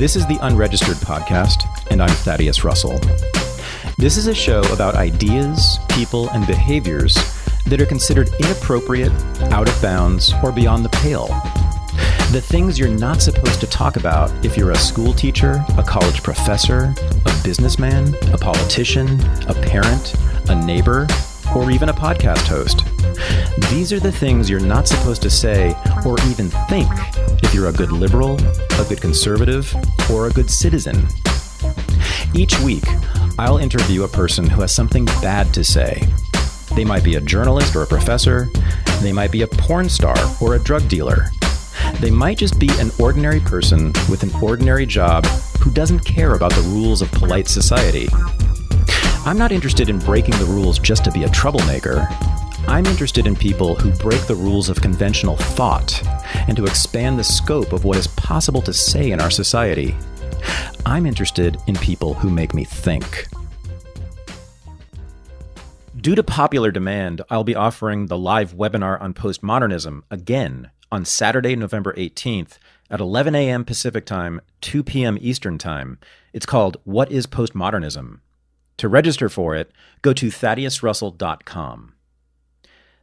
This is the Unregistered podcast, and I'm Thaddeus Russell. This is a show about ideas, people, and behaviors that are considered inappropriate, out of bounds, or beyond the pale. The things you're not supposed to talk about if you're a school teacher, a college professor, a businessman, a politician, a parent, a neighbor, or even a podcast host. These are the things you're not supposed to say or even think if you're a good liberal, a good conservative, or a good citizen. Each week, I'll interview a person who has something bad to say. They might be a journalist or a professor. They might be a porn star or a drug dealer. They might just be an ordinary person with an ordinary job who doesn't care about the rules of polite society. I'm not interested in breaking the rules just to be a troublemaker. I'm interested in people who break the rules of conventional thought and to expand the scope of what is possible to say in our society. I'm interested in people who make me think. Due to popular demand, I'll be offering the live webinar on postmodernism again on Saturday, November 18th at 11 a.m. Pacific Time, 2 p.m. Eastern Time. It's called What is Postmodernism? To register for it, go to thaddeusrussell.com.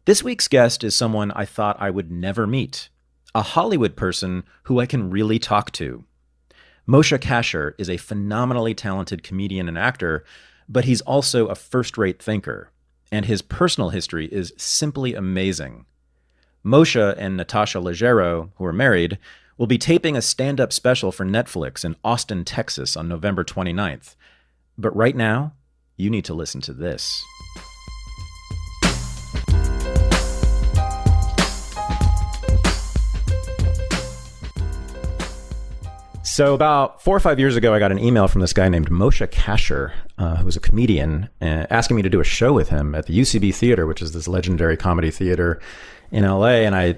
This week's guest is someone I thought I would never meet, a Hollywood person who I can really talk to. Moshe Kasher is a phenomenally talented comedian and actor, but he's also a first-rate thinker, and his personal history is simply amazing. Moshe and Natasha Leggero, who are married, will be taping a stand-up special for Netflix in Austin, Texas on November 29th. But right now, you need to listen to this. So about 4 or 5 years ago, I got an email from this guy named Moshe Kasher, who was a comedian, asking me to do a show with him at the UCB Theater, which is this legendary comedy theater in LA. And I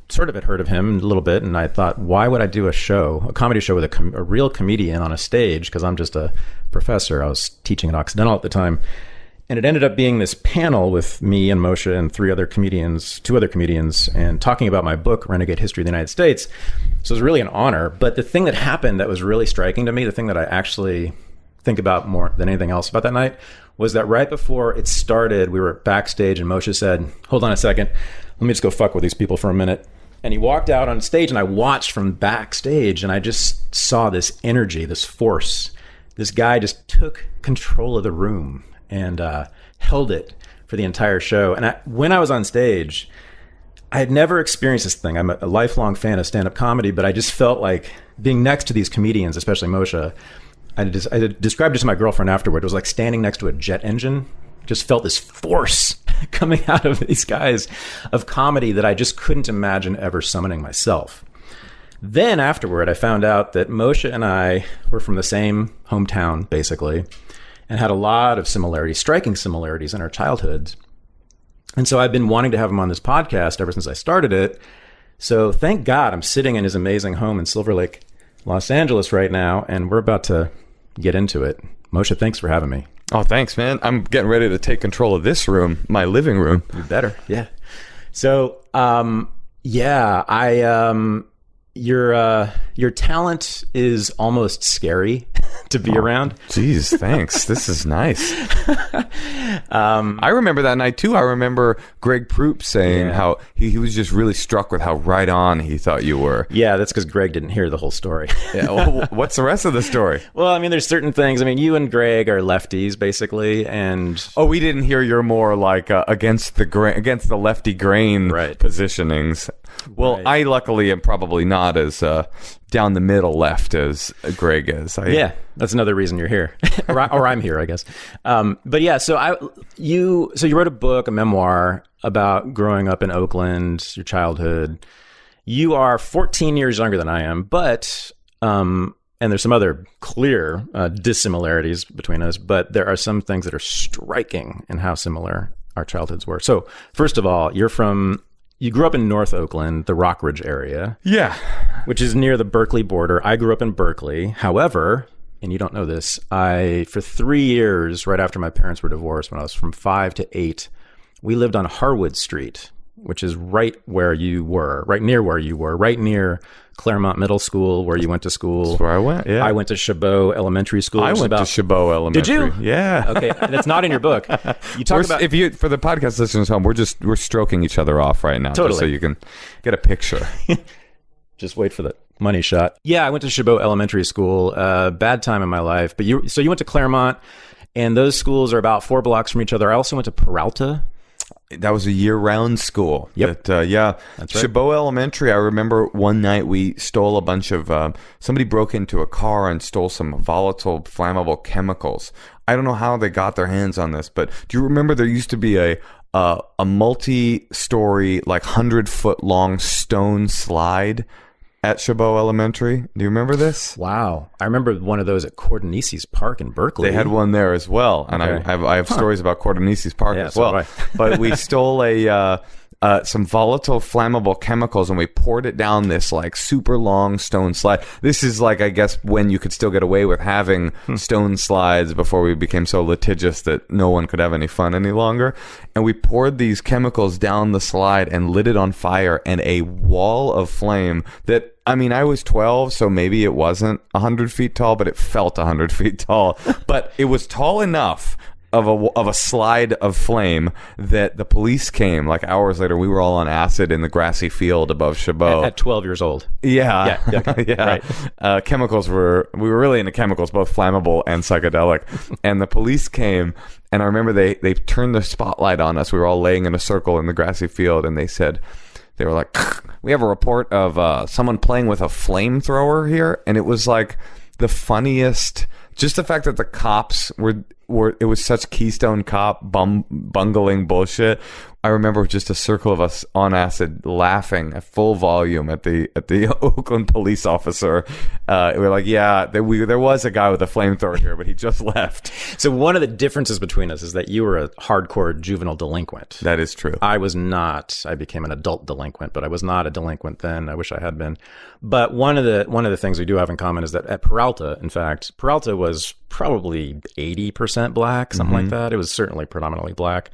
sort of had heard of him a little bit, and I thought, why would I do a comedy show with a real comedian on a stage? Because I'm just a professor. I was teaching at Occidental at the time. And it ended up being this panel with me and Moshe and two other comedians, and talking about my book, Renegade History of the United States. So it was really an honor. But the thing that happened that was really striking to me, the thing that I actually think about more than anything else about that night, was that right before it started, we were backstage and Moshe said, "Hold on a second, let me just go fuck with these people for a minute." And he walked out on stage, and I watched from backstage, and I just saw this energy, this force. This guy just took control of the room and held it for the entire show. And when I was on stage, I had never experienced this thing. I'm a lifelong fan of stand-up comedy, but I just felt like being next to these comedians, especially Moshe, I described it to my girlfriend afterward. It was like standing next to a jet engine. Just felt this force coming out of these guys of comedy that I just couldn't imagine ever summoning myself. Then afterward, I found out that Moshe and I were from the same hometown, basically, and had a lot of similarities, striking similarities in our childhoods. And so I've been wanting to have him on this podcast ever since I started it. So thank God I'm sitting in his amazing home in Silver Lake, Los Angeles right now, and we're about to get into it. Moshe, thanks for having me. Oh, thanks, man. I'm getting ready to take control of this room, my living room. You better, yeah. So, your talent is almost scary to be around. Geez, thanks. This is nice. I remember that night too. I remember Greg Proops saying how he was just really struck with how right on he thought you were. Yeah, that's because Greg didn't hear the whole story. Yeah. Well, what's the rest of the story? Well, I mean, there's certain things. I mean, you and Greg are lefties, basically, and we didn't hear you're more like against the lefty grain positionings. Well, right. I luckily am probably not as down the middle left as Greg is. Yeah, that's another reason you're here, or I'm here, I guess. But yeah, so you wrote a book, a memoir about growing up in Oakland, your childhood. You are 14 years younger than I am, but and there's some other clear dissimilarities between us, but there are some things that are striking in how similar our childhoods were. So first of all, you grew up in North Oakland, the Rockridge area. Yeah. Which is near the Berkeley border. I grew up in Berkeley. However, and you don't know this, for 3 years, right after my parents were divorced, when I was from 5 to 8, we lived on Harwood Street which is right near where you were, right near Claremont Middle School, where you went to school. That's where I went, yeah. I went to Chabot Elementary School. I went to Chabot Elementary. Did you? Yeah. Okay, that's not in your book. You talk about... For the podcast listeners home, we're stroking each other off right now. Totally. Just so you can get a picture. Just wait for the money shot. Yeah, I went to Chabot Elementary School. Bad time in my life. But you went to Claremont, and those schools are about 4 blocks from each other. I also went to Peralta. That was a year-round school. Yep. Yeah. That's right. Chabot Elementary, I remember one night we stole a bunch of... somebody broke into a car and stole some volatile, flammable chemicals. I don't know how they got their hands on this, but do you remember there used to be a multi-story, like 100-foot-long stone slide at Chabot Elementary? Do you remember this? Wow. I remember one of those at Cordonices Park in Berkeley. They had one there as well. And Okay. I have stories about Cordonices Park as well. So But we stole some volatile flammable chemicals and we poured it down this like super long stone slide. This is like, I guess, when you could still get away with having stone slides before we became so litigious that no one could have any fun any longer. And we poured these chemicals down the slide and lit it on fire, and a wall of flame that, I mean, I was 12, so maybe it wasn't 100 feet tall, but it felt 100 feet tall. But it was tall enough of a slide of flame that the police came like hours later. We were all on acid in the grassy field above Chabot at 12 years old. Yeah. Okay. Yeah. Right. Chemicals we were really into chemicals, both flammable and psychedelic. And the police came, and I remember they turned the spotlight on us. We were all laying in a circle in the grassy field, and they were like, we have a report of someone playing with a flamethrower here. And it was like the funniest, just the fact that the cops were it was such Keystone Cop bungling bullshit. I remember just a circle of us on acid laughing at full volume at the Oakland police officer. We were like, yeah, there was a guy with a flamethrower here, but he just left. So one of the differences between us is that you were a hardcore juvenile delinquent. That is true. I was not. I became an adult delinquent, but I was not a delinquent then. I wish I had been. But one of the things we do have in common is that at Peralta, in fact, Peralta was probably 80% black, something like that. It was certainly predominantly black.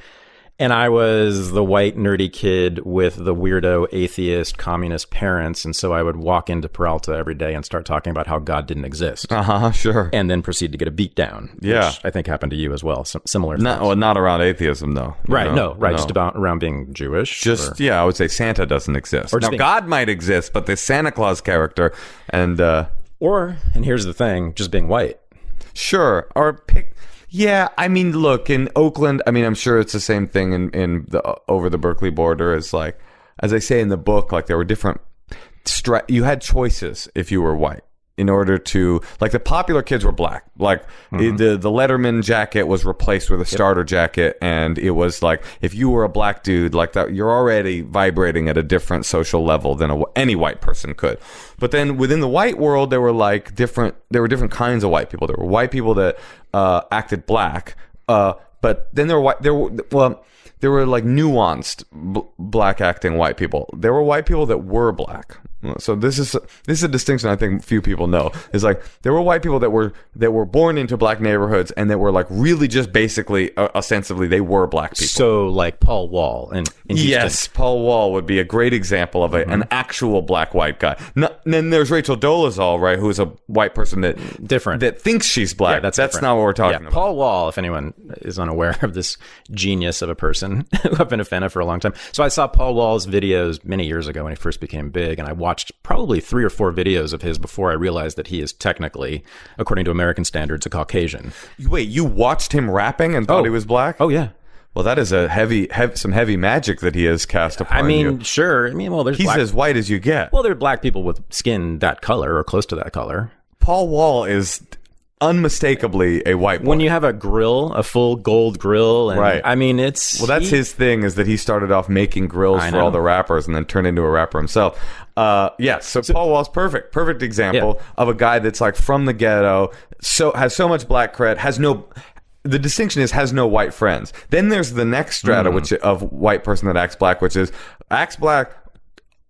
And I was the white nerdy kid with the weirdo atheist communist parents. And so I would walk into Peralta every day and start talking about how God didn't exist. Sure. And then proceed to get a beat down. Yeah. Which I think happened to you as well. Similar. Not around atheism, though. Right. No. Just around being Jewish. I would say Santa doesn't exist. Or now, God might exist, but the Santa Claus character and... and here's the thing, just being white. Sure. Yeah, I mean, look, in Oakland, I mean, I'm sure it's the same thing in the over the Berkeley border. It's like, as I say in the book, like there were different you had choices if you were white. In order to, like, the popular kids were black. Like, the Letterman jacket was replaced with a starter jacket, and it was like, if you were a black dude like that, you're already vibrating at a different social level than any white person could. But then within the white world, there were different kinds of white people. There were white people that acted black, but then there were like nuanced black acting white people. There were white people that were black. So this is a distinction I think few people know. Is like there were white people that were born into black neighborhoods and that were like really just basically ostensibly they were black people. So like Paul Wall in Houston. Yes, Paul Wall would be a great example of an actual black white guy. Then there's Rachel Dolezal, right, who is a white person that thinks she's black. Yeah, that's not what we're talking about. Paul Wall, if anyone is unaware of this genius of a person who I've been a fan of for a long time. So I saw Paul Wall's videos many years ago when he first became big, and I watched probably 3 or 4 videos of his before I realized that he is technically, according to American standards, a Caucasian. Wait, you watched him rapping and thought he was black? Oh, yeah. Well, that is some heavy magic that he has cast upon you. Sure. He's as white as you get. Well, there are black people with skin that color or close to that color. Paul Wall is unmistakably a white boy. When you have a full gold grill, and right. I mean, that's his thing, is that he started off making grills for all the rappers and then turned into a rapper himself. So Paul Wall's perfect example of a guy that's like from the ghetto, has so much black cred, the distinction is has no white friends. Then there's the next strata of white person that acts black, which is acts black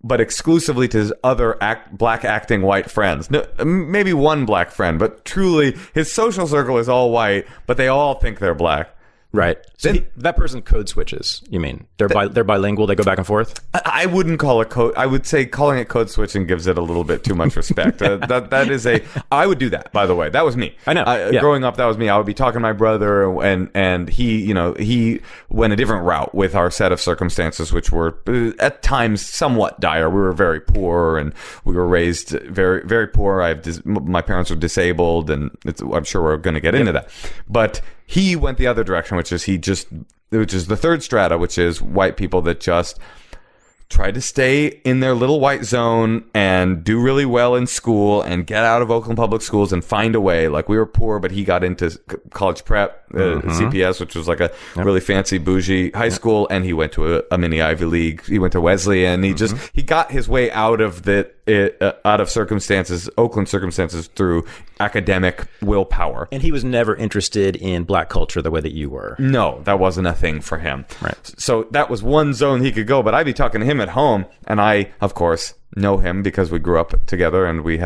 but exclusively to his other black acting white friends. No, maybe one black friend, but truly his social circle is all white, but they all think they're black. Right. So that person code switches, you mean? They're bilingual, they go back and forth? I wouldn't call it code. I would say calling it code switching gives it a little bit too much respect. That is I would do that, by the way. That was me. I know. Growing up, that was me. I would be talking to my brother, and he went a different route with our set of circumstances, which were at times somewhat dire. We were very poor, and we were raised very, very poor. My parents were disabled, and I'm sure we're going to get into that. But he went the other direction, which is the third strata, which is white people that just try to stay in their little white zone and do really well in school and get out of Oakland public schools and find a way. Like, we were poor, but he got into college prep, CPS, which was like a really fancy bougie high school, and he went to a mini Ivy League. He went to Wesleyan. He got his way out of circumstances, Oakland circumstances, through academic willpower. And he was never interested in black culture the way that you were. No, that wasn't a thing for him. Right. So that was one zone he could go, but I'd be talking to him at home, and I, of course, know him because we grew up together and we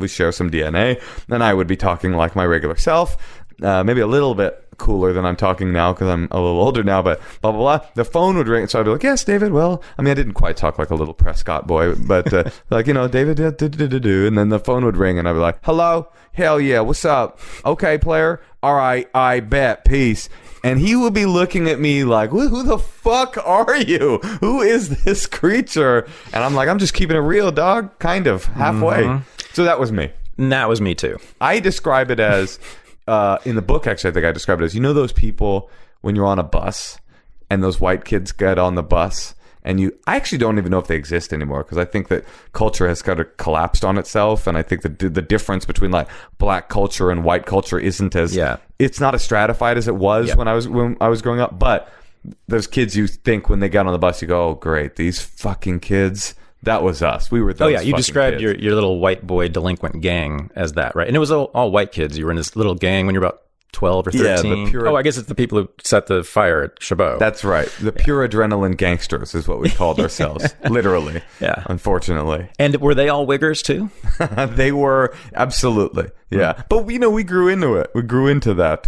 share some DNA, and I would be talking like my regular self, maybe a little bit cooler than I'm talking now because I'm a little older now, but blah, blah, blah. The phone would ring, so I'd be like, yes, David, well, I mean, I didn't quite talk like a little Prescott boy, but like, David, and then the phone would ring, and I'd be like, hello? Hell yeah, what's up? Okay, player? All right, I bet, peace. And he would be looking at me like, who the fuck are you? Who is this creature? And I'm like, I'm just keeping it real, dog. Kind of, halfway. So that was me. And that was me too. I describe it as, in the book, actually, I think I described it as, those people when you're on a bus and those white kids get on the bus and I actually don't even know if they exist anymore, because I think that culture has kind of collapsed on itself, and I think that the difference between like black culture and white culture isn't as it's not as stratified as it was when I was growing up. But those kids, you think when they got on the bus, you go, oh great, these fucking kids. That was us. We were those. Oh yeah, you described your little white boy delinquent gang as that, right? And it was all white kids. You were in this little gang when you were about 12 or 13. Yeah, I guess it's the people who set the fire at Chabot. That's right. The pure adrenaline gangsters is what we called ourselves, literally. Yeah. Unfortunately. And were they all Wiggers too? They were, absolutely. Yeah. But we grew into it. We grew into that.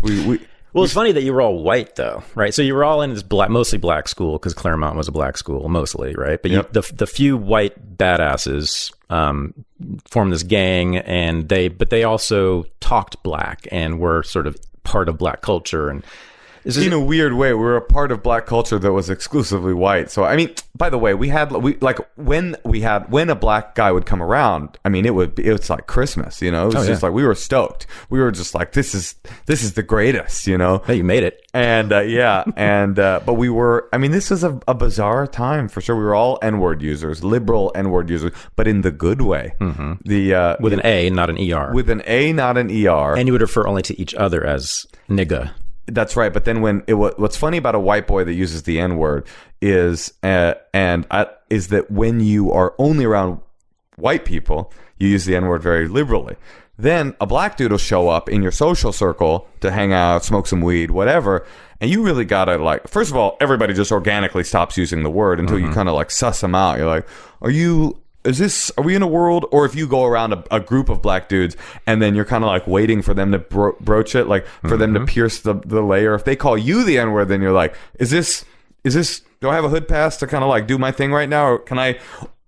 Well, it's funny that you were all white, though, right? So you were all in this mostly black school, because Claremont was a black school, mostly, right? But the few white badasses formed this gang, and they also talked black and were sort of part of black culture. And in a weird way, we were a part of black culture that was exclusively white. So, I mean, by the way, when a black guy would come around, I mean, it's like Christmas, It was just like, we were stoked. We were just like, this is the greatest, Hey, you made it. And but we were, I mean, this was a bizarre time for sure. We were all N-word users, liberal N-word users, but in the good way. Mm-hmm. With an A, not an ER. With an A, not an ER. And you would refer only to each other as nigga. That's right. But then what's funny about a white boy that uses the N-word is that when you are only around white people, you use the N-word very liberally. Then a black dude will show up in your social circle to hang out, smoke some weed, whatever. And you really gotta, like, first of all, everybody just organically stops using the word until you kind of like suss them out. You're like, are we in a world? Or if you go around a group of black dudes and then you're kind of like waiting for them to broach it, like for them to pierce the layer. If they call you the N-word, then you're like, is this, do I have a hood pass to kind of like do my thing right now? Or can I,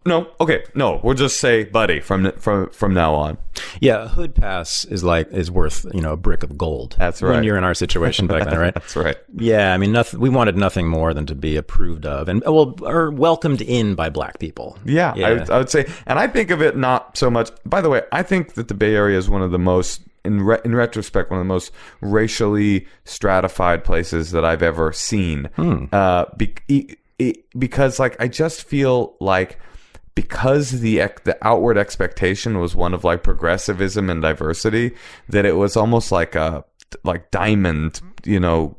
no, okay, no, we'll just say buddy from now on. Yeah, a hood pass is worth, a brick of gold. That's right. When you're in our situation back then, right? That's right. Yeah, I mean, we wanted nothing more than to be approved of or welcomed in by black people. Yeah. I would say, and I think of it not so much. By the way, I think that the Bay Area is one of the most, in retrospect, one of the most racially stratified places that I've ever seen. Because like I just feel like, because the outward expectation was one of like progressivism and diversity, that it was almost like a diamond,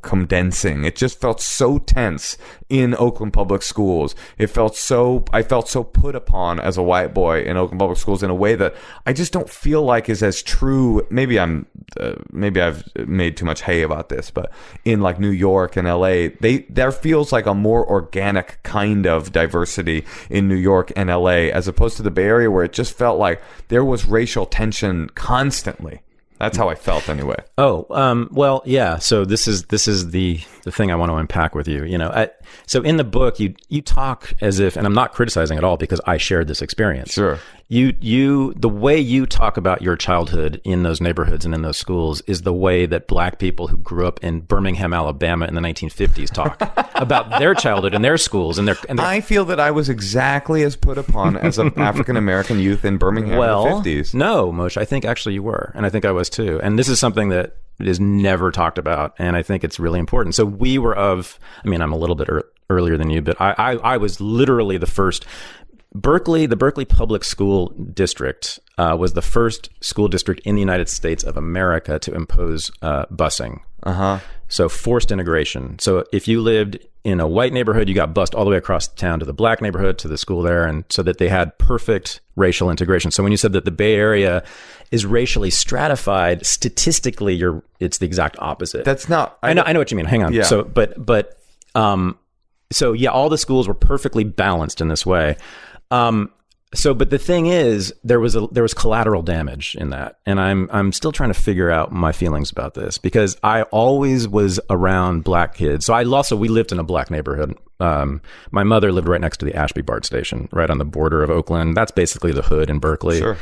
condensing. It just felt so tense in Oakland public schools. I felt so put upon as a white boy in Oakland public schools in a way that I just don't feel like is as true. Maybe I've made too much hay about this, but in like New York and LA, there feels like a more organic kind of diversity in New York and LA, as opposed to the Bay Area, where it just felt like there was racial tension constantly. That's how I felt anyway. Oh, well, yeah. So this is the thing I want to unpack with you. So in the book, you talk as if, and I'm not criticizing at all because I shared this experience. Sure. The way you talk about your childhood in those neighborhoods and in those schools is the way that Black people who grew up in Birmingham, Alabama in the 1950s talk about their childhood and their schools and their. I feel that I was exactly as put upon as an African American youth in Birmingham in the 50s. No, Moshe, I think actually you were, and I think I was too. And this is something that is never talked about, and I think it's really important. So we were I'm a little bit earlier than you, but I was literally the first. The Berkeley Public School District was the first school district in the United States of America to impose busing. So forced integration. So if you lived in a white neighborhood, you got bused all the way across the town to the Black neighborhood, to the school there, and so that they had perfect racial integration. So when you said that the Bay Area is racially stratified, statistically, it's the exact opposite. That's not. I know what you mean. Hang on. Yeah. So yeah, all the schools were perfectly balanced in this way. But the thing is, there was collateral damage in that, and I'm still trying to figure out my feelings about this because I always was around Black kids. So we lived in a Black neighborhood. My mother lived right next to the Ashby BART station, right on the border of Oakland. That's basically the hood in Berkeley. Sure.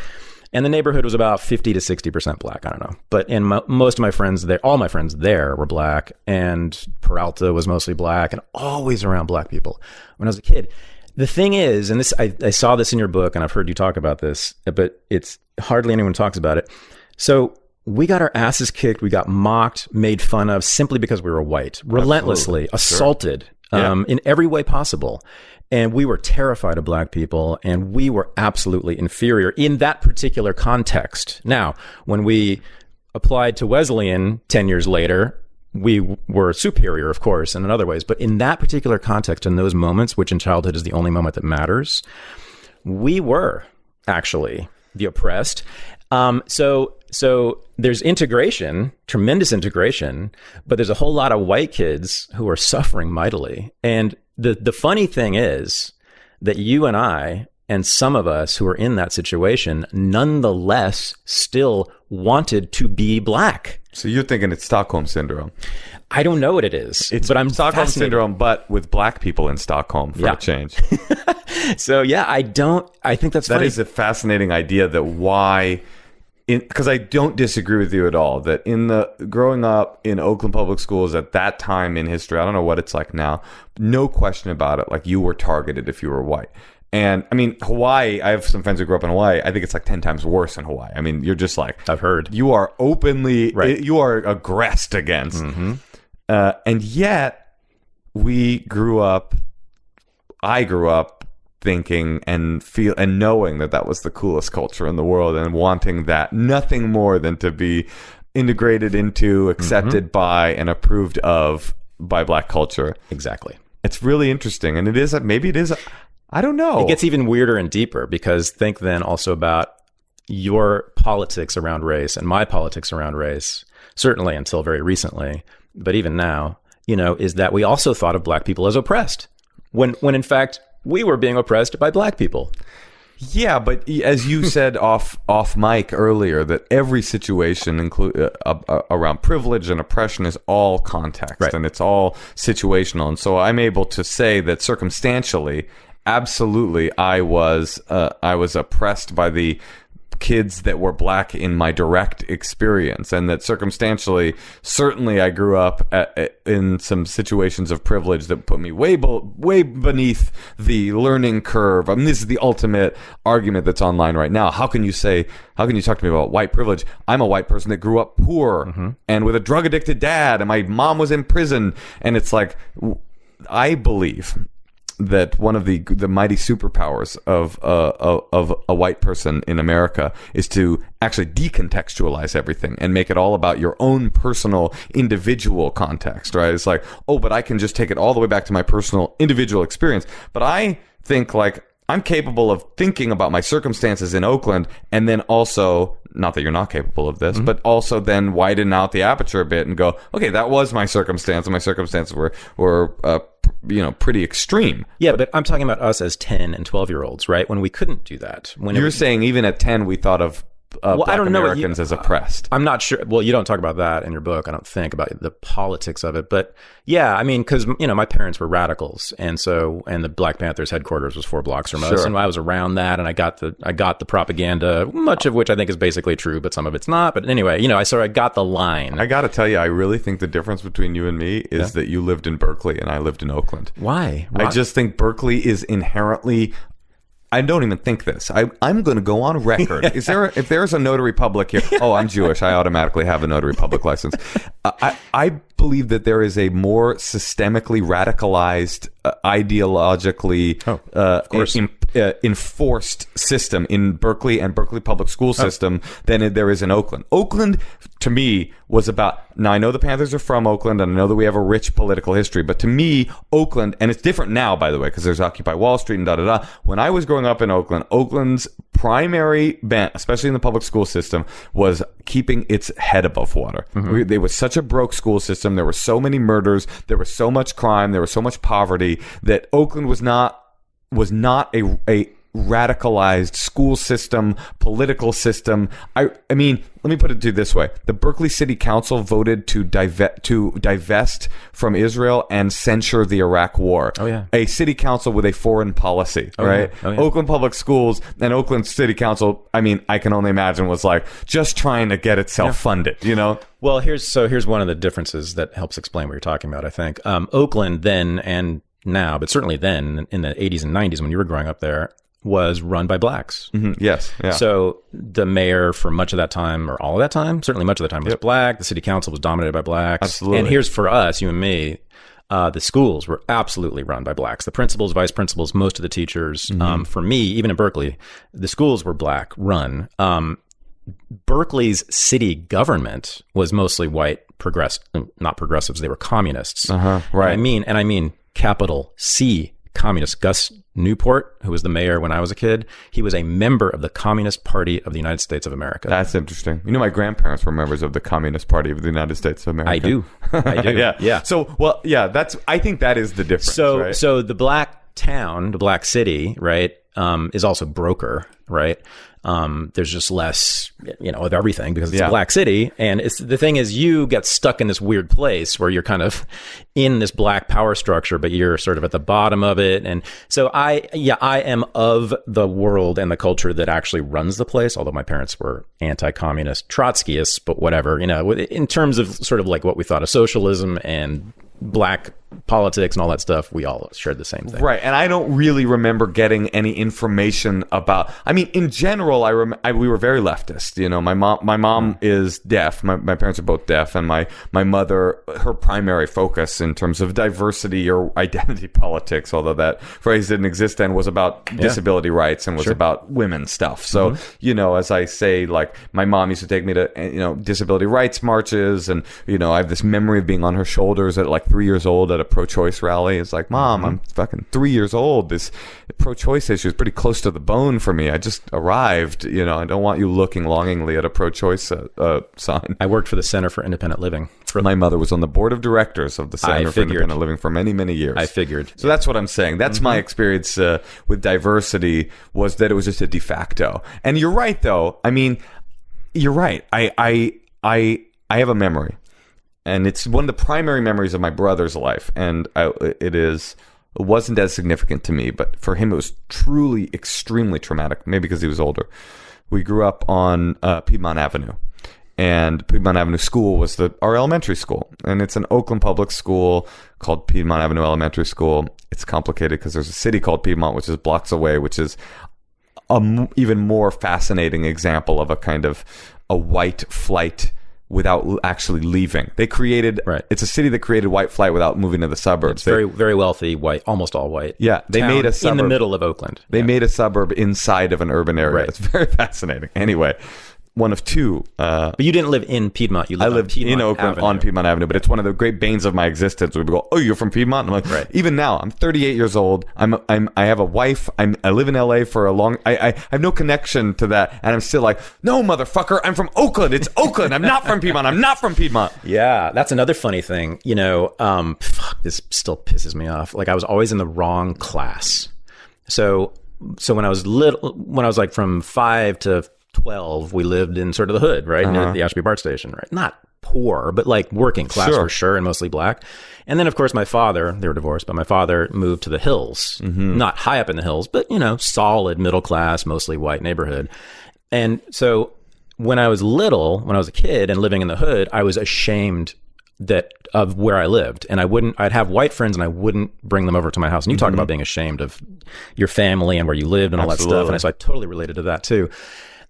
And the neighborhood was about 50 to 60% Black. I don't know. But most of my friends there, all my friends there were Black, and Peralta was mostly Black, and always around Black people when I was a kid. The thing is, and this I saw this in your book, and I've heard you talk about this, but it's hardly anyone talks about it. So we got our asses kicked, we got mocked, made fun of simply because we were white, relentlessly assaulted in every way possible. And we were terrified of Black people, and we were absolutely inferior in that particular context. Now, when we applied to Wesleyan 10 years later, we were superior, of course, and in other ways. But in that particular context, in those moments, which in childhood is the only moment that matters, we were actually the oppressed. So there's integration, tremendous integration, but there's a whole lot of white kids who are suffering mightily. And the funny thing is that you and I and some of us who are in that situation nonetheless still wanted to be Black. So you're thinking it's Stockholm Syndrome. I don't know what it is. But I'm Stockholm Syndrome, but with Black people in Stockholm for a change. So yeah, I think that's funny. That is a fascinating idea because I don't disagree with you at all, that growing up in Oakland public schools at that time in history, I don't know what it's like now, no question about it, like you were targeted if you were white. And I mean, Hawaii, I have some friends who grew up in Hawaii. I think it's like 10 times worse in Hawaii. I mean, you're just like, I've heard. You are openly, you are aggressed against. Mm-hmm. And yet I grew up thinking and knowing that was the coolest culture in the world and wanting that, nothing more than to be integrated into, accepted by, and approved of by Black culture. Exactly. It's really interesting. And I don't know. It gets even weirder and deeper because think then also about your politics around race and my politics around race, certainly until very recently, but even now, is that we also thought of Black people as oppressed when in fact we were being oppressed by Black people. Yeah, but as you said off mic earlier, that every situation around privilege and oppression is all context, and it's all situational. And so I'm able to say that circumstantially, absolutely, I was oppressed by the kids that were Black in my direct experience, and that circumstantially, certainly I grew up in some situations of privilege that put me way beneath the learning curve. I mean, this is the ultimate argument that's online right now. How can you talk to me about white privilege? I'm a white person that grew up poor and with a drug addicted dad, and my mom was in prison, and it's like, I believe that one of the mighty superpowers of a white person in America is to actually decontextualize everything and make it all about your own personal individual context, right? It's like, but I can just take it all the way back to my personal individual experience. But I think like I'm capable of thinking about my circumstances in Oakland, and then also, not that you're not capable of this, but also then widen out the aperture a bit and go, okay, that was my circumstance, and my circumstances were pretty extreme. Yeah, but I'm talking about us as 10 and 12-year-olds, right? When we couldn't do that. You're saying even at 10 we thought of Black I don't know Americans as oppressed. I'm not sure. Well, you don't talk about that in your book, I don't think, about the politics of it. But yeah, I mean, because, my parents were radicals. And the Black Panthers headquarters was 4 blocks from us. Sure. And I was around that, and I got the propaganda, much of which I think is basically true, but some of it's not. But anyway, I got the line. I got to tell you, I really think the difference between you and me is that you lived in Berkeley and I lived in Oakland. Why? I just think Berkeley is inherently... I don't even think this. I'm going to go on record. If there's a notary public here? Oh, I'm Jewish. I automatically have a notary public license. I believe that there is a more systemically radicalized, ideologically enforced system in Berkeley and Berkeley public school system than there is in Oakland. Oakland, to me, was about... Now, I know the Panthers are from Oakland, and I know that we have a rich political history, but to me, Oakland, and it's different now, by the way, because there's Occupy Wall Street and da-da-da. When I was growing up in Oakland, Oakland's primary bent, especially in the public school system, was keeping its head above water. There was such a broke school system. There were so many murders. There was so much crime. There was so much poverty that Oakland was not a radicalized school system, political system. I mean, let me put it to you this way. The Berkeley City Council voted to divest from Israel and censure the Iraq War. Oh, yeah. A city council with a foreign policy, right? Yeah. Oh, yeah. Oakland Public Schools and Oakland City Council, I mean, I can only imagine was like just trying to get itself funded, Well, here's one of the differences that helps explain what you're talking about, I think. Oakland then and now, but certainly then in the 80s and 90s when you were growing up there, was run by blacks. Mm-hmm. Yes. Yeah. So the mayor for much of that time, or all of that time, certainly much of the time, was black. The city council was dominated by blacks. Absolutely. And here's for us, you and me, the schools were absolutely run by blacks. The principals, vice principals, most of the teachers. For me, even in Berkeley, the schools were black run. Berkeley's city government was mostly white, not progressives. They were communists. Right. And I mean capital C communist. Gus Newport, who was the mayor when I was a kid, he was a member of the Communist Party of the United States of America. That's interesting. My grandparents were members of the Communist Party of the United States of America. I do. Yeah. So, I think that is the difference. Right? So the black town, the black city, right, is also broker, right? There's just less, of everything because it's a black city. And the thing is, you get stuck in this weird place where you're kind of in this black power structure, but you're sort of at the bottom of it. And so I am of the world and the culture that actually runs the place, although my parents were anti-communist Trotskyists, but whatever, in terms of sort of like what we thought of socialism and black politics and all that stuff, we all shared the same thing. Right. And I don't really remember getting any information about, in general, we were very leftist. My mom is deaf. My parents are both deaf. And my mother, her primary focus in terms of diversity or identity politics, although that phrase didn't exist then, was about disability rights and was about women's stuff. So, as I say, like my mom used to take me to, disability rights marches. And, I have this memory of being on her shoulders at like 3 years old at a pro-choice rally. It's like, Mom, I'm fucking 3 years old. This pro-choice issue is pretty close to the bone for me. I just arrived. I don't want you looking longingly at a pro-choice sign. I worked for the Center for Independent Living. My mother was on the board of directors of the Center for Independent Living for many, many years. I figured. So that's what I'm saying. That's my experience with diversity, was that it was just a de facto. And you're right, though. You're right. I have a memory. And it's one of the primary memories of my brother's life. And it wasn't as significant to me, but for him it was truly extremely traumatic, maybe because he was older. We grew up on Piedmont Avenue. And Piedmont Avenue School was our elementary school. And it's an Oakland public school called Piedmont Avenue Elementary School. It's complicated because there's a city called Piedmont, which is blocks away, which is a even more fascinating example of a kind of a white flight without actually leaving. They created, it's a city that created white flight without moving to the suburbs. It's very, very wealthy, white, almost all white. Yeah, they made a suburb in the middle of Oakland. They made a suburb inside of an urban area. Right. It's very fascinating. Anyway, one of two. But you didn't live in Piedmont. You lived in Oakland on Piedmont Avenue, but it's one of the great banes of my existence. We go, oh, you're from Piedmont? I'm like, even now, I'm 38 years old. I have a wife. I live in LA for a long. I have no connection to that, and I'm still like, no, motherfucker, I'm from Oakland. It's Oakland. I'm not from Piedmont. I'm not from Piedmont. Yeah, that's another funny thing. This still pisses me off. Like I was always in the wrong class. So when I was little, when I was like from 5 to 12, we lived in sort of the hood, right? Near the Ashby BART station, right? Not poor, but like working class for sure, and mostly black. And then, of course, my father, they were divorced, but my father moved to the hills, not high up in the hills, but, solid middle class, mostly white neighborhood. And so when I was a kid and living in the hood, I was ashamed of where I lived. And I'd have white friends and I wouldn't bring them over to my house. And you talk about being ashamed of your family and where you lived and all that stuff. And so I totally related to that too.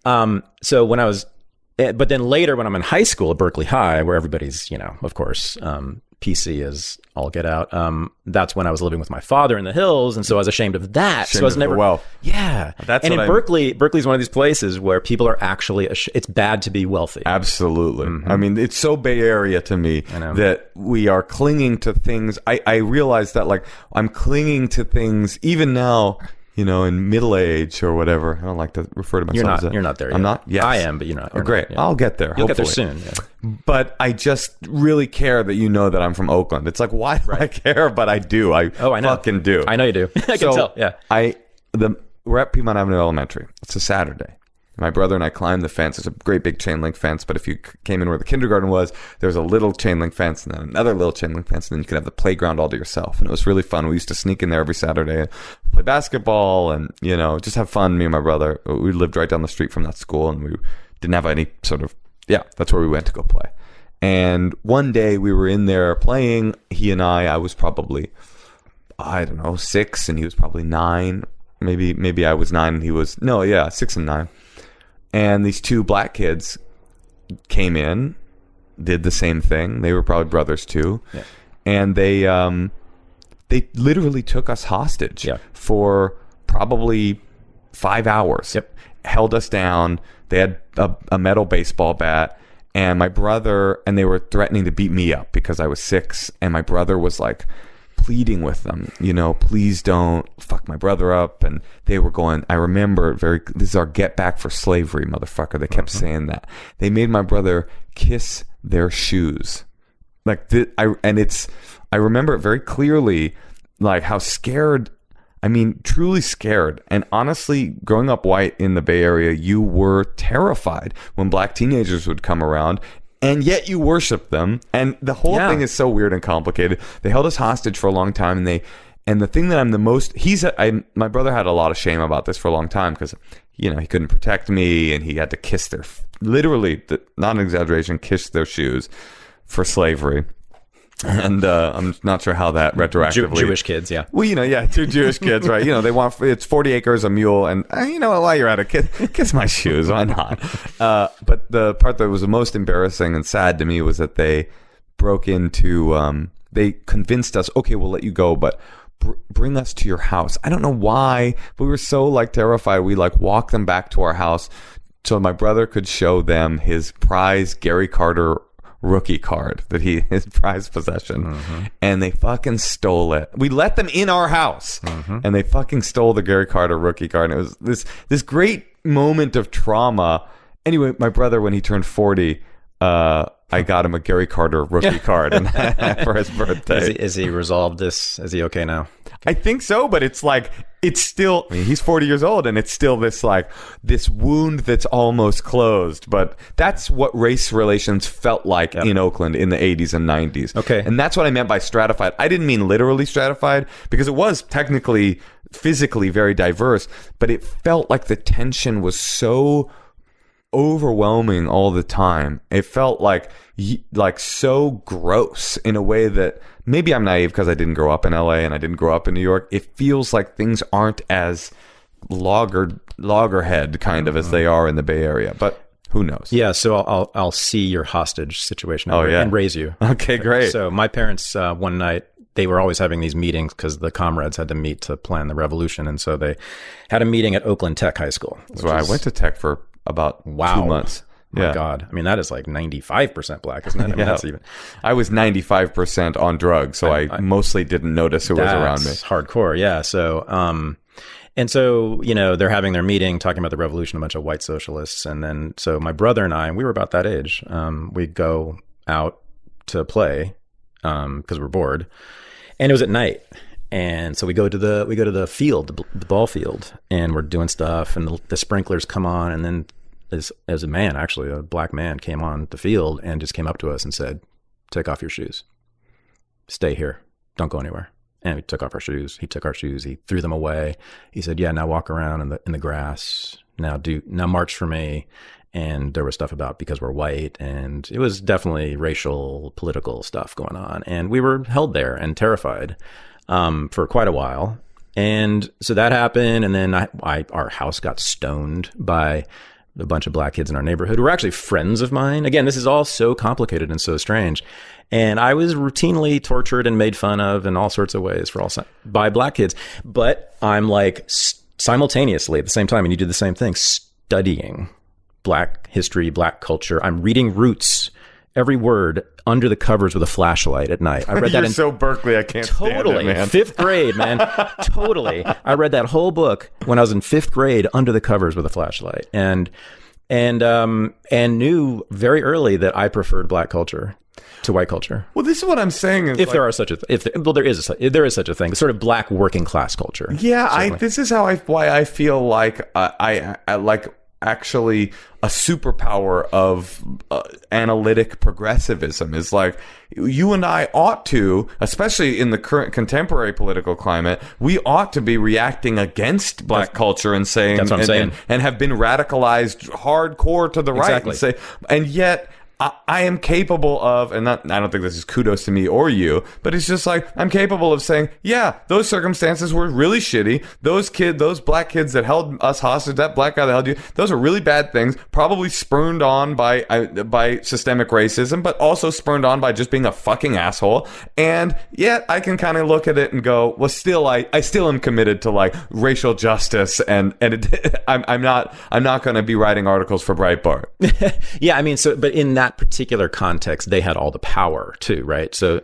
So when I was, but then later when I'm in high school at Berkeley High, where everybody's, of course, PC is all get out. That's when I was living with my father in the hills. And so I was ashamed of that. So I was never, yeah. And in Berkeley's one of these places where people are actually, it's bad to be wealthy. Absolutely. I mean, it's so Bay Area to me that we are clinging to things. I realize that like I'm clinging to things even now, in middle age or whatever. I don't like to refer to myself You're not there yet. I'm not? Yes. I am, but you're not. Great. Not, I'll get there. You'll hopefully. get there soon. Yeah. But I just really care that that I'm from Oakland. It's like, why do I care? But I do. I know. Fucking do. I know you do. I can tell. Yeah. We're at Piedmont Avenue Elementary. It's a Saturday. My brother and I climbed the fence. It's a great big chain link fence, but if you came in where the kindergarten was, there was a little chain link fence and then another little chain link fence, and then you could have the playground all to yourself. And it was really fun. We used to sneak in there every Saturday and play basketball and, just have fun, me and my brother. We lived right down the street from that school, and we didn't have any sort of, that's where we went to go play. And one day we were in there playing, he and I was probably, 6, and he was probably 9. Maybe I was 9 and he was, 6 and 9. And these two black kids came in, did the same thing. They were probably brothers too. Yeah. And they literally took us hostage for probably 5 hours. Yep. Held us down. They had a metal baseball bat. And my brother, and they were threatening to beat me up because I was 6. And my brother was like pleading with them, please don't fuck my brother up. And they were going, I remember this is our get back for slavery, motherfucker. They kept saying that. They made my brother kiss their shoes. Like, I remember it very clearly, like how scared, truly scared. And honestly, growing up white in the Bay Area, you were terrified when black teenagers would come around. And yet you worship them. And the whole thing is so weird and complicated. They held us hostage for a long time. And the thing that I'm the most... my brother had a lot of shame about this for a long time because, he couldn't protect me. And he had to kiss literally, not an exaggeration, kiss their shoes for slavery. And I'm not sure how that retroactively... Jewish kids, yeah. Well, 2 Jewish kids, right? They want... It's 40 acres, a mule, and while you're at it, kiss my shoes. Why not? But the part that was the most embarrassing and sad to me was that they broke into... they convinced us, okay, we'll let you go, but bring us to your house. I don't know why, but we were so, terrified. We, walked them back to our house so my brother could show them his prize Gary Carter rookie card that his prized possession, and they fucking stole it. We let them in our house, and they fucking stole the Gary Carter rookie card. And it was this great moment of trauma. Anyway, my brother, when he turned 40, I got him a Gary Carter rookie card for his birthday. Is he resolved this? Is he okay now? I think so, but it's still, he's 40 years old, and it's still this wound that's almost closed. But that's what race relations felt like in Oakland in the 80s and 90s. Okay. And that's what I meant by stratified. I didn't mean literally stratified, because it was technically, physically very diverse, but it felt like the tension was so overwhelming all the time. It felt like so gross in a way that maybe I'm naive because I didn't grow up in LA and I didn't grow up in New York. It feels like things aren't as loggerhead kind of as they are in the Bay Area, but who knows? Yeah, so I'll see your hostage situation and raise you. Okay, great. So my parents one night, they were always having these meetings because the comrades had to meet to plan the revolution, and so they had a meeting at Oakland Tech High School. So I went to Tech for about 2 months. My God. I mean, that is 95% black, isn't it? I mean, that's even... I was 95% on drugs, so I mostly didn't notice who was around me. That's hardcore, yeah. So, and so, they're having their meeting, talking about the revolution, a bunch of white socialists. And then, so my brother and I, we were about that age, we'd go out to play because we're bored. And it was at night. And so we go to the field, the ball field, and we're doing stuff, and the sprinklers come on, and then as a man, actually, a black man came on the field and just came up to us and said, "Take off your shoes. Stay here. Don't go anywhere." And we took off our shoes. He took our shoes. He threw them away. He said, "Yeah, now walk around in the grass. Now march for me." And there was stuff about because we're white, and it was definitely racial, political stuff going on. And we were held there and terrified for quite a while. And so that happened. And then our house got stoned by a bunch of black kids in our neighborhood who were actually friends of mine. Again, this is all so complicated and so strange. And I was routinely tortured and made fun of in all sorts of ways by black kids. But I'm like simultaneously at the same time, and you do the same thing, studying black history, black culture. I'm reading Roots, every word under the covers with a flashlight at night. I read that so Berkeley, I can't totally stand it, man. 5th grade, man. Totally. I read that whole book when I was in 5th grade under the covers with a flashlight, and knew very early that I preferred black culture to white culture. Well, this is what I'm saying. Is there is such a thing, sort of black working class culture. Yeah, this is why I feel like I like actually a superpower of analytic progressivism is like you and I ought to, especially in the current contemporary political climate, we ought to be reacting against black culture and saying, that's what I'm saying. And have been radicalized hardcore to the right. Exactly. And yet I am capable of, and I don't think this is kudos to me or you, but it's just like, I'm capable of saying, yeah, those circumstances were really shitty. Those black kids that held us hostage, that black guy that held you, those are really bad things, probably spurned on by systemic racism, but also spurned on by just being a fucking asshole. And yet I can kind of look at it and go, well, still, I still am committed to like racial justice, and I'm not going to be writing articles for Breitbart. Yeah, I mean, but in that particular context, they had all the power too, right? So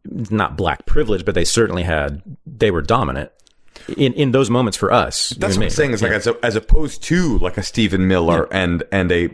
not black privilege, but they were dominant in those moments for us. That's what I'm saying. Is like as opposed to like a Stephen Miller and the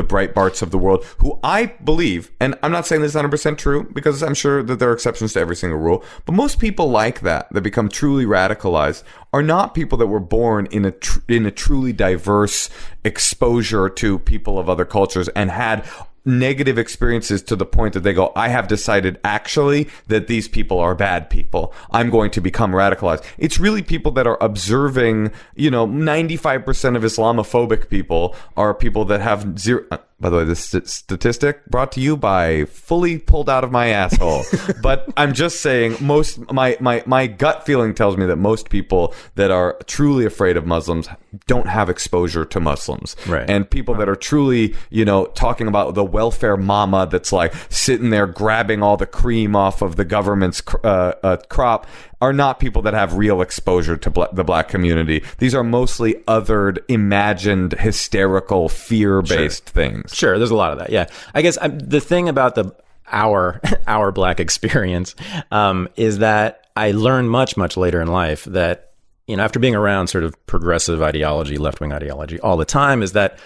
Breitbarts of the world, who I believe, and I'm not saying this is 100% true because I'm sure that there are exceptions to every single rule, but most people like that become truly radicalized are not people that were born in a truly diverse exposure to people of other cultures and had negative experiences to the point that they go, I have decided actually that these people are bad people. I'm going to become radicalized. It's really people that are observing, 95% of Islamophobic people are people that have zero. By the way, this statistic brought to you by fully pulled out of my asshole. But I'm just saying my gut feeling tells me that most people that are truly afraid of Muslims don't have exposure to Muslims. Right. And people that are truly, talking about the welfare mama that's like sitting there grabbing all the cream off of the government's crop are not people that have real exposure to the black community. These are mostly othered, imagined, hysterical, fear-based things. Sure, there's a lot of that. Yeah, I guess the thing about our black experience is that I learned much later in life that after being around sort of progressive ideology, left-wing ideology all the time, is that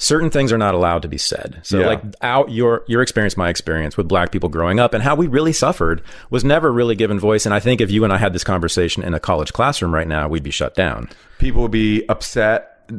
certain things are not allowed to be said. So like your experience, my experience with black people growing up and how we really suffered was never really given voice. And I think if you and I had this conversation in a college classroom right now, we'd be shut down. People would be upset.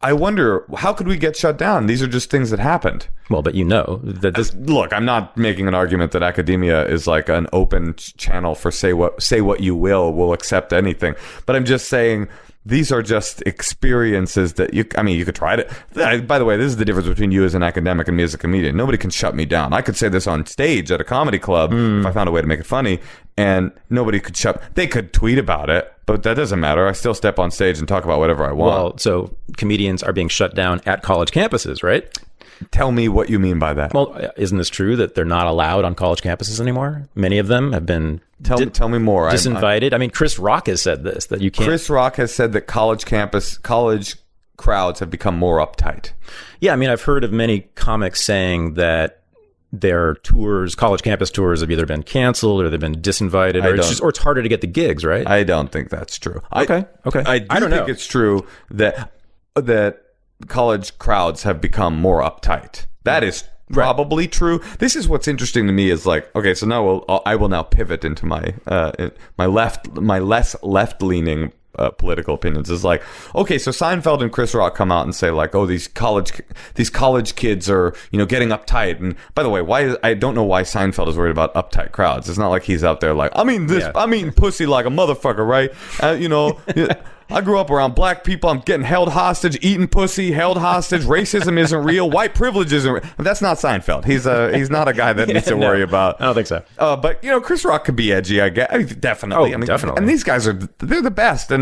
I wonder, how could we get shut down? These are just things that happened. Well, but that this... Look, I'm not making an argument that academia is like an open channel for say what you will, we'll accept anything. But I'm just saying these are just experiences that you could try to. By the way, this is the difference between you as an academic and me as a comedian. Nobody can shut me down. I could say this on stage at a comedy club if I found a way to make it funny, and nobody could they could tweet about it, but that doesn't matter. I still step on stage and talk about whatever I want. Well, so comedians are being shut down at college campuses, right? Tell me what you mean by that. Well, isn't this true that they're not allowed on college campuses anymore? Many of them have been tell me more. Disinvited. I mean, Chris Rock has said this, that you can't. Chris Rock has said that college crowds have become more uptight. Yeah, I mean, I've heard of many comics saying that their tours, college campus tours, have either been canceled or they've been disinvited, or it's harder to get the gigs, right? I don't think that's true. Okay. I don't think it's true that college crowds have become more uptight. That is probably true. This is what's interesting to me is like, okay, so now I will now pivot into my less left-leaning political opinions. Is like, okay, so Seinfeld and Chris Rock come out and say like, oh, these college kids are, you know, getting uptight. And by the way, I don't know why Seinfeld is worried about uptight crowds. It's not like he's out there like, I'm eating pussy like a motherfucker, right? You know. I grew up around black people. I'm getting held hostage, eating pussy, held hostage. Racism isn't real. White privilege isn't real. That's not Seinfeld. He's not a guy that needs to worry about. I don't think so. But, you know, Chris Rock could be edgy, I guess. I mean, definitely. Definitely. And these guys they're the best.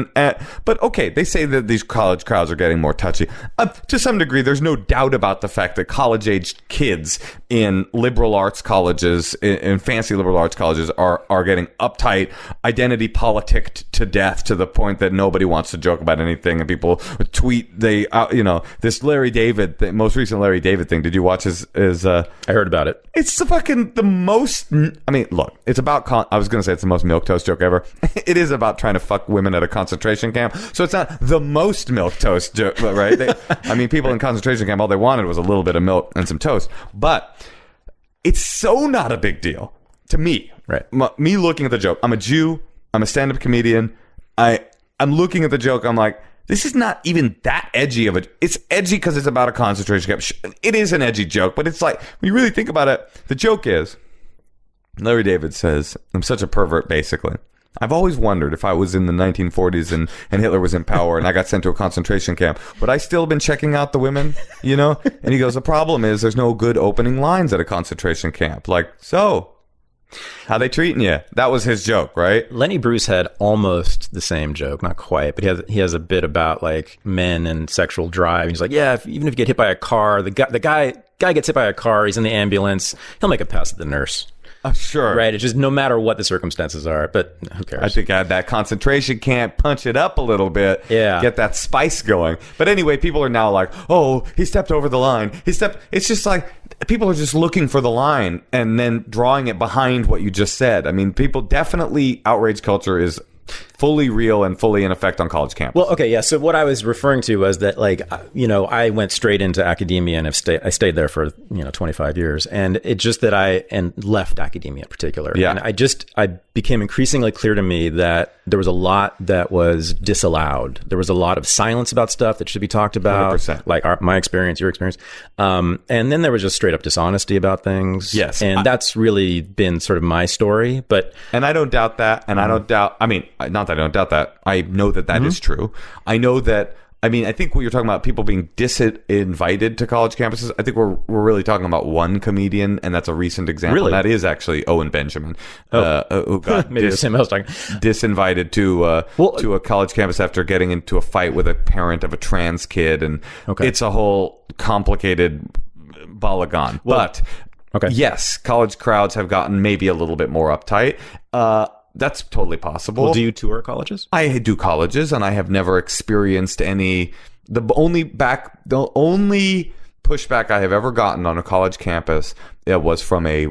But, okay, they say that these college crowds are getting more touchy. To some degree, there's no doubt about the fact that college-aged kids in liberal arts colleges, in fancy liberal arts colleges, are getting uptight, identity politicked to death to the point that nobody wants to joke about anything, and people tweet this Larry David most recent Larry David thing. Did you watch his I heard about it. It's the most, I mean, look, it's about I was going to say it's the most milquetoast joke ever. It is about trying to fuck women at a concentration camp, so it's not the most milquetoast joke, right? I mean, people in concentration camp, all they wanted was a little bit of milk and some toast, but it's so not a big deal to me, right? Me looking at the joke, I'm a Jew, I'm a stand-up comedian, I'm looking at the joke. I'm like, this is not even that edgy of it's edgy because it's about a concentration camp. It is an edgy joke, but it's like, when you really think about it, the joke is, Larry David says, I'm such a pervert, basically. I've always wondered if I was in the 1940s and Hitler was in power and I got sent to a concentration camp, would I still have been checking out the women, you know? And he goes, the problem is there's no good opening lines at a concentration camp. Like, so... how they treating you? That was his joke, right? Lenny Bruce had almost the same joke, not quite, but he has a bit about like men and sexual drive. He's like, yeah, even if you get hit by a car, the guy gets hit by a car, he's in the ambulance, he'll make it past the nurse. Sure. Right. It's just no matter what the circumstances are, but who cares? I think I had that concentration camp, punch it up a little bit. Yeah. Get that spice going. But anyway, people are now like, oh, he stepped over the line. It's just like, people are just looking for the line and then drawing it behind what you just said. I mean, people definitely, outrage culture is fully real and fully in effect on college campuses. Well, okay, yeah. So what I was referring to was that, like, you know, I went straight into academia and I stayed there for 25 years, and it just that I left academia in particular. Yeah. And I became increasingly clear to me that there was a lot that was disallowed. There was a lot of silence about stuff that should be talked about, 100%. like my experience, your experience, and then there was just straight up dishonesty about things. Yes, and that's really been sort of my story. And I don't doubt that, and I don't doubt. I mean, not that I don't doubt that. I know that is true. I know that. I mean, I think what you're talking about, people being disinvited to college campuses, I think we're really talking about one comedian, and that's a recent example. Really? That is actually Owen Benjamin, who got maybe the same I was talking. disinvited to a college campus after getting into a fight with a parent of a trans kid, and it's a whole complicated balagan. But yes, college crowds have gotten maybe a little bit more uptight. That's totally possible. Well, do you tour colleges? I do colleges, and I have never experienced any. The only pushback I have ever gotten on a college campus was from a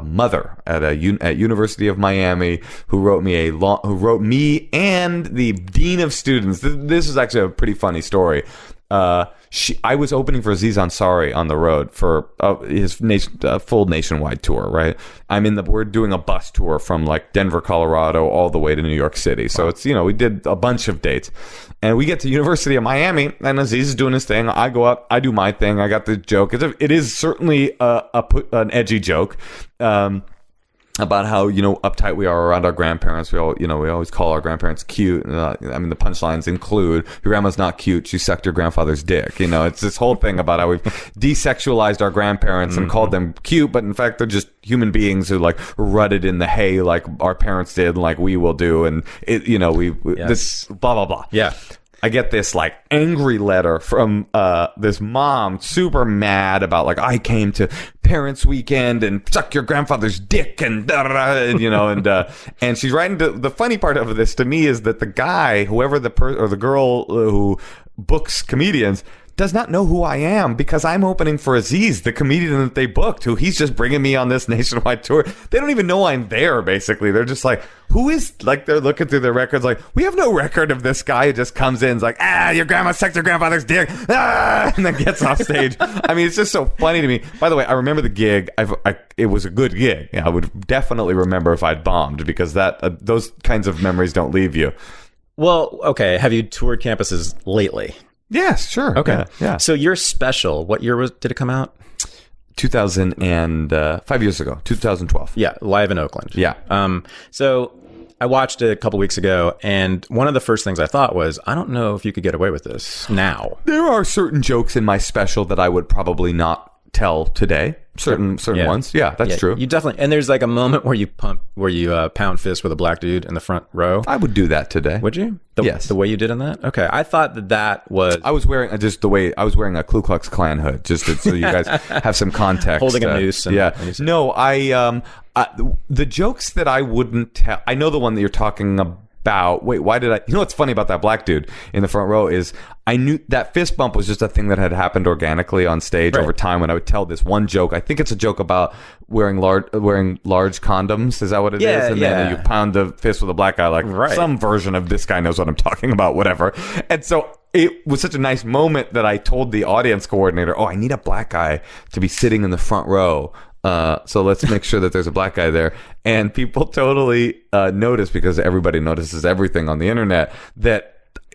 mother at University of Miami who wrote me and the dean of students. This is actually a pretty funny story. I was opening for Aziz Ansari on the road for his full nationwide tour, right? We're doing a bus tour from like Denver, Colorado, all the way to New York City. So it's, we did a bunch of dates. And we get to University of Miami, and Aziz is doing his thing. I go up, I do my thing. I got the joke. It is certainly an edgy joke. About how, uptight we are around our grandparents. We always call our grandparents cute. The punchlines include, your grandma's not cute, she sucked your grandfather's dick. It's this whole thing about how we've desexualized our grandparents and called them cute, but in fact, they're just human beings who like rutted in the hay like our parents did and like we will do. And this blah, blah, blah. Yeah. I get this like angry letter from this mom, super mad about like, I came to parents' weekend and suck your grandfather's dick and and she's writing the funny part of this to me is that the guy, whoever the girl who books comedians, does not know who I am because I'm opening for Aziz, the comedian that they booked, who he's just bringing me on this nationwide tour. They don't even know I'm there, basically. They're just like, who is, like, they're looking through their records like, we have no record of this guy who just comes in and is like, your grandma sucked your grandfather's dick, and then gets off stage. It's just so funny to me. By the way, I remember the gig. It was a good gig. I would definitely remember if I'd bombed because those kinds of memories don't leave you. Well, okay. Have you toured campuses lately? Yes, sure. Okay. Yeah. So your special, what year did it come out? 5 years ago, 2012. Yeah, live in Oakland. Yeah. So I watched it a couple weeks ago, and one of the first things I thought was, I don't know if you could get away with this now. There are certain jokes in my special that I would probably not tell today. Certain ones. Yeah, that's true. You definitely, and there's like a moment where you pound fist with a black dude in the front row. I would do that today. Would you? Yes. The way you did in that? Okay. I thought that was... I was wearing I was wearing a Ku Klux Klan hood, just so you guys have some context. Holding a noose. No, the jokes that I wouldn't tell, I know the one that you're talking about. Wait, why did I? You know what's funny about that black dude in the front row is I knew that fist bump was just a thing that had happened organically on stage over time when I would tell this one joke. I think it's a joke about wearing large condoms. Is that what it is? And then you pound the fist with a black guy, like some version of this guy knows what I'm talking about, whatever. And so it was such a nice moment that I told the audience coordinator, I need a black guy to be sitting in the front row. So let's make sure that there's a black guy there. And people totally notice, because everybody notices everything on the internet, that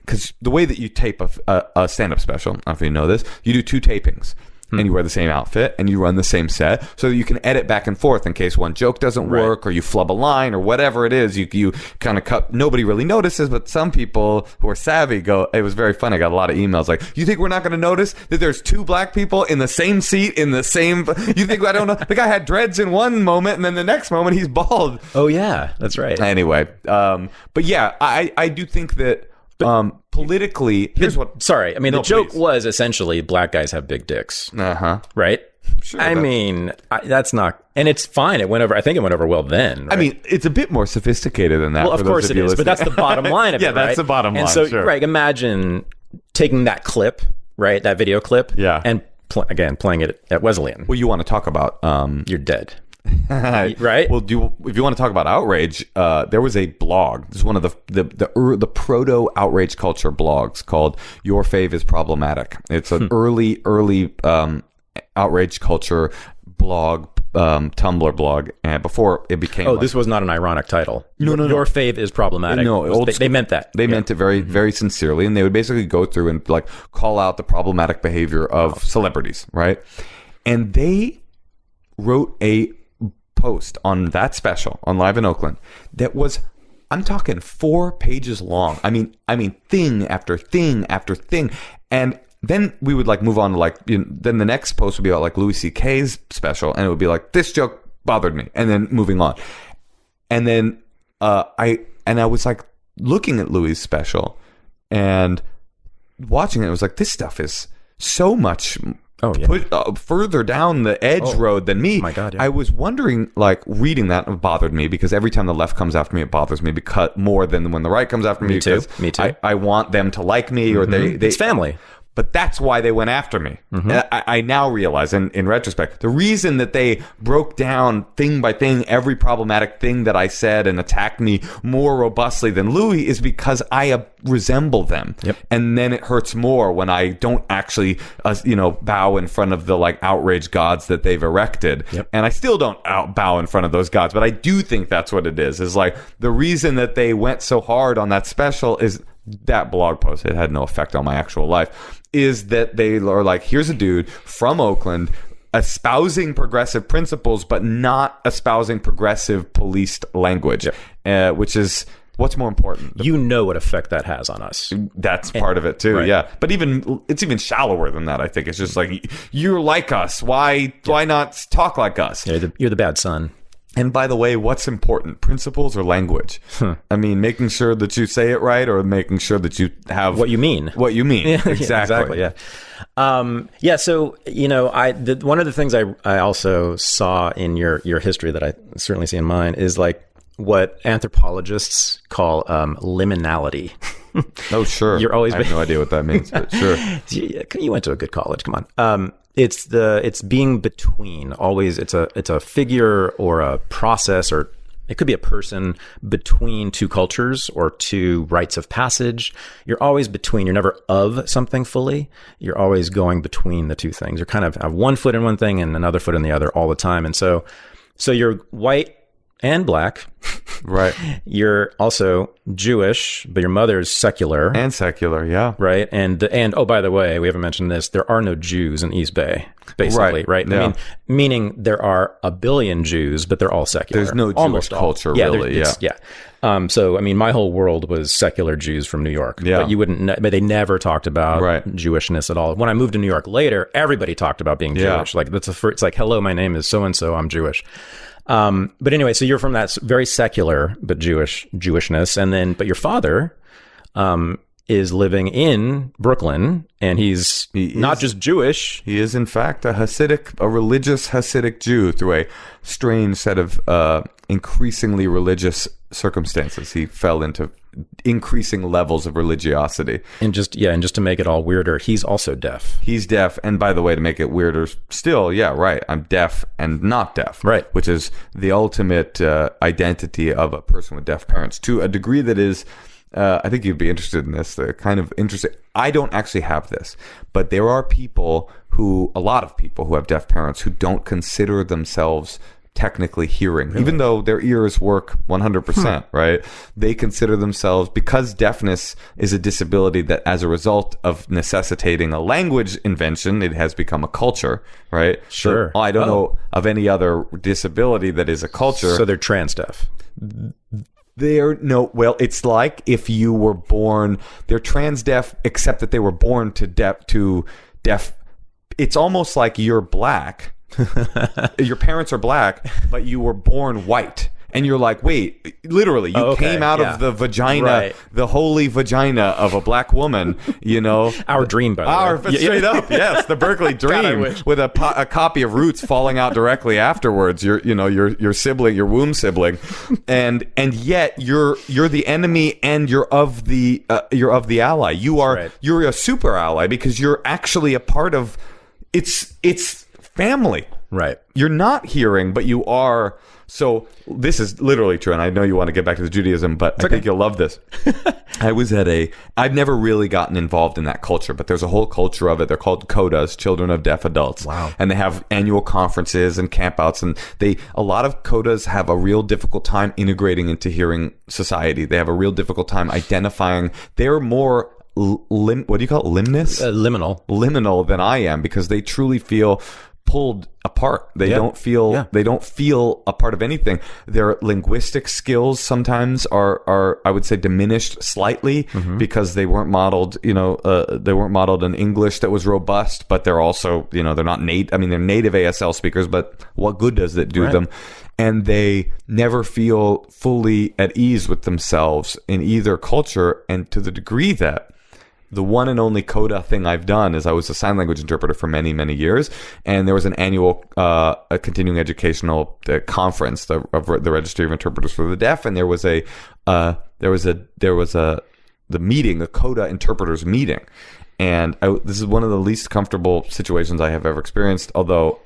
because the way that you tape a stand-up special, I don't know if you know this, you do 2 tapings. And you wear the same outfit and you run the same set so that you can edit back and forth in case one joke doesn't work or you flub a line or whatever it is. You kind of cut. Nobody really notices, but some people who are savvy go, it was very funny. I got a lot of emails like, you think we're not going to notice that there's 2 black people in the same seat in the same, you think, I don't know, the guy had dreads in one moment and then the next moment he's bald. Oh yeah, that's right. Anyway, but yeah, I do think that politically, here's what. Sorry, I mean the joke was essentially black guys have big dicks. Right. Sure, I mean, that's not, and it's fine. It went over. I think it went over well then. Right? I mean, it's a bit more sophisticated than that. Well, of course it is, but that's the bottom line of it. Yeah, that's the bottom line. And so, sure. right, imagine taking that clip, right, that video clip, and again playing it at Wesleyan. Well, you want to talk about you're dead. Right. Well, if you want to talk about outrage, there was a blog. This is one of the proto outrage culture blogs called "Your Fave is Problematic." It's an early outrage culture blog, Tumblr blog, and before it became. This was not an ironic title. No. Your fave is problematic. No, they meant that. They meant it very, very sincerely, and they would basically go through and like call out the problematic behavior of celebrities, right? And they wrote a post on that special on Live in Oakland that was, I'm talking 4 pages long. I mean thing after thing after thing. And then we would like move on to like, then the next post would be about like Louis C.K.'s special, and it would be like, this joke bothered me, and then moving on. And then I was like looking at Louis' special and watching it. It was like, this stuff is so much further down the edge road than me. Oh my God, yeah. I was wondering, like, reading that bothered me because every time the left comes after me, it bothers me because more than when the right comes after me. Me too. I want them to like me, or they it's family. But that's why they went after me. And I now realize, in retrospect, the reason that they broke down thing by thing every problematic thing that I said and attacked me more robustly than Louis is because I resemble them. Yep. And then it hurts more when I don't actually, bow in front of the like outraged gods that they've erected. Yep. And I still don't bow in front of those gods, but I do think that's what it is. Is like the reason that they went so hard on that special is that blog post. It had no effect on my actual life. Is that they are like, here's a dude from Oakland espousing progressive principles, but not espousing progressive policed language, which is what's more important. What effect that has on us. That's part of it too, right. yeah. But it's even shallower than that. I think it's just like, you're like us. Why not talk like us? Yeah, you're the bad son. And by the way, what's important, principles or language? I mean, making sure that you say it right, or making sure that you have what you mean. What you mean, Yeah, exactly. Yeah. So one of the things I also saw in your history that I certainly see in mine is like what anthropologists call liminality. Oh, sure. I have no idea what that means, but sure. You went to a good college. Come on. It's being between. Always, it's a figure or a process, or it could be a person between 2 cultures or 2 rites of passage. You're always between. You're never of something fully. You're always going between the 2 things. You're kind of have one foot in one thing and another foot in the other all the time. And so you're white and black. Right. You're also Jewish, but your mother's secular. And secular, yeah. Right. And oh, by the way, we haven't mentioned this. There are no Jews in East Bay, basically. Right. Yeah. I mean, meaning there are a billion Jews, but they're all secular. There's no Jewish culture, really. So, I mean, my whole world was secular Jews from New York. Yeah. But you wouldn't, but they never talked about Jewishness at all. When I moved to New York later, everybody talked about being Jewish. Like it's like, hello, my name is so-and-so, I'm Jewish. But anyway, so you're from that very secular but Jewishness, but your father is living in Brooklyn, and he's not just Jewish. He is, in fact, a religious Hasidic Jew through a strange set of increasingly religious circumstances. He fell into increasing levels of religiosity. And just to make it all weirder, he's also deaf. He's deaf. And by the way, to make it weirder still, I'm deaf and not deaf. Right. Which is the ultimate identity of a person with deaf parents to a degree that is, I think you'd be interested in this, kind of interesting. I don't actually have this, but there are a lot of people who have deaf parents who don't consider themselves technically hearing, even though their ears work 100%, right? They consider themselves, because deafness is a disability that as a result of necessitating a language invention, it has become a culture, right? Sure. So I don't know of any other disability that is a culture. So they're trans deaf. It's like if you were born, they're trans deaf, except that they were born to deaf. It's almost like you're black. Your parents are black, but you were born white. And you're like, wait, literally, you came out of the vagina, the holy vagina of a black woman, Our dream, by the way. Straight up, yes, the Berkeley dream, with a copy of Roots falling out directly afterwards. Your sibling, your womb sibling, and yet you're the enemy, and you're of the ally. You're a super ally because you're actually a part of it's family. Right. You're not hearing, but you are. So this is literally true, and I know you want to get back to the Judaism, but I think you'll love this. I've never really gotten involved in that culture, but there's a whole culture of it. They're called CODAs, Children of Deaf Adults. Wow. And they have annual conferences and campouts, and a lot of CODAs have a real difficult time integrating into hearing society. They have a real difficult time identifying. They're more what do you call it? Limness? Liminal than I am, because they truly feel pulled apart. They don't feel a part of anything. Their linguistic skills sometimes are I would say diminished slightly because they weren't modeled, in English that was robust, but they're also, they're not they're native ASL speakers, but what good does it do them? And they never feel fully at ease with themselves in either culture, and to the degree that the one and only CODA thing I've done is I was a sign language interpreter for many, many years, and there was an annual a continuing educational conference, the Registry of Interpreters for the Deaf, and there was the meeting, a CODA interpreters meeting, and this is one of the least comfortable situations I have ever experienced. Although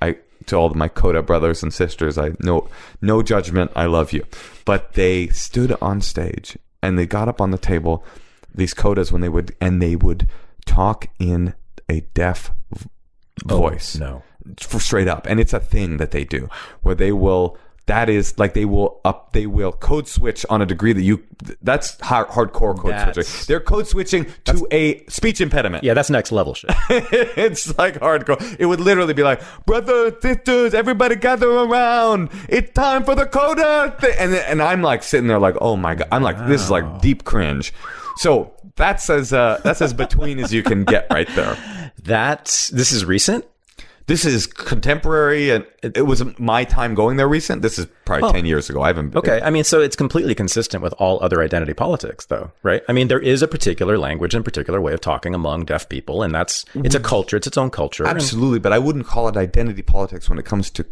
to all of my CODA brothers and sisters, no judgment, I love you, but they stood on stage and they got up on the table. These CODAs, when they would talk in a deaf voice, straight up, and it's a thing that they do, where they will code switch on a degree that's hardcore code switching. They're code switching to a speech impediment. Yeah, that's next level shit. It's like hardcore. It would literally be like, brothers, sisters, everybody gather around. It's time for the CODA thing. And I'm like sitting there like, oh my God. I'm like, this is like deep cringe. So that's as between as you can get right there. This is recent? This is contemporary, and it was my time going there recent. This is probably 10 years ago. I haven't. Okay. I mean, so it's completely consistent with all other identity politics, though, right? I mean, there is a particular language and particular way of talking among deaf people, and it's a culture. It's its own culture. Absolutely. But I wouldn't call it identity politics when it comes to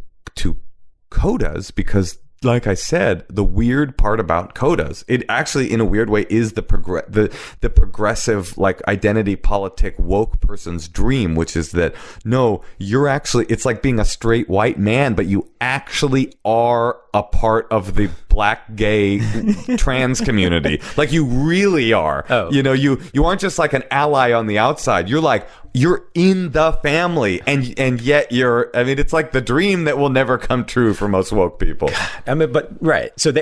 CODAs, because like I said, the weird part about CODAs, it actually, in a weird way, is the progressive, like, identity politic woke person's dream, which is that, no, you're actually, it's like being a straight white man, but you actually are a part of the black, gay, trans community. Like, you really are. Oh. You aren't just like an ally on the outside. You're like you're in the family, and yet you're. I mean, it's like the dream that will never come true for most woke people. I mean, but right. So I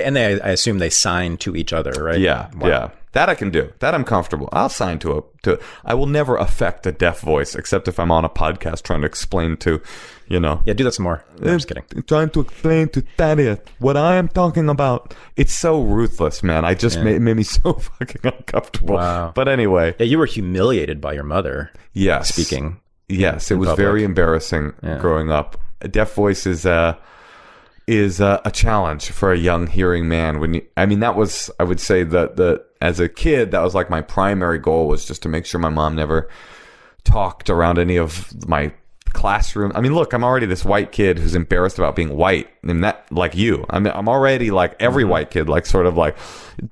assume they sign to each other, right? Yeah, Wow. yeah. That I can do. That I'm comfortable. I'll sign to. I will never affect a deaf voice, except if I'm on a podcast trying to explain to, Yeah, do that some more. No, I'm just kidding. Trying to explain to Thaddeus what I am talking about. It's so ruthless, man. I just made me so fucking uncomfortable. Wow. But anyway. Yeah, you were humiliated by your mother. Yes. Speaking. Yes, it was public. very embarrassing growing up. A deaf voice is a challenge for a young hearing man. That was, I would say that as a kid, that was like my primary goal, was just to make sure my mom never talked around any of my classroom. I mean, look, I'm already this white kid who's embarrassed about being white, and that, like you, I'm already like every white kid, like sort of like,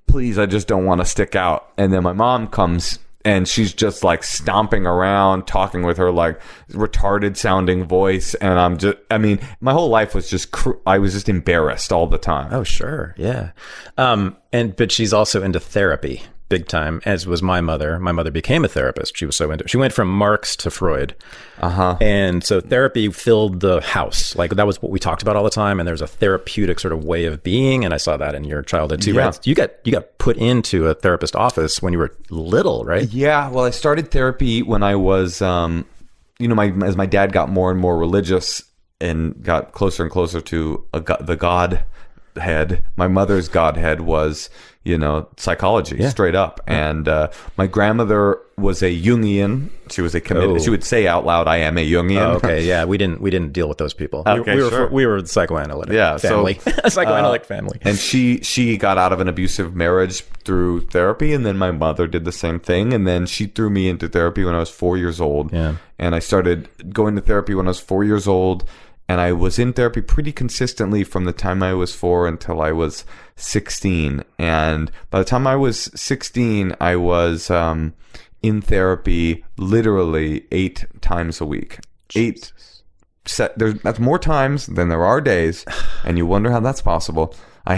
please, I just don't want to stick out. And then my mom comes, and she's just like stomping around, talking with her like retarded sounding voice. And my whole life was just, I was just embarrassed all the time. Oh, sure. Yeah. But she's also into therapy big time, as was my mother. My mother became a therapist. She was so into it. She went from Marx to Freud. And so therapy filled the house. Like, that was what we talked about all the time. And there's a therapeutic sort of way of being. And I saw that in your childhood too, right? You got put into a therapist office when you were little, right? Yeah. Well, I started therapy when I was, as my dad got more and more religious and got closer and closer to the Godhead. My mother's Godhead was, psychology, straight up. And my grandmother was a Jungian. She was a committed. She would say out loud, "I am a Jungian." Oh, okay, yeah, we didn't deal with those people. Okay, we were the psychoanalytic family, psychoanalytic family. And she got out of an abusive marriage through therapy, and then my mother did the same thing. And then she threw me into therapy when I was 4 years old. Yeah. And I started going to therapy when I was 4 years old. And I was in therapy pretty consistently from the time I was 4 until I was 16. And by the time I was 16, I was in therapy literally 8 times a week. Jesus. That's more times than there are days. And you wonder how that's possible. I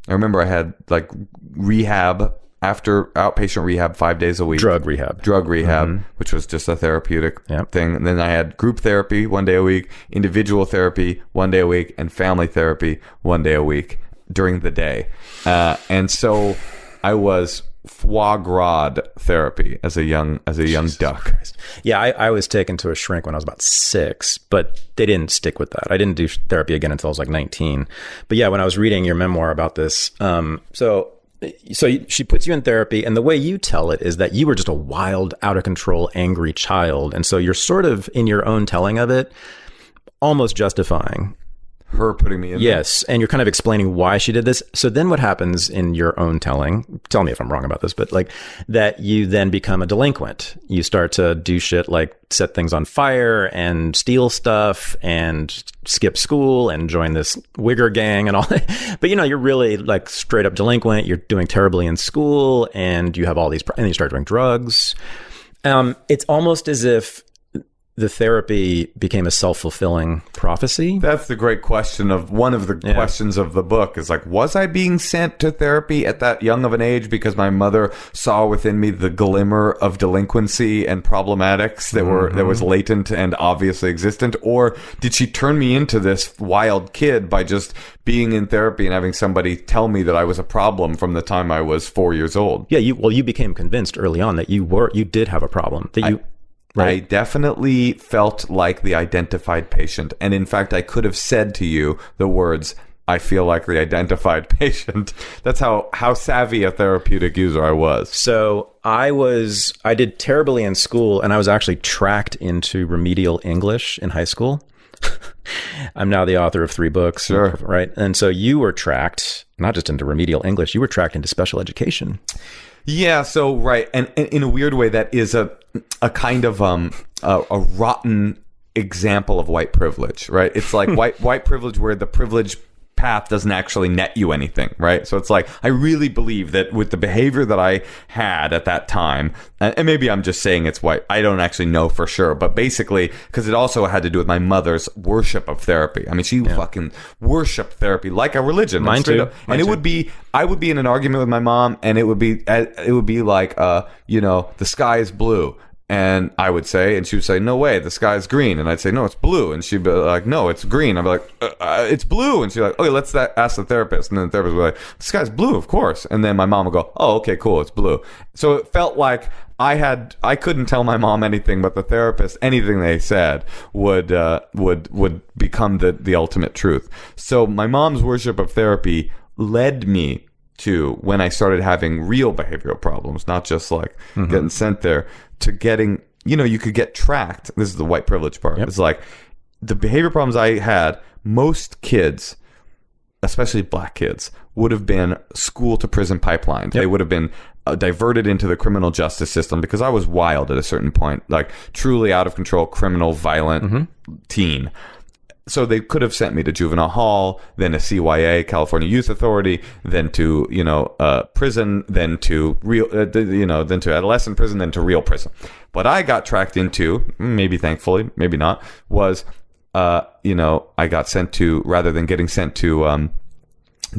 remember I had like rehab, after outpatient rehab 5 days a week. Drug rehab, which was just a therapeutic Yep. thing. And then I had group therapy 1 day a week, individual therapy 1 day a week, and family therapy 1 day a week during the day. And so I was foie gras therapy as a young duck. Christ. Yeah, I was taken to a shrink when I was about 6, but they didn't stick with that. I didn't do therapy again until I was like 19. But yeah, when I was reading your memoir about this, so she puts you in therapy, and the way you tell it is that you were just a wild, out of control, angry child. And so you're sort of, in your own telling of it, almost justifying her putting me in Yes, and you're kind of explaining why she did this. So then what happens in your own telling, tell me if I'm wrong about this, but like that you then become a delinquent. You start to do shit like set things on fire and steal stuff and skip school and join this wigger gang and all that. But you're really like straight up delinquent. You're doing terribly in school and you have all these, and you start doing drugs. It's almost as if the therapy became a self-fulfilling prophecy. That's the great question one of the questions of the book is like, was I being sent to therapy at that young of an age because my mother saw within me the glimmer of delinquency and problematics that was latent and obviously existent? Or did she turn me into this wild kid by just being in therapy and having somebody tell me that I was a problem from the time I was 4 years old? Yeah, you became convinced early on that you did have a problem, that you... Right. I definitely felt like the identified patient. And in fact, I could have said to you the words, "I feel like the identified patient." That's how savvy a therapeutic user I was. So I did terribly in school, and I was actually tracked into remedial English in high school. I'm now the author of 3 books. Sure. Right. And so you were tracked not just into remedial English, you were tracked into special education. Yeah, so right, and in a weird way, that is a kind of a rotten example of white privilege, right? It's like white privilege where the privilege path doesn't actually net you anything, right? So it's like, I really believe that with the behavior that I had at that time, and maybe I'm just saying it's white, I don't actually know for sure, but basically, because it also had to do with my mother's worship of therapy. I mean, she fucking worshiped therapy like a religion. Mine too. And it would be, I would be in an argument with my mom, and it would be like, the sky is blue. And I would say, and she would say, no way, the sky's green. And I'd say, no, it's blue. And she'd be like, no, it's green. I'd be like, it's blue. And she'd be like, okay, let's ask the therapist. And then the therapist would be like, the sky's blue, of course. And then my mom would go, oh, okay, cool, it's blue. So it felt like I couldn't tell my mom anything, but the therapist, anything they said would become the ultimate truth. So my mom's worship of therapy led me to, when I started having real behavioral problems, not just like getting sent there, to getting, you could get tracked. This is the white privilege part. Yep. It's like the behavior problems I had, most kids, especially black kids, would have been school to prison pipelines. Yep. They would have been diverted into the criminal justice system because I was wild at a certain point, like truly out of control, criminal, violent teen. So they could have sent me to juvenile hall, then to CYA, California Youth Authority, then to prison, then to then to adolescent prison, then to real prison. What I got tracked into, maybe thankfully, maybe not, was I got sent to, rather than getting sent to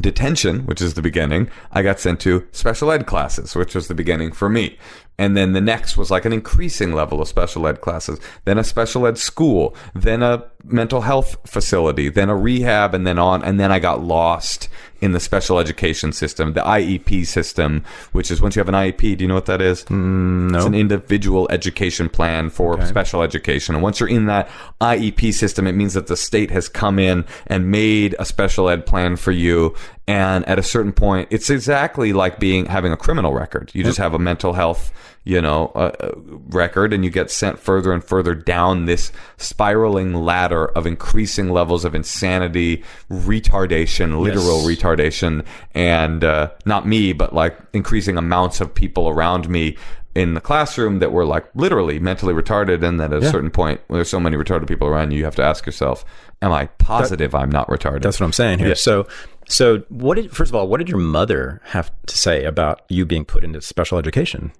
detention, which is the beginning, I got sent to special ed classes, which was the beginning for me. And then the next was like an increasing level of special ed classes, then a special ed school, then a mental health facility, then a rehab, and then on. And then I got lost in the special education system, the IEP system, which is, once you have an IEP, do you know what that is? No. It's an individual education plan for special education. And once you're in that IEP system, it means that the state has come in and made a special ed plan for you. And at a certain point, it's exactly like having a criminal record. You just have a mental health, record, and you get sent further and further down this spiraling ladder of increasing levels of insanity, retardation, literal retardation, and not me, but like increasing amounts of people around me in the classroom that were like literally mentally retarded. And that at a certain point, when there's so many retarded people around you, you have to ask yourself, am I positive I'm not retarded? That's what I'm saying here. Yeah. So first of all, what did your mother have to say about you being put into special education?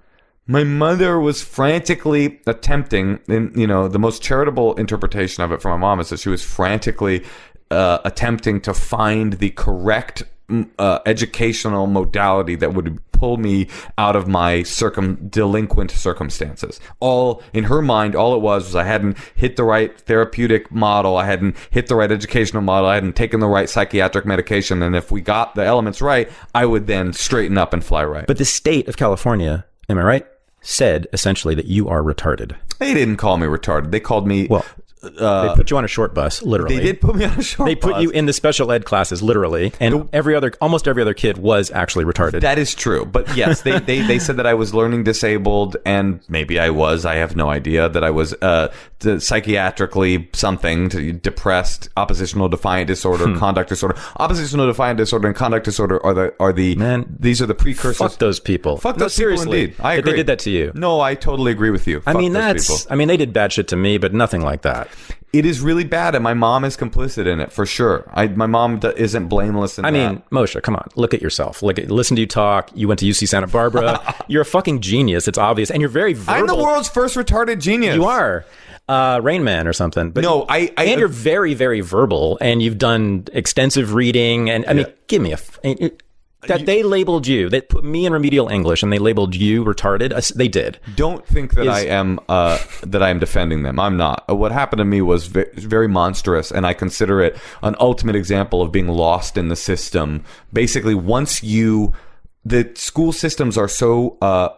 My mother was frantically attempting, and the most charitable interpretation of it from my mom is that she was frantically attempting to find the correct educational modality that would pull me out of my delinquent circumstances. All in her mind, all it was I hadn't hit the right therapeutic model, I hadn't hit the right educational model, I hadn't taken the right psychiatric medication, and if we got the elements right, I would then straighten up and fly right. But the state of California, am I right, said essentially that you are retarded. They didn't call me retarded. They called me... Well, they put you on a short bus, literally. They did put me on a short bus. They put you in the special ed classes, literally, and almost every other kid was actually retarded. That is true. But yes, they said that I was learning disabled, and maybe I was. I have no idea. That I was psychiatrically something, depressed, oppositional defiant disorder, conduct disorder. Oppositional defiant disorder and conduct disorder are the Man, these are the precursors. Fuck those people. Fuck those people, indeed. I agree. They did that to you. No, I totally agree with you. I mean, they did bad shit to me, but nothing like that. It is really bad, and my mom is complicit in it, for sure. My mom isn't blameless in that. I mean, Moshe, come on. Look at yourself. Listen to you talk. You went to UC Santa Barbara. You're a fucking genius. It's obvious. And you're very verbal. I'm the world's first retarded genius. You are. Rain Man or something. But no, and you're very, very verbal, and you've done extensive reading. And I mean, give me they labeled you. They put me in remedial English, and they labeled you retarded. They did. Don't think that I am defending them. I'm not. What happened to me was very monstrous, and I consider it an ultimate example of being lost in the system. Basically, the school systems are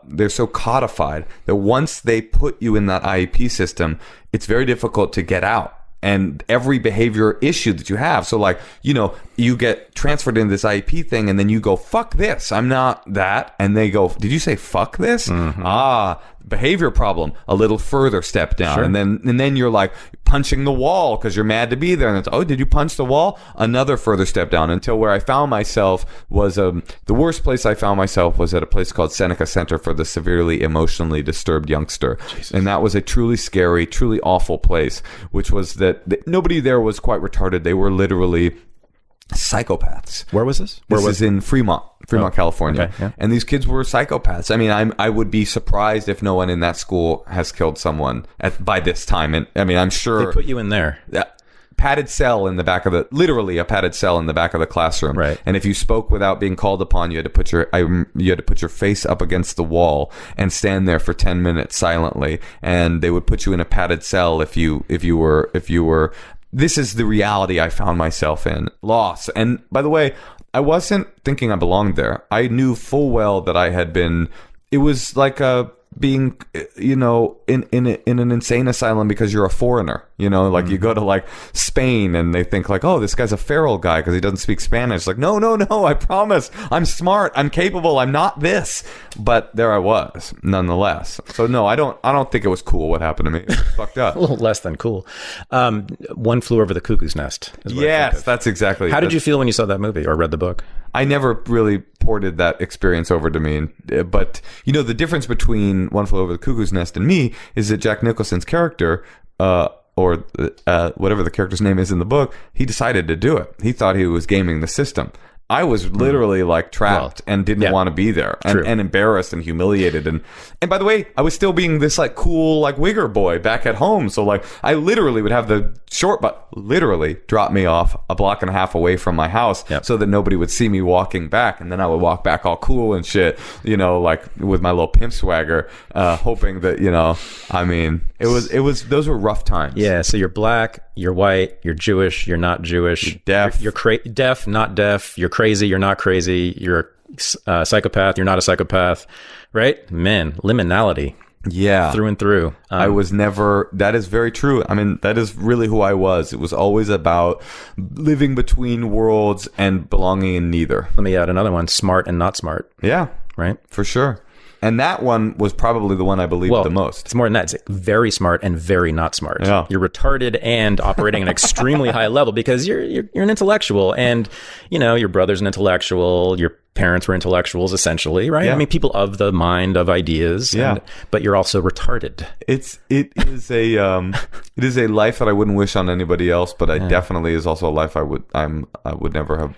they're so codified that once they put you in that IEP system, it's very difficult to get out. And every behavior issue that you have. So like, you get transferred into this IEP thing, and then you go, fuck this, I'm not that. And they go, did you say fuck this? Mm-hmm. Behavior problem, a little further step down. Sure. And then you're like punching the wall because you're mad to be there. And it's, oh, did you punch the wall? Another further step down, until where I found myself was the worst place I found myself was at a place called Seneca Center for the Severely Emotionally Disturbed Youngster. Jesus. And that was a truly scary, truly awful place, which was that nobody there was quite retarded. They were literally psychopaths. Where was this? This is in Fremont, California. Okay, yeah. And these kids were psychopaths. I mean, I would be surprised if no one in that school has killed someone by this time. And I mean, I'm sure they put you in there. padded cell in the back of literally a padded cell in the back of the classroom. Right. And if you spoke without being called upon, you had to put your face up against the wall and stand there for 10 minutes silently. And they would put you in a padded cell if you were. This is the reality I found myself in. Lost. And by the way, I wasn't thinking I belonged there. I knew full well that I had been. It was like being, in an insane asylum because you're a foreigner. Like you go to like Spain and they think like, oh, this guy's a feral guy because he doesn't speak Spanish. Like, no, I promise, I'm smart, I'm capable, I'm not this. But there I was, nonetheless. So no, I don't think it was cool what happened to me. It was fucked up. A little less than cool. One Flew Over the Cuckoo's Nest. Yes, that's exactly. How did you feel when you saw that movie or read the book? I never really ported that experience over to me. But, the difference between One Flew Over the Cuckoo's Nest and me is that Jack Nicholson's character, or whatever the character's name is in the book, he decided to do it. He thought he was gaming the system. I was literally like trapped and didn't want to be there and embarrassed and humiliated. And by the way, I was still being this like cool, like wigger boy back at home. So like I literally would have the short, but literally drop me off a block and a half away from my house so that nobody would see me walking back. And then I would walk back all cool and shit, like with my little pimp swagger, hoping that, those were rough times. Yeah. So you're black, you're white, you're Jewish, you're not Jewish. You're deaf. You're deaf, not deaf. You're crazy, you're not crazy. You're a psychopath, you're not a psychopath. Right? Man, liminality. Yeah. Through and through. I was never, that is very true. I mean, that is really who I was. It was always about living between worlds and belonging in neither. Let me add another one, smart and not smart. Yeah. Right? For sure. And that one was probably the one I believed the most. It's more than that. It's very smart and very not smart. Yeah. You're retarded and operating at an extremely high level because you're an intellectual, and your brother's an intellectual. Your parents were intellectuals, essentially, right? Yeah. I mean, people of the mind, of ideas. Yeah. But you're also retarded. It is a life that I wouldn't wish on anybody else, but I definitely is also a life I would never have.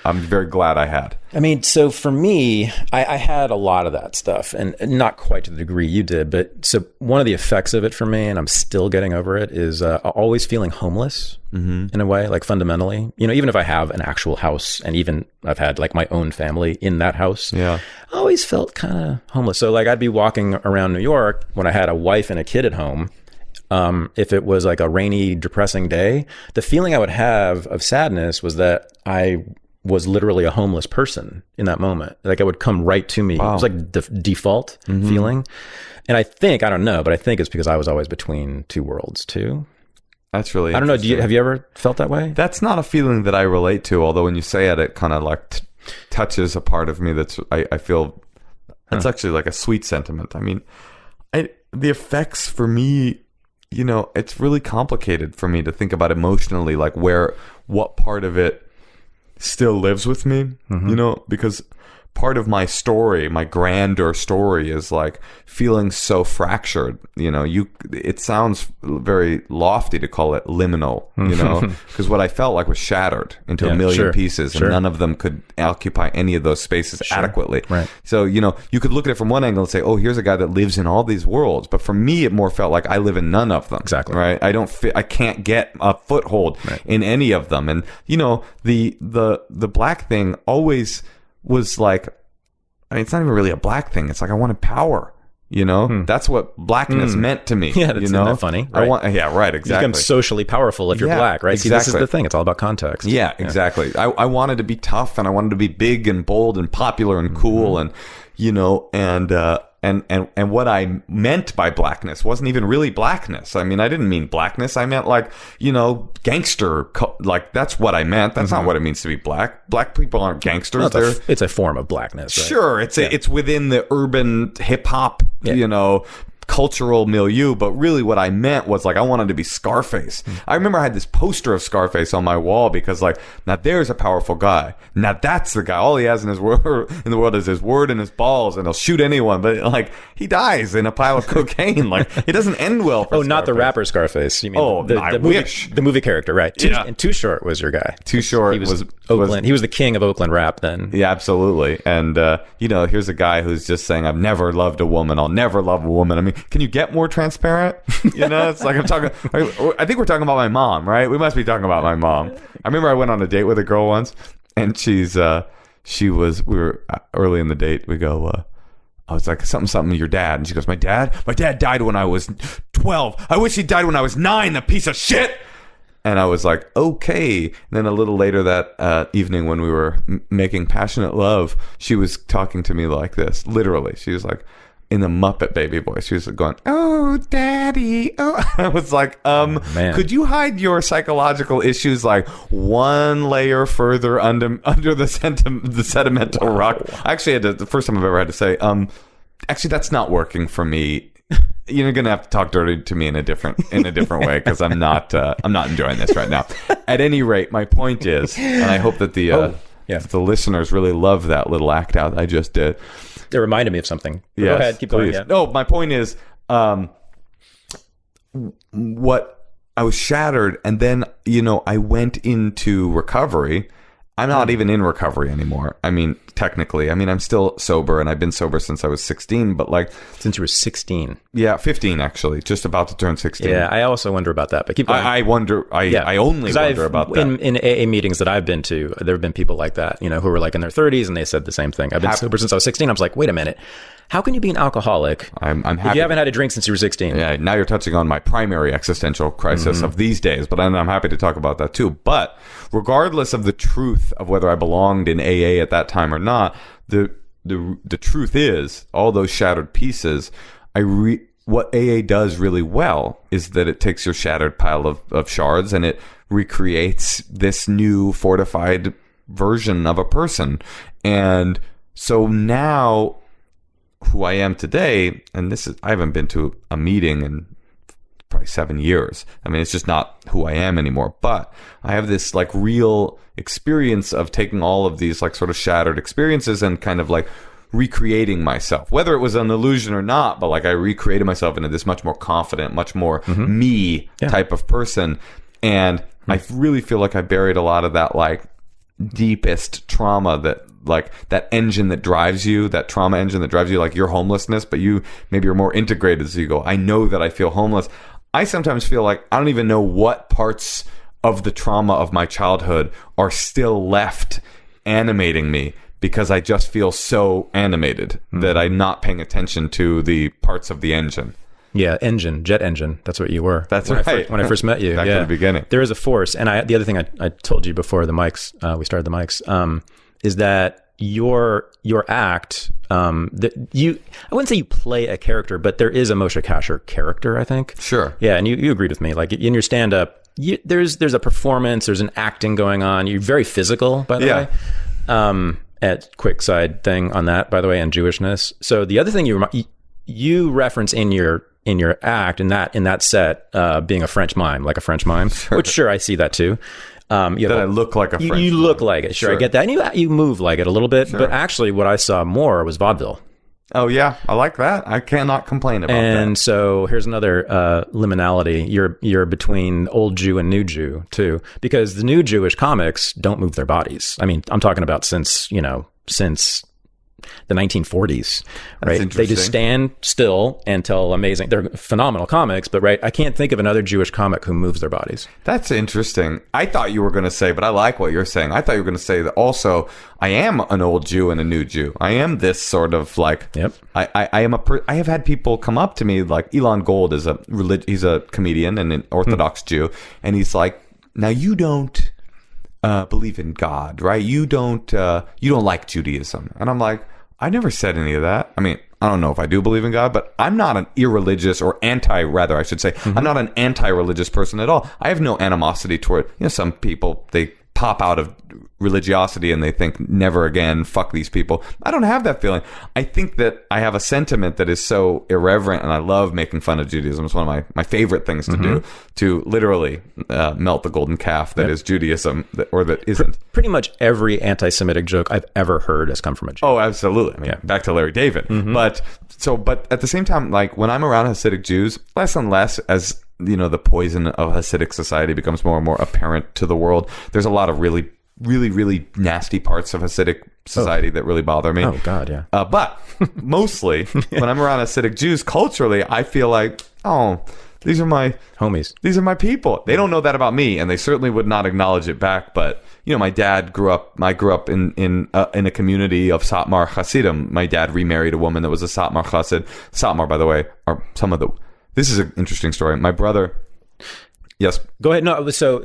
I'm very glad I had. I mean, so for me, I had a lot of that stuff, and not quite to the degree you did. But so one of the effects of it for me, and I'm still getting over it, is always feeling homeless in a way, like fundamentally. Even if I have an actual house, and even I've had like my own family in that house, I always felt kind of homeless. So like I'd be walking around New York when I had a wife and a kid at home. If it was like a rainy, depressing day, the feeling I would have of sadness was that I was literally a homeless person in that moment. Like it would come right to me. Wow. It was like the default feeling. And I don't know, but I think it's because I was always between two worlds too. That's really I don't know. Have you ever felt that way? That's not a feeling that I relate to. Although when you say it, it kind of like touches a part of me that's, I feel that's actually like a sweet sentiment. I mean, the effects for me, it's really complicated for me to think about emotionally, like what part of it still lives with me, because part of my story, my grander story, is like feeling so fractured. It sounds very lofty to call it liminal, because what I felt like was shattered into a million pieces, and none of them could occupy any of those spaces adequately. Right. So, you could look at it from one angle and say, oh, here's a guy that lives in all these worlds. But for me, it more felt like I live in none of them. Exactly. Right. I can't get a foothold in any of them. And, the black thing always was like, it's not even really a black thing. It's like I wanted power. That's what blackness meant to me. Yeah, that's isn't that funny? Right? Right, exactly. You become socially powerful if you're black, right? Exactly. See, this is the thing. It's all about context. Yeah, exactly. I wanted to be tough, and I wanted to be big and bold and popular and cool, and and what I meant by blackness wasn't even really blackness. I mean, I didn't mean blackness. I meant like, gangster. Like that's what I meant. That's not what it means to be black. Black people aren't gangsters. No, it's a form of blackness. Right? Sure, it's within the urban hip hop, cultural milieu, but really what I meant was like I wanted to be Scarface. I remember I had this poster of Scarface on my wall because like, now there's a powerful guy. Now that's the guy. All he has in the world is his word and his balls, and he'll shoot anyone. But like he dies in a pile of cocaine. Like it doesn't end well for Scarface. Not the rapper Scarface. You mean I wish. The movie character, right? And Too Short was your guy. Too Short he was Oakland. He was the king of Oakland rap then. Yeah, absolutely. And here's a guy who's just saying, I've never loved a woman. I'll never love a woman. I mean, mean, can you get more transparent? You know, it's like I think we're talking about my mom, right? We must be talking about my mom. I remember I went on a date with a girl once, and we were early in the date. We go, I was like, something, your dad. And she goes, my dad died when I was 12. I wish he died when I was 9, the piece of shit. And I was like, okay. And then a little later that evening when we were making passionate love, she was talking to me like this. Literally. She was like, in the Muppet Baby voice. She was going, oh, daddy. Oh, I was like, could you hide your psychological issues like one layer further under the sedimental rock? I actually had the first time I've ever had to say, actually, that's not working for me. You're gonna have to talk dirty to me in a different way because I'm not enjoying this right now. At any rate, my point is, and I hope that the listeners really love that little act out I just did. It reminded me of something. Yes, go ahead, keep going. Please. Yeah. No, my point is, what I was shattered, and then I went into recovery. I'm not even in recovery anymore. I mean, technically, I'm still sober, and I've been sober since I was 16. But like, since you were 16, yeah, 15 actually, just about to turn 16. Yeah, I also wonder about that. But keep going. I wonder. I only wonder about that. In AA meetings that I've been to, there have been people like that, who were like in their 30s, and they said the same thing. I've been sober since I was 16. I was like, wait a minute. How can you be an alcoholic I'm happy. if you haven't had a drink since you were 16? Yeah, now you're touching on my primary existential crisis of these days, but I'm happy to talk about that too. But regardless of the truth of whether I belonged in AA at that time or not, the truth is, all those shattered pieces, what AA does really well is that it takes your shattered pile of shards and it recreates this new fortified version of a person. And so now who I am today, and I haven't been to a meeting in probably 7 years. It's just not who I am anymore. But I have this like real experience of taking all of these like sort of shattered experiences and kind of like recreating myself, whether it was an illusion or not. But like I recreated myself into this much more confident, much more me type of person. And I really feel like I buried a lot of that like deepest trauma, that engine that drives you, that trauma engine that drives you, like your homelessness, but maybe you're more integrated. So you go, I know that I feel homeless. I sometimes feel like I don't even know what parts of the trauma of my childhood are still left animating me because I just feel so animated that I'm not paying attention to the parts of the engine. Yeah, jet engine. That's what you were. That's right. When I first met you. Back in the beginning. There is a force. And the other thing I told you before the mics, we started the mics, is that your act, I wouldn't say you play a character, but there is a Moshe Kasher character, I think. Sure. Yeah, and you agreed with me. Like in your stand-up, there's a performance, there's an acting going on. You're very physical, by the way. At quick side thing on that, by the way, and Jewishness. So the other thing you reference in your act, in that set, being a French mime, like a French mime, which sure, I see that too. I look like a French You look like it. Sure, I get that. And you move like it a little bit. Sure. But actually what I saw more was vaudeville. Oh, yeah. I like that. I cannot complain about that. And so here's another liminality. You're between old Jew and new Jew, too. Because the new Jewish comics don't move their bodies. I'm talking about since the 1940s, right? They just stand still and tell amazing. They're phenomenal comics, but right, I can't think of another Jewish comic who moves their bodies. That's interesting. I thought you were going to say, but I like what you're saying. I thought you were going to say that also. I am an old Jew and a new Jew. I am this sort of like. Yep. I have had people come up to me like Elon Gold is he's a comedian and an Orthodox Jew, and he's like, now you don't believe in God, right? You don't like Judaism, and I'm like. I never said any of that. I don't know if I do believe in God, but I'm not an irreligious or I'm not an anti-religious person at all. I have no animosity toward, some people, they pop out of religiosity and they think never again, fuck these people. I don't have that feeling. I think that I have a sentiment that is so irreverent, and I love making fun of Judaism. It's one of my favorite things to do, to literally melt the golden calf that is Judaism, or that isn't. Pretty much every anti-Semitic joke I've ever heard has come from a Jew. Oh, absolutely. Back to Larry David. But at the same time, like when I'm around Hasidic Jews, less and less as the poison of Hasidic society becomes more and more apparent to the world. There's a lot of really really, really nasty parts of Hasidic society that really bother me. Oh, God, yeah. But mostly, when I'm around Hasidic Jews, culturally, I feel like, oh, these are my homies. These are my people. They don't know that about me, and they certainly would not acknowledge it back. But my dad grew up. I grew up in a community of Satmar Hasidim. My dad remarried a woman that was a Satmar Hasid. Satmar, by the way, are some of the. This is an interesting story. My brother. Yes. Go ahead. No. So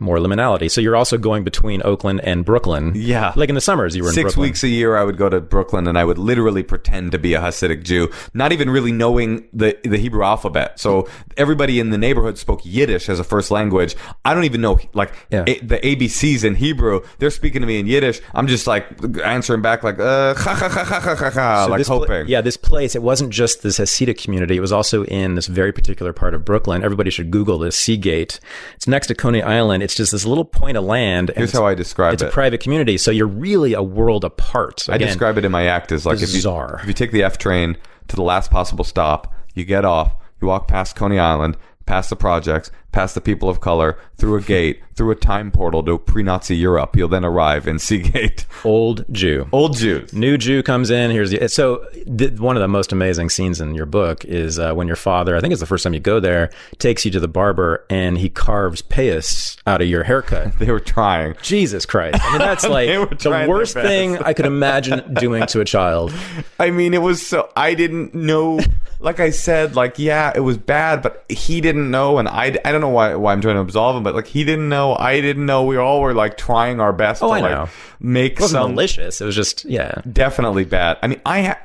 more liminality. So you're also going between Oakland and Brooklyn. Yeah. Like in the summers, you were in 6 Brooklyn. weeks a year, I would go to Brooklyn, and I would literally pretend to be a Hasidic Jew, not even really knowing the Hebrew alphabet. So everybody in the neighborhood spoke Yiddish as a first language. I don't even know the ABCs in Hebrew. They're speaking to me in Yiddish. I'm just like answering back like ha ha ha ha ha ha ha, like hoping. This place. It wasn't just this Hasidic community. It was also in this very particular part of Brooklyn. Everybody should Google this. Seagate. It's next to Coney Island. It's just this little point of land. Here's how I describe it. It's a private community, so you're really a world apart. Again, I describe it in my act as like bizarre. if you take the F train to the last possible stop, you get off, you walk past Coney Island, past the projects, past the people of color, through a gate, through a time portal to pre-Nazi Europe. You'll then arrive in Seagate. Old Jew. Old Jews. New Jew comes in. One of the most amazing scenes in your book is when your father, I think it's the first time you go there, takes you to the barber and he carves payas out of your haircut. They were trying. Jesus Christ. I mean, that's like the worst thing I could imagine doing to a child. I mean, it was so, I didn't know, like I said, like, yeah, it was bad, but he didn't know, and I don't know why I'm trying to absolve him, but like he didn't know, I didn't know. We all were like trying our best to like make it wasn't malicious. It was just definitely bad. I mean,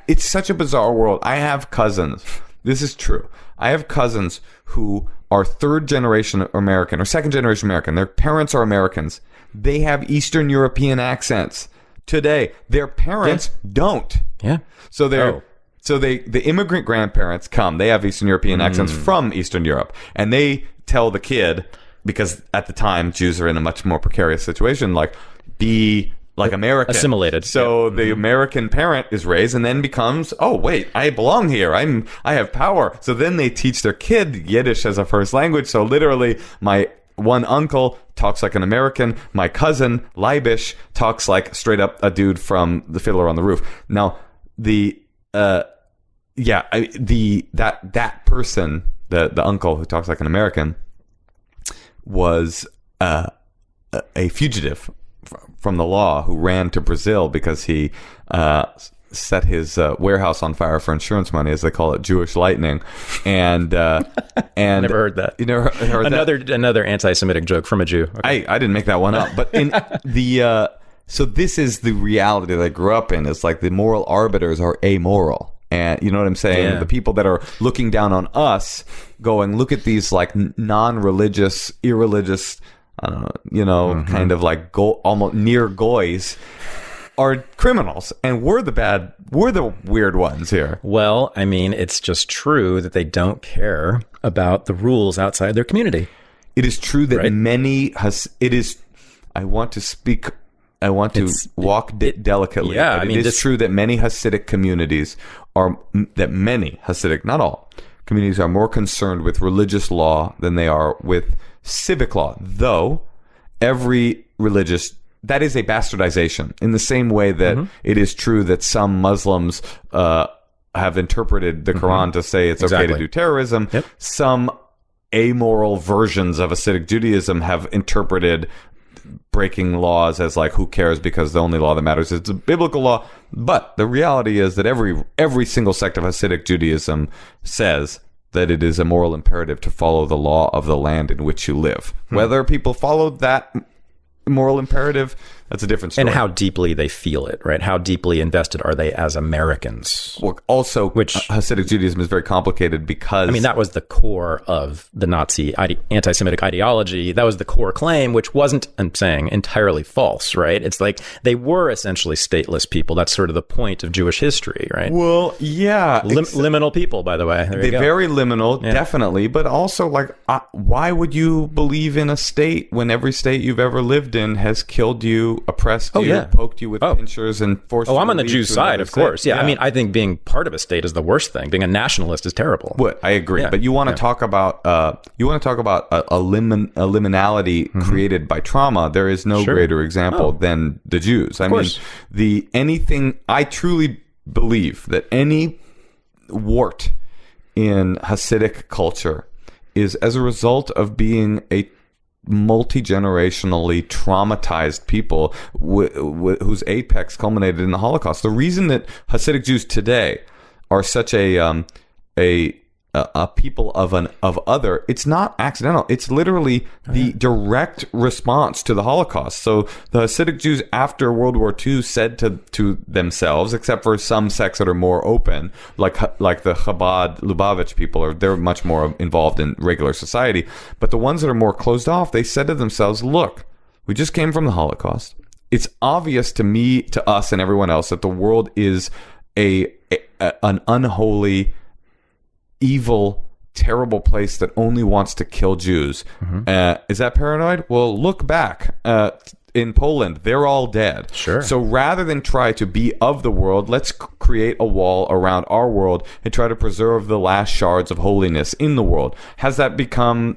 it's such a bizarre world. I have cousins. This is true. I have cousins who are third generation American or second generation American. Their parents are Americans. They have Eastern European accents today. Their parents don't. Yeah. So the immigrant grandparents come. They have Eastern European accents from Eastern Europe, and they tell the kid, because at the time Jews are in a much more precarious situation, like be like American, assimilated. So the American parent is raised and then becomes, oh wait, I belong here. I have power. So then they teach their kid Yiddish as a first language. So literally, my one uncle talks like an American. My cousin Leibish talks like straight up a dude from The Fiddler on the Roof. Now that person, the uncle who talks like an American, was a fugitive from the law who ran to Brazil because he set his warehouse on fire for insurance money, as they call it, Jewish lightning. And never heard that. You never heard another anti-Semitic joke from a Jew. Okay. I didn't make that one up, but in the so this is the reality that I grew up in. It's like the moral arbiters are amoral. And you know what I'm saying? Yeah. The people that are looking down on us, going, look at these like non-religious, irreligious, kind of like almost near goys, are criminals, and we're the weird ones here. Well, I mean, it's just true that they don't care about the rules outside their community. It is true that I want to walk delicately. Yeah, it is true that many Hasidic communities not all communities are more concerned with religious law than they are with civic law. Though every religious, that is a bastardization. In the same way that it is true that some Muslims have interpreted the Quran to say it's okay to do terrorism. Yep. Some amoral versions of Hasidic Judaism have interpreted breaking laws as like, who cares, because the only law that matters is the biblical law. But the reality is that every single sect of Hasidic Judaism says that it is a moral imperative to follow the law of the land in which you live. Whether people follow that moral imperative, that's a different story. And how deeply they feel it, right? How deeply invested are they as Americans? Well, also, Hasidic Judaism is very complicated because... I mean, that was the core of the Nazi anti-Semitic ideology. That was the core claim, which wasn't, I'm saying, entirely false, right? It's like they were essentially stateless people. That's sort of the point of Jewish history, right? Well, yeah. Liminal people, by the way. They're very liminal, definitely. But also, like, why would you believe in a state when every state you've ever lived in has killed you you, oppressed you, yeah. poked you with pincers, and forced you I'm to on the leave Jews to side, another of course. state. Yeah. I mean, I think being part of a state is the worst thing. Being a nationalist is terrible. I agree. But you want to talk about a liminality created by trauma. There is no greater example than the Jews. I mean, I truly believe that any wart in Hasidic culture is as a result of being a multi-generationally traumatized people whose apex culminated in the Holocaust. The reason that Hasidic Jews today are such a people of other, it's not accidental. It's literally the direct response to the Holocaust. So the Hasidic Jews after World War II said to themselves, except for some sects that are more open, like the Chabad Lubavitch people, they're much more involved in regular society. But the ones that are more closed off, they said to themselves, look, we just came from the Holocaust. It's obvious to me, to us, and everyone else that the world is an unholy, evil, terrible place that only wants to kill Jews. Is that paranoid? Well, look back. In Poland, they're all dead. Sure. So rather than try to be of the world, let's create a wall around our world and try to preserve the last shards of holiness in the world. Has that become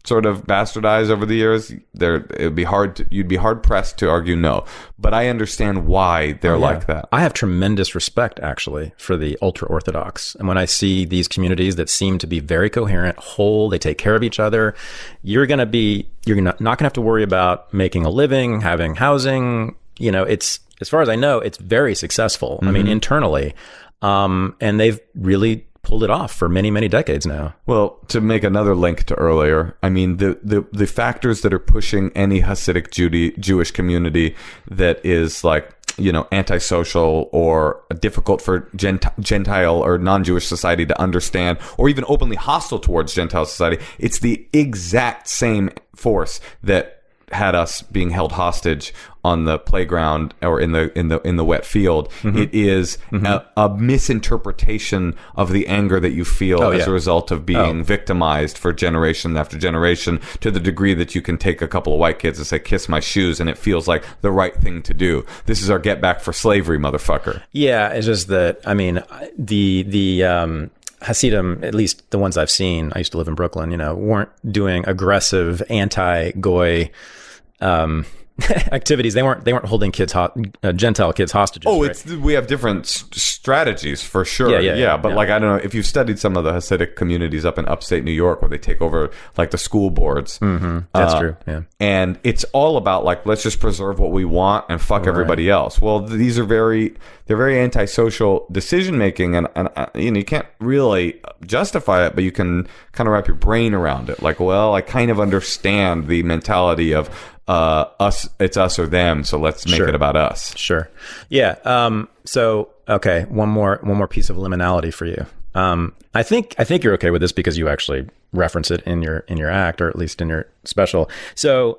sort of bastardized over the years? You'd be hard pressed to argue no. But I understand why they're like that. I have tremendous respect, actually, for the ultra-Orthodox. And when I see these communities that seem to be very coherent, whole, they take care of each other, you're not going to have to worry about making a living, having housing. You know, it's, as far as I know, it's very successful. I mean, internally. And they've really pulled it off for many, many decades now. Well, to make another link to earlier, I mean, the factors that are pushing any Hasidic Jewish community that is like, you know, antisocial or difficult for Gentile or non-Jewish society to understand, or even openly hostile towards Gentile society, it's the exact same force that had us being held hostage on the playground or in the wet field. It is a misinterpretation of the anger that you feel as a result of being victimized for generation after generation, to the degree that you can take a couple of white kids and say, kiss my shoes, and it feels like the right thing to do. This is our get back for slavery, motherfucker. Yeah, it's just that, I mean, the Hasidim, at least the ones I've seen, I used to live in Brooklyn, you know, weren't doing aggressive anti-goy activities. They weren't holding Gentile kids hostages. Oh, right? we have different strategies for sure. Yeah. But like, I don't know if you've studied some of the Hasidic communities up in upstate New York where they take over like the school boards. That's true. Yeah. And it's all about like, let's just preserve what we want and fuck everybody else. Well, these are they're very antisocial decision making, and you know, you can't really justify it, but you can kind of wrap your brain around it. Like, well, I kind of understand the mentality of it's us or them, so let's make it about us. Sure. Yeah. So okay, one more piece of liminality for you. I think you're okay with this because you actually reference it in your act, or at least in your special. So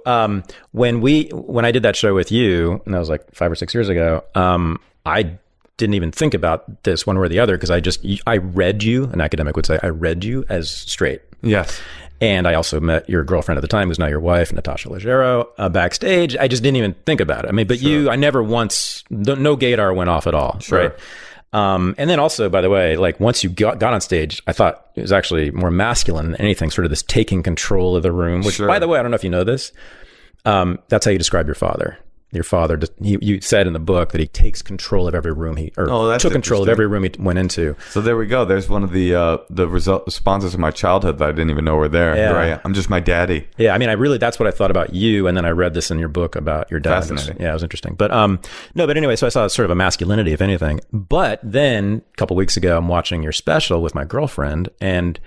when I did that show with you, and that was like 5 or 6 years ago, I didn't even think about this one way or the other, because I read you, an academic would say, I read you as straight. Yes. And I also met your girlfriend at the time, who's now your wife, Natasha Leggero, backstage. I just didn't even think about it. I mean, but I never once, no gaydar went off at all. Sure. Right? And then also, by the way, like once you got on stage, I thought it was actually more masculine than anything, sort of this taking control of the room, which, by the way, I don't know if you know this. That's how you describe your father. Your father, you said in the book that he takes control of every room took control of every room he went into. So there we go. There's one of the responses of my childhood that I didn't even know were there. Yeah. Here I am. I'm just my daddy. Yeah, I mean, that's what I thought about you, and then I read this in your book about your dad. Fascinating. Yeah, it was interesting. But but anyway, so I saw sort of a masculinity, if anything. But then a couple weeks ago, I'm watching your special with my girlfriend, and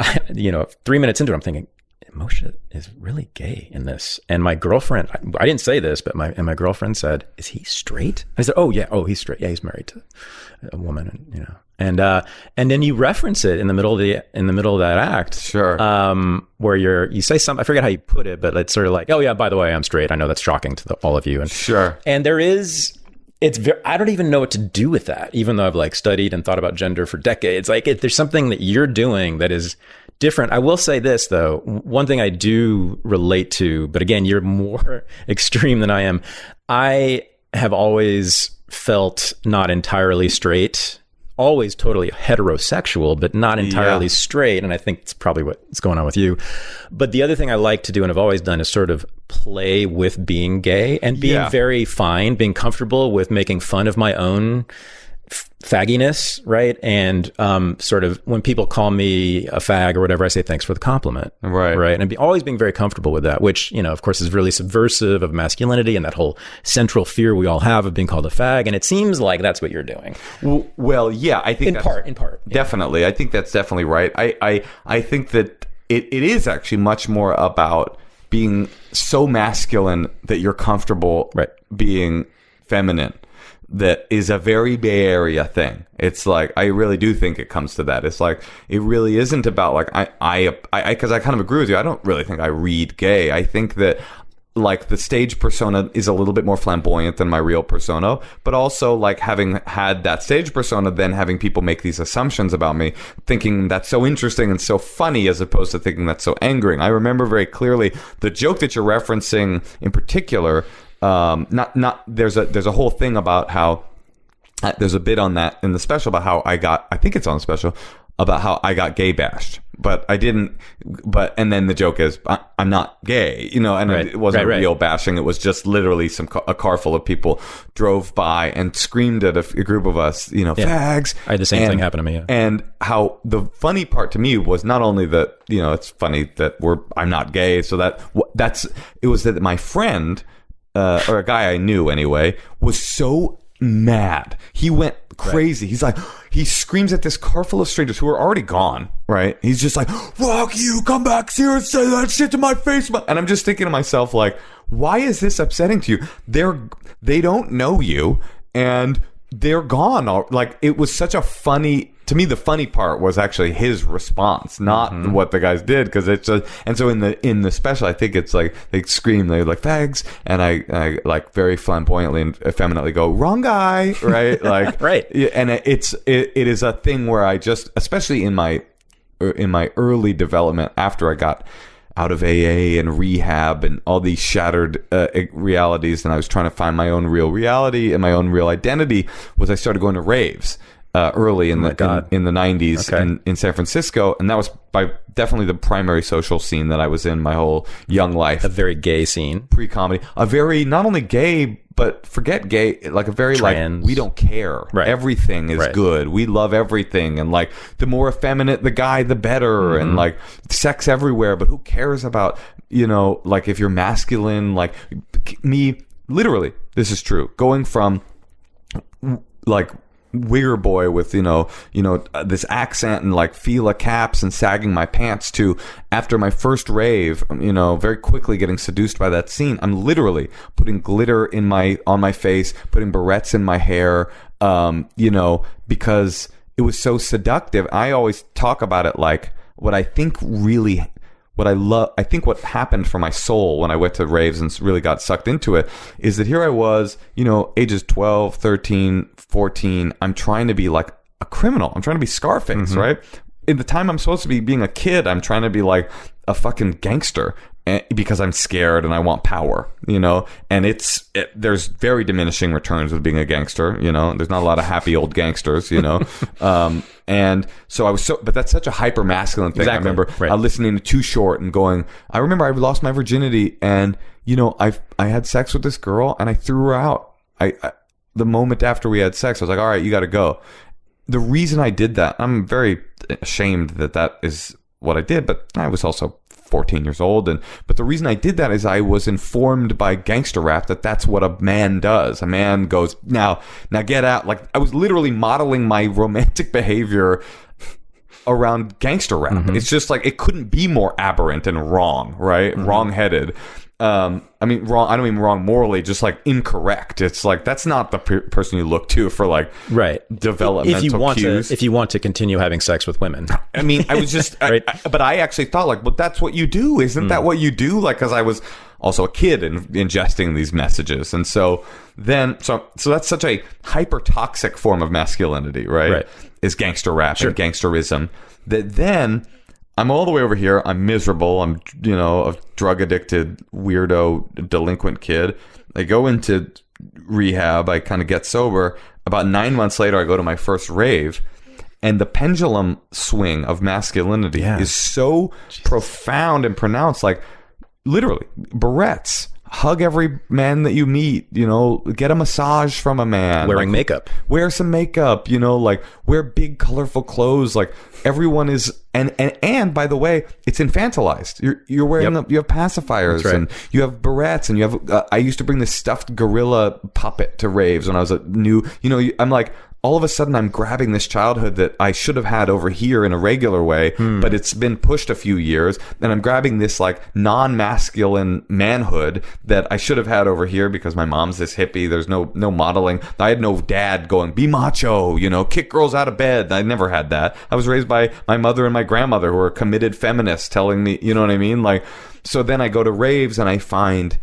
3 minutes into it, I'm thinking, Moshe is really gay in this. And my girlfriend, I didn't say this, but my girlfriend said, "Is he straight?" I said, "Oh yeah, he's straight. Yeah, he's married to a woman." And and then you reference it in the middle of that act, sure, where you say something. I forget how you put it, but it's sort of like, "Oh yeah, by the way, I'm straight." I know that's shocking to all of you. And sure, and there is. I don't even know what to do with that, even though I've like studied and thought about gender for decades. Like, there's something that you're doing that is different. I will say this, though. One thing I do relate to, but again, you're more extreme than I am. I have always felt not entirely straight, always totally heterosexual, but not entirely straight. And I think it's probably what's going on with you. But the other thing I like to do and have always done is sort of play with being gay and being very fine, being comfortable with making fun of my own fagginess, right? And sort of when people call me a fag or whatever, I say thanks for the compliment, right? And always being very comfortable with that, which, you know, of course, is really subversive of masculinity and that whole central fear we all have of being called a fag. And it seems like that's what you're doing. Well, yeah, I think in part, definitely. I think that's definitely right. I think that it is actually much more about being so masculine that you're comfortable being feminine. That is a very Bay Area thing. It's like, I really do think it comes to that. It's like, it really isn't about like, because I kind of agree with you. I don't really think I read gay. I think that like the stage persona is a little bit more flamboyant than my real persona, but also like having had that stage persona, then having people make these assumptions about me, thinking that's so interesting and so funny as opposed to thinking that's so angering. I remember very clearly the joke that you're referencing in particular. There's a whole thing about how there's a bit on that in the special about how I think it's on the special about how I got gay bashed, but I didn't. And then the joke is I'm not gay, you know, and it wasn't real bashing. It was just literally a car full of people drove by and screamed at a group of us, you know, fags. I had the same thing happen to me. Yeah. And how the funny part to me was not only that, you know, it's funny that I'm not gay. So it was that my friend, or a guy I knew anyway, was so mad. He went crazy. He's like, he screams at this car full of strangers who are already gone, right? He's just like, fuck you, come back here and say that shit to my face. And I'm just thinking to myself, like, why is this upsetting to you? They don't know you and they're gone. Like, it was such a funny, to me, the funny part was actually his response, not what the guys did, because it's just, and so in the special, I think it's like they scream, they're like fags, and I like very flamboyantly and effeminately go, wrong guy, right? Like, right. And it is a thing where I just, especially in my early development after I got out of AA and rehab and all these shattered realities, and I was trying to find my own real reality and my own real identity, was I started going to raves. Early in the 90s in San Francisco, and that was definitely the primary social scene that I was in my whole young life. A very gay scene, pre-comedy, a very not only gay but forget gay, like a very trans. Like we don't care. Right. Everything is good. We love everything, and like the more effeminate the guy, the better, and like sex everywhere. But who cares about, you know, like if you're masculine, like me. Literally, this is true. Going from like wigger boy with you know this accent and like Fila caps and sagging my pants to, after my first rave, you know, very quickly getting seduced by that scene, I'm literally putting glitter on my face, putting barrettes in my hair, you know, because it was so seductive. I always talk about it like what I think what happened for my soul when I went to raves and really got sucked into it is that here I was, you know, ages 12, 13, 14. I'm trying to be like a criminal. I'm trying to be Scarface, right? In the time I'm supposed to be being a kid, I'm trying to be like a fucking gangster because I'm scared and I want power, you know? And there's very diminishing returns with being a gangster, you know? There's not a lot of happy old gangsters, you know? And so I was but that's such a hyper masculine thing. Exactly. I remember listening to Too Short and going, I remember I lost my virginity and, you know, I had sex with this girl and I threw her out. The moment after we had sex, I was like, all right, you got to go. The reason I did that, I'm very ashamed that is what I did, but I was also 14 years old. But the reason I did that is I was informed by gangster rap that's what a man does. A man goes, now get out. Like I was literally modeling my romantic behavior around gangster rap. It's just like, it couldn't be more aberrant and wrong, right? Wrong-headed. I mean, wrong. I don't mean wrong morally, just like incorrect. It's like that's not the person you look to for like developmental cues. If you want to continue having sex with women, I mean, I was just, but I actually thought like, well, that's what you do, isn't that what you do? Like, because I was also a kid and ingesting these messages, and so that's such a hyper toxic form of masculinity, right? Is gangster rap and gangsterism that then I'm all the way over here. I'm miserable. I'm, a drug addicted, weirdo, delinquent kid. I go into rehab. I kind of get sober. About 9 months later, I go to my first rave. And the pendulum swing of masculinity is so profound and pronounced. Like, literally, barrettes. Hug every man that you meet, get a massage from a man. Wearing makeup. Wear some makeup, wear big colorful clothes. Like, everyone is, and by the way, it's infantilized. You're wearing you have pacifiers, right. and you have barrettes, and you have, I used to bring this stuffed gorilla puppet to raves when I was a new, I'm like, all of a sudden I'm grabbing this childhood that I should have had over here in a regular way, but it's been pushed a few years, and I'm grabbing this like non-masculine manhood that I should have had over here because my mom's this hippie. There's no modeling. I had no dad going, be macho, kick girls out of bed. I never had that. I was raised by my mother and my grandmother who are committed feminists telling me, you know what I mean? Like, so then I go to raves and I find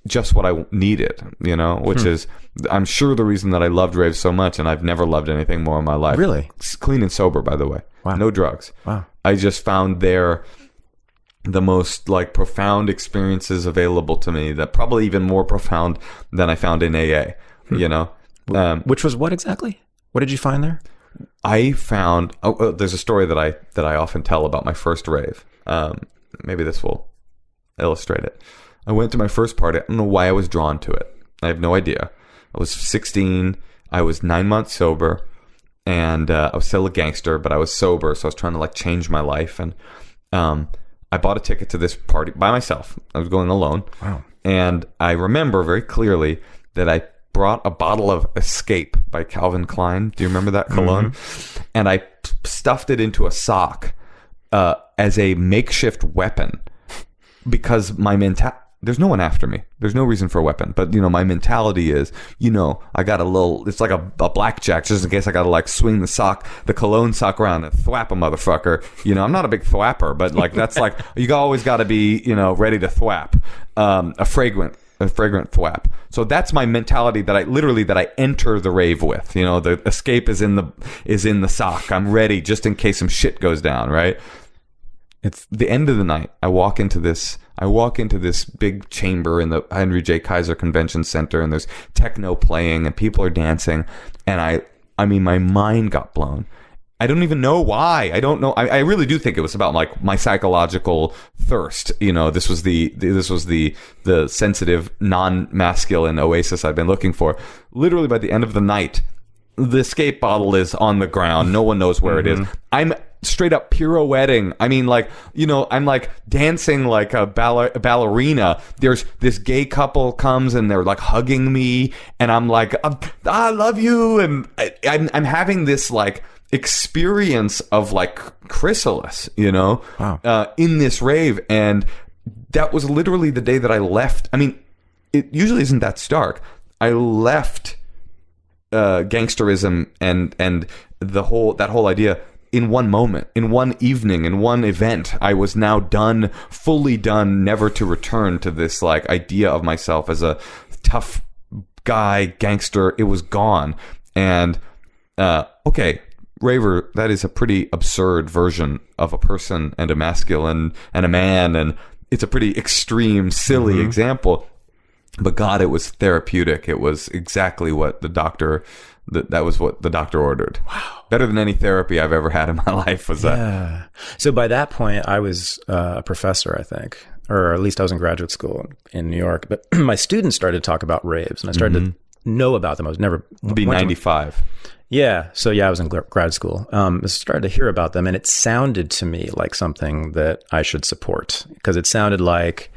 just what I needed, which is, I'm sure, the reason that I loved raves so much, and I've never loved anything more in my life. Really? Clean and sober, by the way. Wow. No drugs. Wow. I just found there the most like profound experiences available to me, that probably even more profound than I found in AA, Which was what exactly? What did you find there? I found, there's a story that I often tell about my first rave. Maybe this will illustrate it. I went to my first party. I don't know why I was drawn to it. I have no idea. I was 16. I was 9 months sober, and I was still a gangster, but I was sober, so I was trying to like change my life. And I bought a ticket to this party by myself. I was going alone. Wow. And I remember very clearly that I brought a bottle of Escape by Calvin Klein. Do you remember that cologne? Mm-hmm. And I stuffed it into a sock as a makeshift weapon, because there's no one after me. There's no reason for a weapon. But, my mentality is, I got a little, it's like a blackjack, just in case I got to like swing the cologne sock around and thwap a motherfucker. I'm not a big thwapper, but like, that's like, you always got to be, ready to thwap, a fragrant thwap. So that's my mentality that I enter the rave with. The Escape is in the sock. I'm ready just in case some shit goes down, right? It's the end of the night. I walk into this big chamber in the Henry J. Kaiser Convention Center, and there's techno playing and people are dancing, and I mean my mind got blown. I don't even know why. I don't know. I really do think it was about like my psychological thirst. This was the sensitive, non-masculine oasis I've been looking for. Literally by the end of the night, the Escape bottle is on the ground. No one knows where it is. I'm straight up pirouetting. I mean, like, I'm like dancing like a ballerina. There's this gay couple comes and they're like hugging me, and I'm like, I love you, and I'm having this like experience of like chrysalis, Wow. In this rave. And that was literally the day that I left. I mean, it usually isn't that stark. I left gangsterism and that whole idea in one moment, in one evening, in one event. I was now fully done, never to return to this like idea of myself as a tough guy, gangster. It was gone. And okay, raver, that is a pretty absurd version of a person and a masculine and a man, and it's a pretty extreme, silly example. But God, it was therapeutic. It was exactly what the doctor, that was what the doctor ordered. Wow. Better than any therapy I've ever had in my life was that. Yeah. So by that point, I was a professor, I think, or at least I was in graduate school in New York. But my students started to talk about raves, and I started to know about them. I was never... It'd be 95. Yeah. So yeah, I was in grad school. I started to hear about them, and it sounded to me like something that I should support, because it sounded like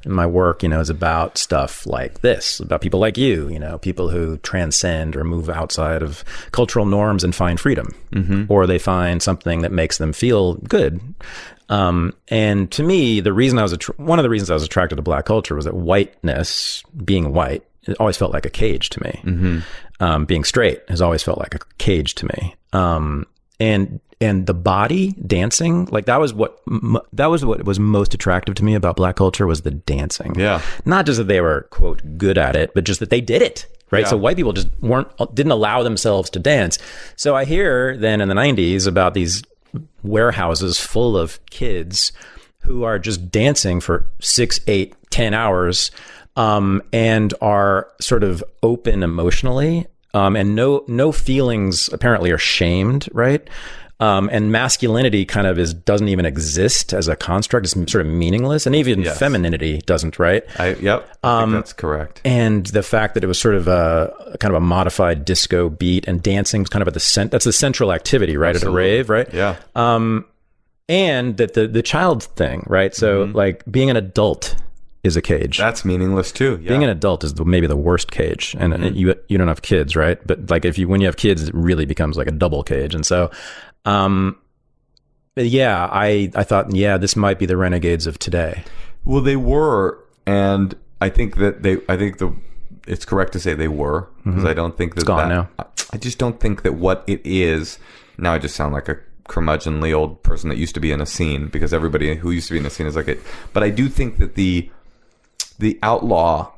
my work, is about stuff like this, about people like you, people who transcend or move outside of cultural norms and find freedom, or they find something that makes them feel good. And to me, one of the reasons I was attracted to Black culture was that whiteness, being white, it always felt like a cage to me. Being straight has always felt like a cage to me. And the body dancing, like that was what was most attractive to me about Black culture, was the dancing. Yeah. Not just that they were, quote, good at it, but just that they did it. Right. Yeah. So white people just didn't allow themselves to dance. So I hear then in the 90s about these warehouses full of kids who are just dancing for 6, 8, 10 hours, and are sort of open emotionally, and no feelings apparently are shamed, right? And masculinity kind of doesn't even exist as a construct. It's sort of meaningless, and even femininity doesn't, right? I think that's correct. And the fact that it was sort of a kind of a modified disco beat, and dancing was kind of at the that's the central activity, right? Absolutely. At a rave, right? Yeah. And that the child thing, right? So like being an adult is a cage. That's meaningless too. Yeah. Being an adult is maybe the worst cage, and you don't have kids, right? But like when you have kids, it really becomes like a double cage. And so, yeah, I thought, this might be the renegades of today. Well, they were, and I think it's correct to say they were, because I don't think that it's gone now. I just don't think that what it is now. I just sound like a curmudgeonly old person that used to be in a scene, because everybody who used to be in a scene is like it. But I do think that the outlaw,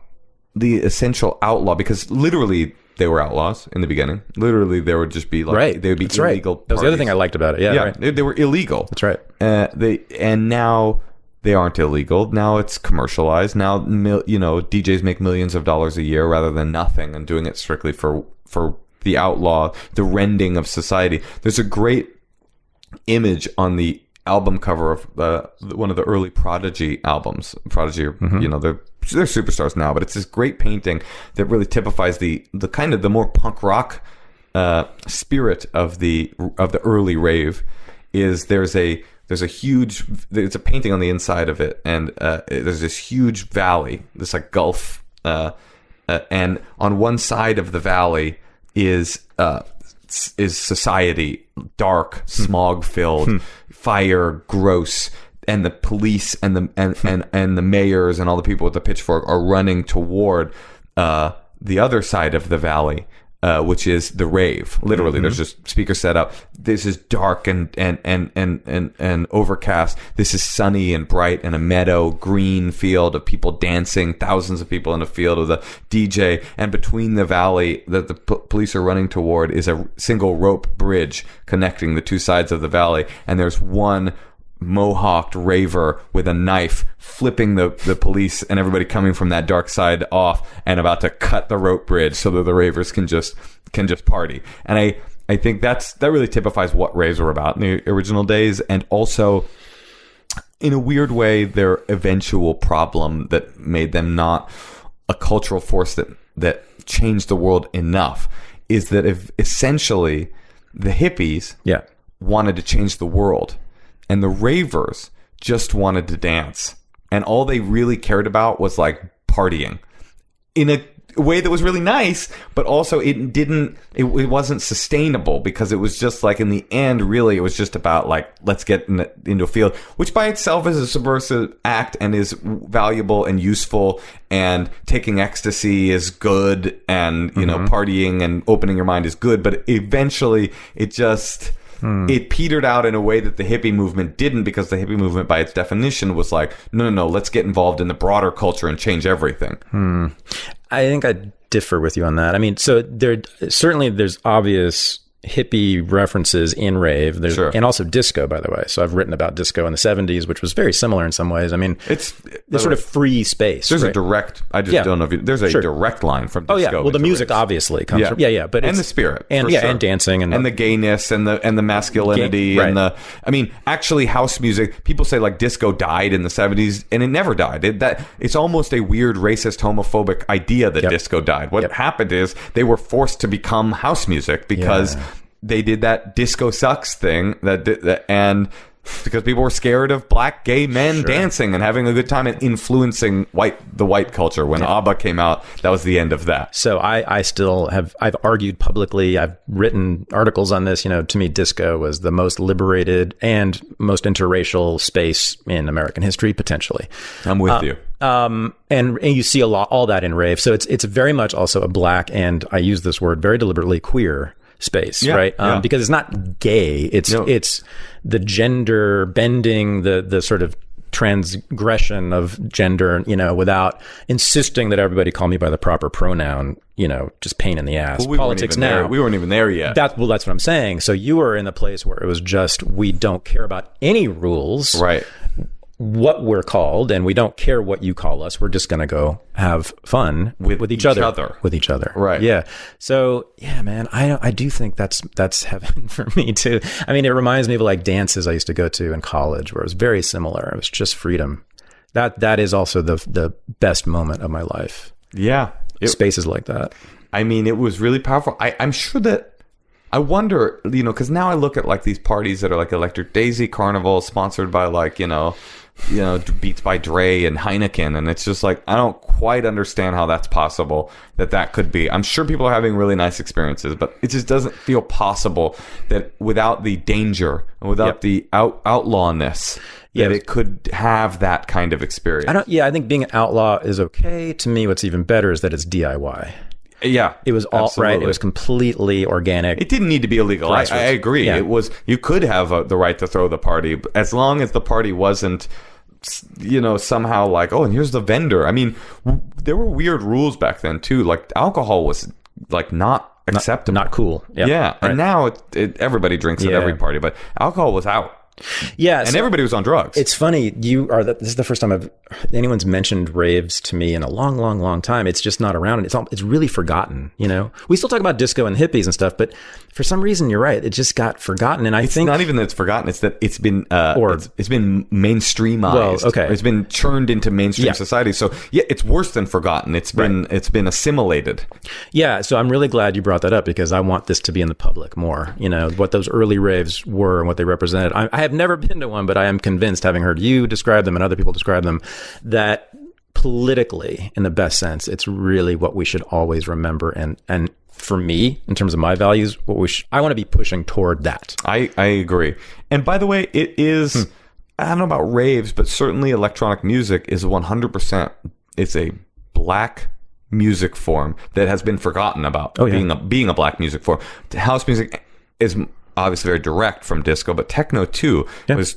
the essential outlaw, because literally they were outlaws in the beginning. Literally, they would just be like, they would be illegal. That was the other thing I liked about it. Yeah, right. They were illegal. That's right. And now they aren't illegal. Now it's commercialized. Now, DJs make millions of dollars a year rather than nothing, and doing it strictly for the outlaw, the rending of society. There's a great image on the album cover of one of the early Prodigy albums. Prodigy, they're superstars now, but it's this great painting that really typifies the kind of the more punk rock spirit of the early rave. There's a painting on the inside of it, and there's this huge valley, this like gulf, and on one side of the valley is society, dark, smog filled, fire, gross, and the police and the mayors and all the people with the pitchfork are running toward the other side of the valley, which is the rave. Literally, there's just speakers set up. This is dark and overcast. This is sunny and bright, and a meadow, green field of people dancing, thousands of people in a field with a DJ. And between the valley that the police are running toward is a single rope bridge connecting the two sides of the valley. And there's one mohawked raver with a knife flipping the police and everybody coming from that dark side off, and about to cut the rope bridge so that the ravers can just party. And I think that really typifies what raves were about in the original days, and also in a weird way their eventual problem that made them not a cultural force that changed the world enough is that if essentially the hippies wanted to change the world, and the ravers just wanted to dance. And all they really cared about was like partying in a way that was really nice, but also it wasn't sustainable, because it was just like, in the end, really, it was just about like, let's get into a field, which by itself is a subversive act and is valuable and useful, and taking ecstasy is good, and, partying and opening your mind is good. But eventually it just... It petered out in a way that the hippie movement didn't, because the hippie movement, by its definition, was like, no, let's get involved in the broader culture and change everything. I think I differ with you on that. I mean, so there's obvious hippie references in rave. Sure. And also disco, by the way. So I've written about disco in the 70s, which was very similar in some ways. I mean, it's sort of free space. There's a direct, don't know if there's a direct line from disco. Oh yeah, well the music raves. Obviously comes from, but and the spirit. And and dancing and the gayness and the masculinity and actually house music, people say like disco died in the 70s, and it never died. It's almost a weird racist homophobic idea that disco died. What happened is they were forced to become house music because they did that disco sucks thing and because people were scared of black gay men dancing and having a good time and influencing the white culture. When ABBA came out, that was the end of that. So I've argued publicly, I've written articles on this, to me, disco was the most liberated and most interracial space in American history, potentially. I'm with you. And you see all that in rave. So it's very much also a black, and I use this word very deliberately, queer space, right? Because it's not gay. It's the gender bending, the sort of transgression of gender, without insisting that everybody call me by the proper pronoun, just pain in the ass. Well, Politics now. We weren't even there yet. That's what I'm saying. So you were in the place where it was just, we don't care about any rules. Right. What we're called, and we don't care what you call us. We're just going to go have fun with each other. With each other. Right. Yeah. So, yeah, man, I do think that's heaven for me too. I mean, it reminds me of like dances I used to go to in college where it was very similar. It was just freedom. That is also the best moment of my life. Yeah. Spaces like that. I mean, it was really powerful. I'm sure that, I wonder, because now I look at like these parties that are like Electric Daisy Carnival sponsored by like, Beats by Dre and Heineken. And it's just like, I don't quite understand how that's possible, that could be. I'm sure people are having really nice experiences, but it just doesn't feel possible that without the danger, without the outlawness, that it could have that kind of experience. I think being an outlaw is okay. To me, what's even better is that it's DIY. Yeah, it was all right. It was completely organic. It didn't need to be illegal. I agree. Yeah. It was. You could have the right to throw the party, as long as the party wasn't, somehow like, oh, and here's the vendor. I mean, there were weird rules back then too. Like alcohol was like not acceptable, not cool. Yeah, right. And now everybody drinks at every party, but alcohol was out. Yeah, and everybody was on drugs. It's funny. This is the first time anyone's mentioned raves to me in a long, long, long time. It's just not around, and it's really forgotten. We still talk about disco and hippies and stuff, but for some reason, you're right. It just got forgotten, and I think not even that it's forgotten. It's that it's been it's been mainstreamized. Well, okay, it's been churned into mainstream society. So it's worse than forgotten. It's been assimilated. Yeah. So I'm really glad you brought that up because I want this to be in the public more. What those early raves were and what they represented. I have never been to one, but I am convinced, having heard you describe them and other people describe them, that politically, in the best sense, it's really what we should always remember. And for me, in terms of my values, I want to be pushing toward that. I agree. And by the way, it is, I don't know about raves, but certainly electronic music is 100%. It's a black music form that has been forgotten about being a black music form. House music is obviously very direct from disco, but techno too was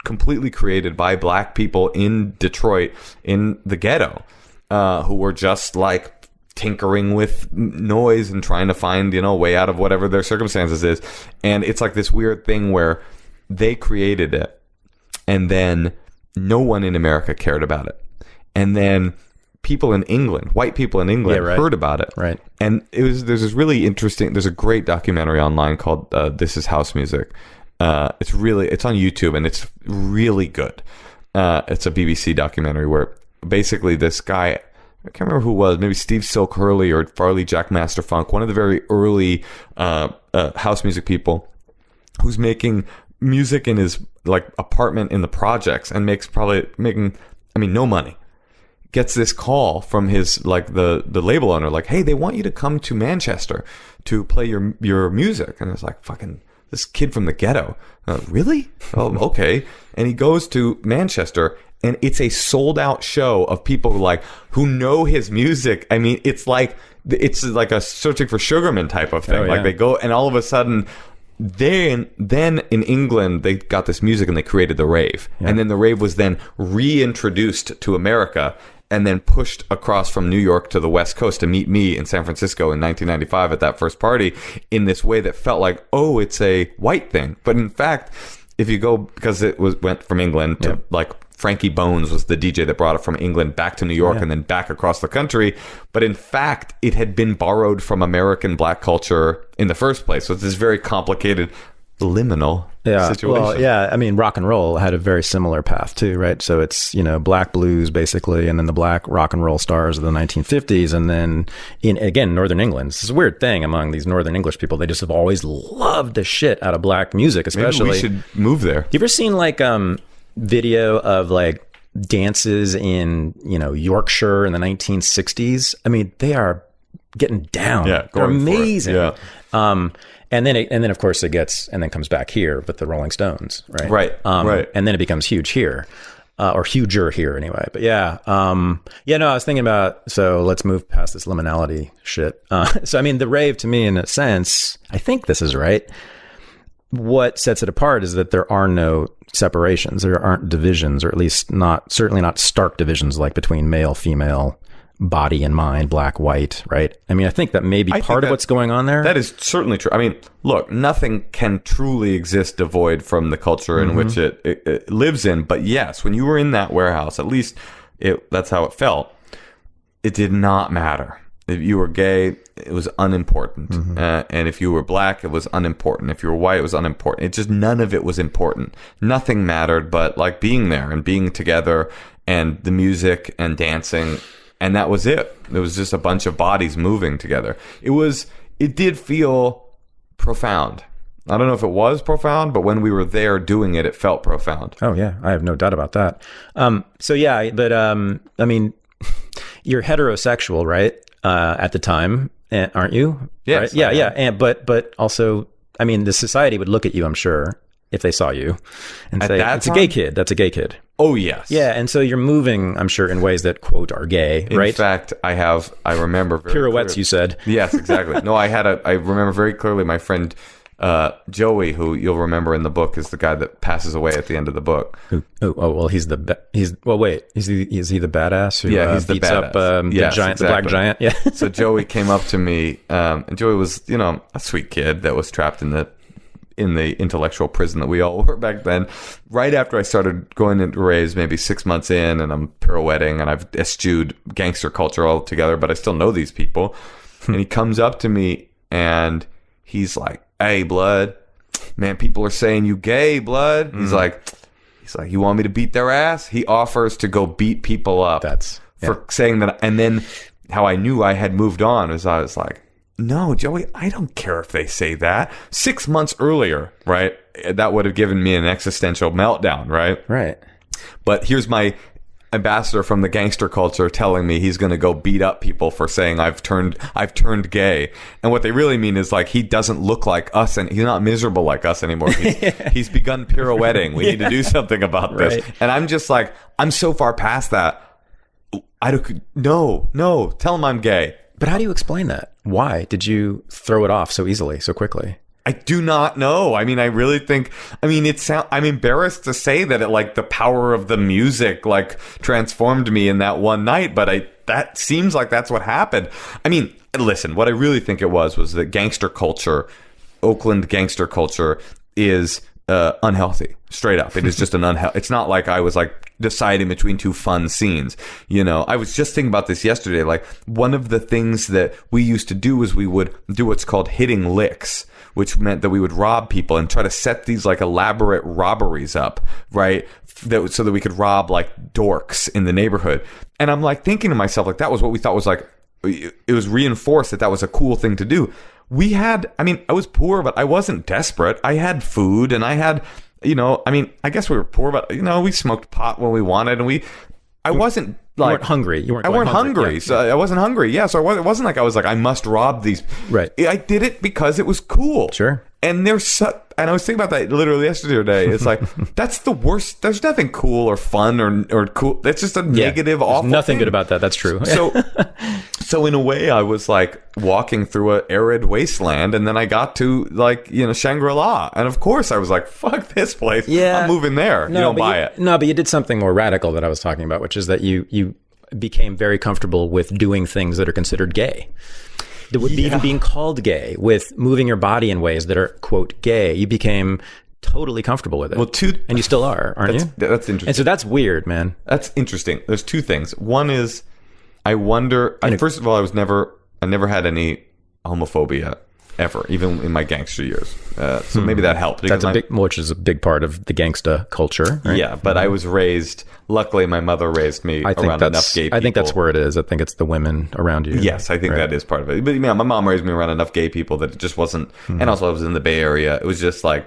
completely created by black people in Detroit in the ghetto, who were just like tinkering with noise and trying to find, a way out of whatever their circumstances is. And it's like this weird thing where they created it and then no one in America cared about it. And then white people in England heard about it. Right. And there's this really interesting, there's a great documentary online called This Is House Music. It's on YouTube and it's really good. It's a BBC documentary where basically this guy, I can't remember who it was, maybe Steve Silk Hurley or Farley Jack Master Funk, one of the very early house music people, who's making music in his like apartment in the projects and making no money. Gets this call from his the label owner, like, hey, they want you to come to Manchester to play your music. And it's like, fucking this kid from the ghetto, really? Oh, okay. And he goes to Manchester and it's a sold out show of people who know his music. I mean, it's like a Searching for Sugarman type of thing. Like they go and all of a sudden then in England they got this music and they created the rave. And then the rave was then reintroduced to America and then pushed across from New York to the West Coast to meet me in San Francisco in 1995 at that first party in this way that felt like, oh, it's a white thing. But in fact, if you go, because went from England to like Frankie Bones was the DJ that brought it from England back to New York and then back across the country. But in fact, it had been borrowed from American black culture in the first place. So it's this very complicated liminal situation. Well, I mean, rock and roll had a very similar path too, right? So it's, black blues basically, and then the black rock and roll stars of the 1950s. And then in Northern England, this is a weird thing among these Northern English people. They just have always loved the shit out of black music, especially. Maybe we should move there. You ever seen like video of like dances in, Yorkshire in the 1960s? I mean, they are getting down. Yeah, they're amazing. Yeah. And then of course it comes back here with the Rolling Stones, right? Right. Right. And then it becomes huge here, or huger here anyway. But I was thinking about, so let's move past this liminality shit. So I mean, the rave to me, in a sense, I think this is right. What sets it apart is that there are no separations. There aren't divisions, or at least certainly not stark divisions like between male, female, body and mind, black, white, right? I mean, I think that may be part of what's going on there. That is certainly true. I mean, look, nothing can truly exist devoid from the culture in which it lives in. But yes, when you were in that warehouse, at least that's how it felt. It did not matter. If you were gay, it was unimportant. And if you were black, it was unimportant. If you were white, it was unimportant. None of it was important. Nothing mattered but like being there and being together and the music and dancing. And that was it. It was just a bunch of bodies moving together. It did feel profound. I don't know if it was profound, but when we were there doing it, it felt profound. Oh yeah, I have no doubt about that. So yeah, but I mean, you're heterosexual, right? At the time, aren't you? Yes. Right? Yeah, yeah. And but also, I mean, the society would look at you, I'm sure, if they saw you and say, "It's a gay kid. That's a gay kid." Oh yes. Yeah, and so you're moving, I'm sure, in ways that quote are gay, right? In fact, I remember very pirouettes. Clearly. You said. Yes, exactly. No, I remember very clearly my friend Joey, who you'll remember in the book, is the guy that passes away at the end of the book. Well, is he the badass who he's the beats badass. up the giant, the black giant? Yeah. So Joey came up to me, and Joey was, a sweet kid that was trapped in the intellectual prison that we all were back then. Right after I started going into raves, maybe 6 months in, and I'm pirouetting, and I've eschewed gangster culture altogether, but I still know these people. And he comes up to me, and he's like, "Hey, blood, man, people are saying you gay, blood." He's like, "You want me to beat their ass?" He offers to go beat people up for saying that. And then how I knew I had moved on was I was like, "No, Joey, I don't care if they say that." 6 months earlier, right? That would have given me an existential meltdown, right? Right. But here's my ambassador from the gangster culture telling me he's going to go beat up people for saying I've turned gay. And what they really mean is like, he doesn't look like us and he's not miserable like us anymore. He's begun pirouetting. We need to do something about this. Right. And I'm just like, I'm so far past that. No, tell him I'm gay. But how do you explain that? Why did you throw it off so easily, so quickly? I do not know. I mean, I really think, I'm embarrassed to say that the power of the music transformed me in that one night, but that seems like that's what happened. I mean, listen, what I really think it was that gangster culture, Oakland gangster culture is unhealthy, straight up. It is just it's not like I was deciding between two fun scenes. I was just thinking about this yesterday. One of the things that we used to do is we would do what's called hitting licks, which meant that we would rob people and try to set these elaborate robberies up, right? So that we could rob dorks in the neighborhood. And I'm thinking to myself, that was what we thought was it was reinforced that was a cool thing to do. I was poor, but I wasn't desperate. I had food and I had, I guess we were poor, but we smoked pot when we wanted, and I wasn't you weren't hungry. I weren't hungry. Yeah, so I wasn't hungry. Yeah. So it wasn't I was I must rob these. Right. I did it because it was cool. Sure. And and I was thinking about that literally yesterday. It's that's the worst. There's nothing cool or fun or cool. That's just a negative, awful nothing thing. Good about that. That's true. So in a way, I was walking through an arid wasteland, and then I got to Shangri-La, and of course I was fuck this place. Yeah. I'm moving there. No, you don't buy it. No, but you did something more radical that I was talking about, which is that you became very comfortable with doing things that are considered gay. Even being called gay, with moving your body in ways that are, quote, gay. You became totally comfortable with it. Well, and you still are, aren't you? That's interesting. And so that's weird, man. That's interesting. There's two things. One is, I wonder. First of all, I never had any homophobia ever, even in my gangster years. So maybe that helped. Which is a big part of the gangsta culture. Right? Yeah, but I was raised. Luckily, my mother raised me around enough gay people. I think that's where it is. I think it's the women around you. Yes, I think that is part of it. But yeah, my mom raised me around enough gay people that it just wasn't. And also, I was in the Bay Area. It was just I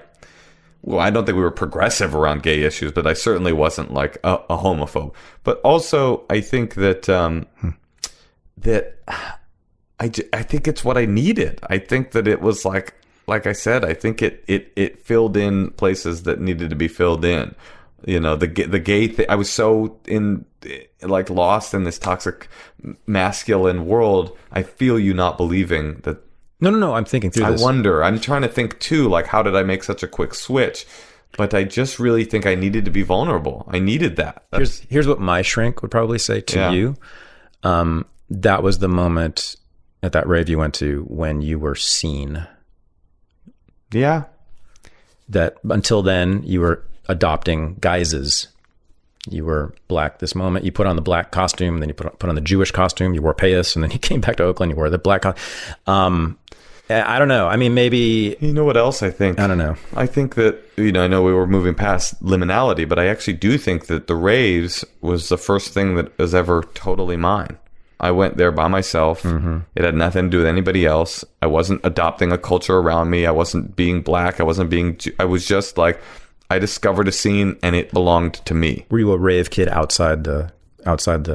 don't think we were progressive around gay issues, but I certainly wasn't a homophobe. But also, I think that I think it's what I needed. I think that it was like I said, I think it filled in places that needed to be filled in. The gay thing. I was so lost in this toxic masculine world. I feel you not believing that. No. I'm thinking through this. I wonder. I'm trying to think too. How did I make such a quick switch? but I just really think I needed to be vulnerable. I needed that. Here's what my shrink would probably say to you. That was the moment at that rave you went to when you were seen. Yeah. That until then you were adopting guises. You were black this moment. You put on the black costume, then you put on the Jewish costume. You wore payas, and then you came back to Oakland. You wore the black costume. I don't know. I mean, maybe... You know what else I think? I don't know. I think that, I know we were moving past liminality, but I actually do think that the raves was the first thing that was ever totally mine. I went there by myself. It had nothing to do with anybody else. I wasn't adopting a culture around me. I wasn't being black. I was just like, I discovered a scene and it belonged to me. Were you a rave kid outside the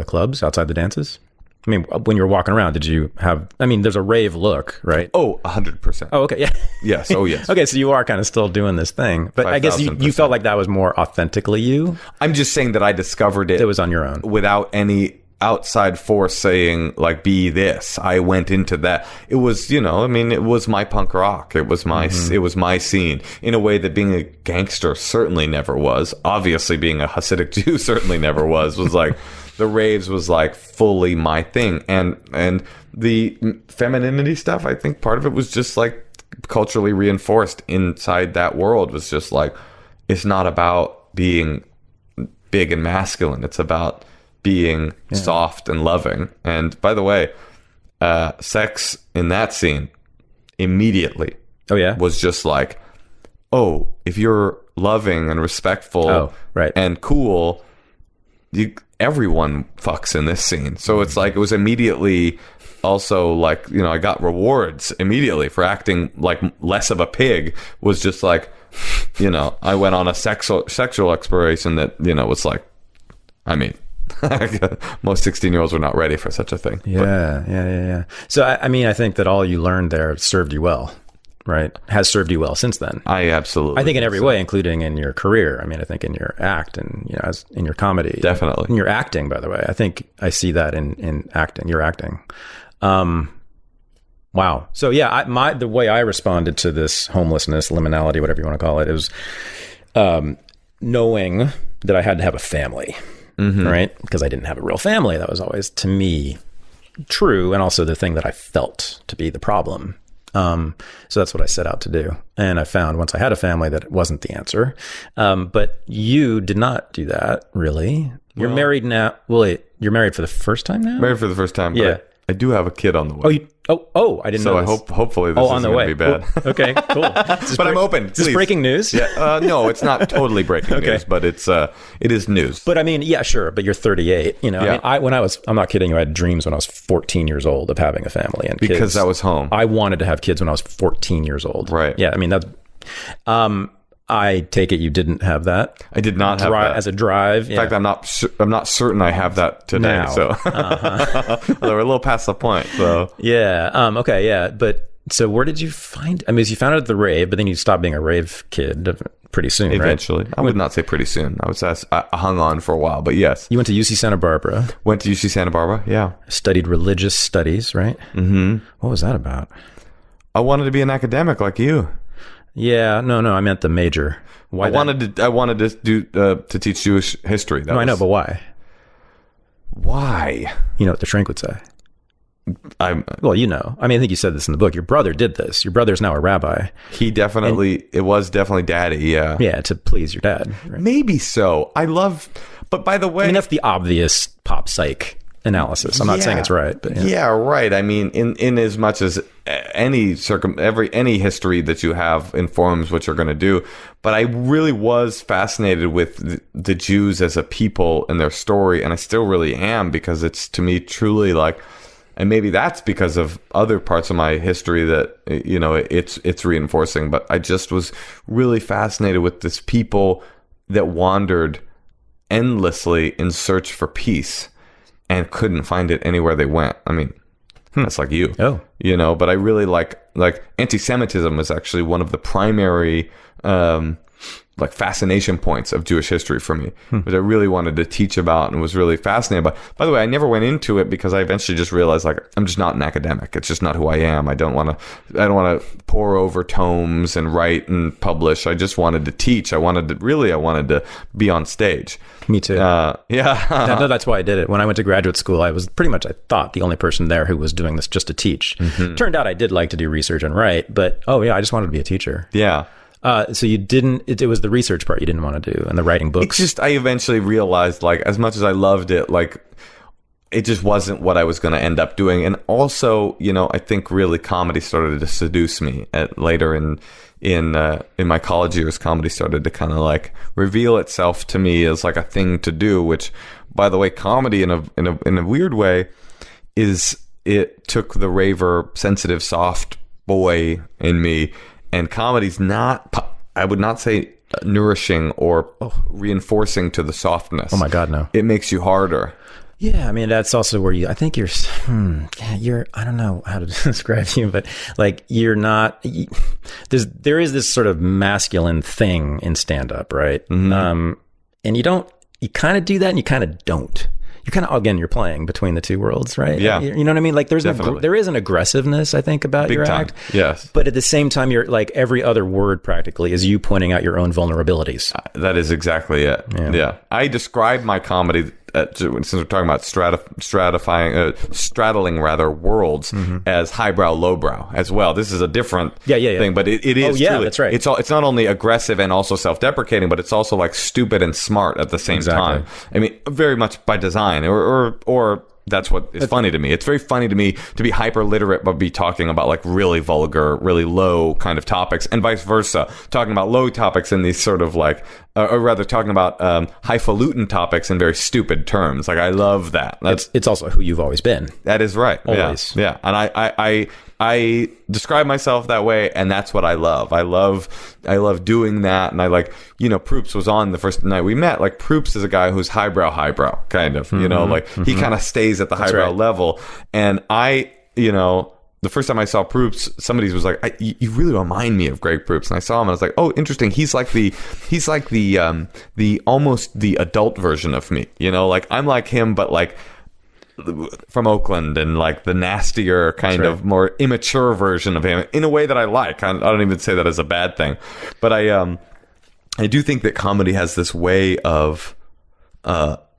clubs, outside the dances? I mean, when you were walking around, did you have... I mean, there's a rave look, right? Oh, 100%. Oh, okay, yeah. Yes, oh, yes. Okay, so you are kind of still doing this thing. But 5, I guess you felt like that was more authentically you? I'm just saying that I discovered it... It was on your own. Without any outside force saying, like, be this. I went into that. It was, it was my punk rock. It was my it was my scene. In a way that being a gangster certainly never was. Obviously, being a Hasidic Jew certainly never was. Was like... The raves was like fully my thing, and the femininity stuff, I think part of it was just like culturally reinforced inside that world. Was just like, it's not about being big and masculine, it's about being soft and loving. And by the way, sex in that scene immediately was just like, oh, if you're loving and respectful and cool, everyone fucks in this scene. So it's like, it was immediately also like, I got rewards immediately for acting like less of a pig. Was just like, I went on a sexual exploration that, was like, I mean, most 16-year-olds were not ready for such a thing. Yeah. So, I think that all you learned there served you well. Right, has served you well since then. I think in every way, including in your career. I think in your act and as in your comedy, definitely in your acting. By the way, I think I see that in acting. Your acting. Wow. So the way I responded to this homelessness, liminality, whatever you want to call it, was knowing that I had to have a family, right? Because I didn't have a real family. That was always to me true, and also the thing that I felt to be the problem. So that's what I set out to do. And I found once I had a family that it wasn't the answer. But you did not do that, really. You're married now. Well, wait, you're married for the first time now? Married for the first time. Yeah. I do have a kid on the way. I didn't know this. So hopefully this isn't going to be bad. Okay, cool. But I'm open. Is this breaking news? Yeah. No, it's not totally breaking news, but it is news. But sure. But you're 38. I'm not kidding you. I had dreams when I was 14 years old of having a family and because kids. I was home. I wanted to have kids when I was 14 years old. Right. Yeah. That's. I take it you didn't have that. I did not have that as a drive. In fact, I'm not certain I have that today. Now. So we're a little past the point. So okay. Yeah. But so where did you find? You found it at the rave, but then you stopped being a rave kid pretty soon. Eventually, right? I would not say pretty soon. I hung on for a while, but yes. You went to UC Santa Barbara. Went to UC Santa Barbara. Yeah. Studied religious studies, right? Mm-hmm. What was that about? I wanted to be an academic like you. Yeah, no, I meant the major. Why? I wanted to do to teach Jewish history. I know, but why? Why? You know what the shrink would say. I think you said this in the book. Your brother did this. Your brother's now a rabbi. It was definitely daddy. Yeah. Yeah, to please your dad. Right? Maybe so. But by the way, that's the obvious pop psych analysis. I'm not saying it's right, but right. In as much as any history that you have informs what you're going to do, but I really was fascinated with the Jews as a people and their story, and I still really am, because it's to me truly like, and maybe that's because of other parts of my history that it's reinforcing, but I just was really fascinated with this people that wandered endlessly in search for peace and couldn't find it anywhere they went. That's like you. Oh. But I really like anti-Semitism was actually one of the primary like fascination points of Jewish history for me, which I really wanted to teach about and was really fascinated by. By the way, I never went into it because I eventually just realized like I'm just not an academic. It's just not who I am. I don't want to pore over tomes and write and publish. I just wanted to teach. I wanted to be on stage. Me too. Yeah. No, that's why I did it. When I went to graduate school, I was pretty much, I thought, the only person there who was doing this just to teach. Turned out I did like to do research and write, but I just wanted to be a teacher. Yeah. So you didn't, it was the research part you didn't want to do and the writing books. It's just, I eventually realized, like, as much as I loved it, like, it just wasn't what I was going to end up doing. And also, I think really comedy started to seduce me later in my college years. Comedy started to kind of like reveal itself to me as like a thing to do, which, by the way, comedy in a weird way it took the raver, sensitive, soft boy in me. And comedy's not, I would not say nourishing or reinforcing to the softness. Oh my God, no. It makes you harder. Yeah, I mean, that's also where I think you're, I don't know how to describe you, but like you're not, there is this sort of masculine thing in stand-up, right? And you kind of do that and you kind of don't. You kind of, again, you're playing between the two worlds, right? Yeah. You know what I mean? Like there is an aggressiveness, I think, about Big your time. act. Yes. But at the same time, you're like every other word practically is you pointing out your own vulnerabilities. That is exactly it. Yeah. I describe my comedy, since we're talking about straddling worlds, as highbrow, lowbrow as well. This is a different thing, but it is truly, that's right. It's not only aggressive and also self-deprecating, but it's also like stupid and smart at the same time. I mean, very much by design, or that's what is funny to me. It's very funny to me to be hyper literate but be talking about like really vulgar, really low kind of topics, and vice versa, talking about low topics in these sort of like, or rather talking about highfalutin topics in very stupid terms. Like I love that. It's also who you've always been. That is right. Always. Yeah. And I describe myself that way, and that's what I love. I love doing that, and I like, Proops was on the first night we met. Like Proops is a guy who's highbrow, kind of, like he kind of stays at the highbrow level. And I, the first time I saw Proops, somebody was like, "You really remind me of Greg Proops." And I saw him, and I was like, "Oh, interesting. He's like the almost the adult version of me. Like I'm like him, but like." From Oakland, and like the nastier kind of more immature version of him in a way that I like. I don't even say that as a bad thing, but I do think that comedy has this way of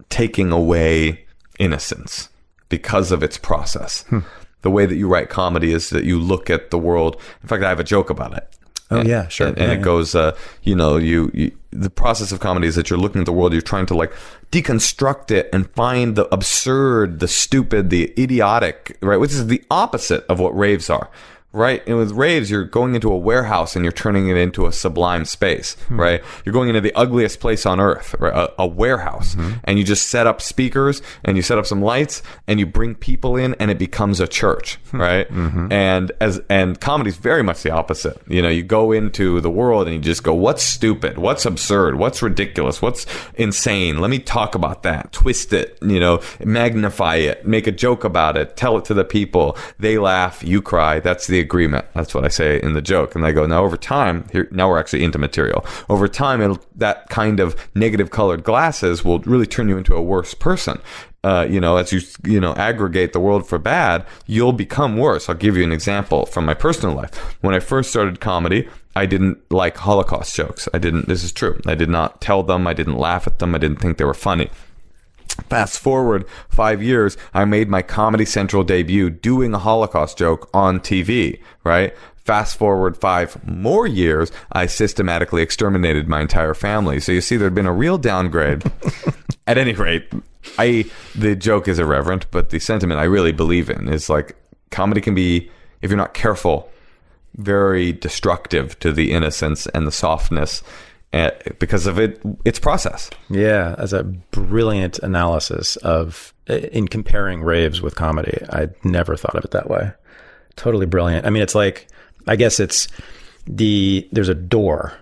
taking away innocence because of its process. The way that you write comedy is that you look at the world. In fact, I have a joke about it. Yeah, sure. And it goes, the process of comedy is that you're looking at the world, you're trying to like deconstruct it and find the absurd, the stupid, the idiotic, right? Which is the opposite of what raves are, right? And with raves, you're going into a warehouse and you're turning it into a sublime space, right? You're going into the ugliest place on earth, right? A warehouse, and you just set up speakers and you set up some lights and you bring people in and it becomes a church, right? And comedy's very much the opposite. You go into the world and you just go, what's stupid? What's absurd? What's ridiculous? What's insane? Let me talk about that. Twist it, magnify it, make a joke about it, tell it to the people. They laugh, you cry. That's the agreement. That's what I say in the joke. And I go, now over time, now we're actually into material. Over time, that kind of negative colored glasses will really turn you into a worse person. As you aggregate the world for bad, you'll become worse. I'll give you an example from my personal life. When I first started comedy, I didn't like Holocaust jokes. This is true. I did not tell them. I didn't laugh at them. I didn't think they were funny. Fast forward 5 years, I made my Comedy Central debut doing a Holocaust joke on TV, right? Fast forward 5 more years, I systematically exterminated my entire family. So you see, there'd been a real downgrade. At any rate, the joke is irreverent, but the sentiment I really believe in is like comedy can be, if you're not careful, very destructive to the innocence and the softness because of its process. Yeah, as a brilliant analysis in comparing raves with comedy. I never thought of it that way. Totally brilliant. I mean, it's like, I guess there's a door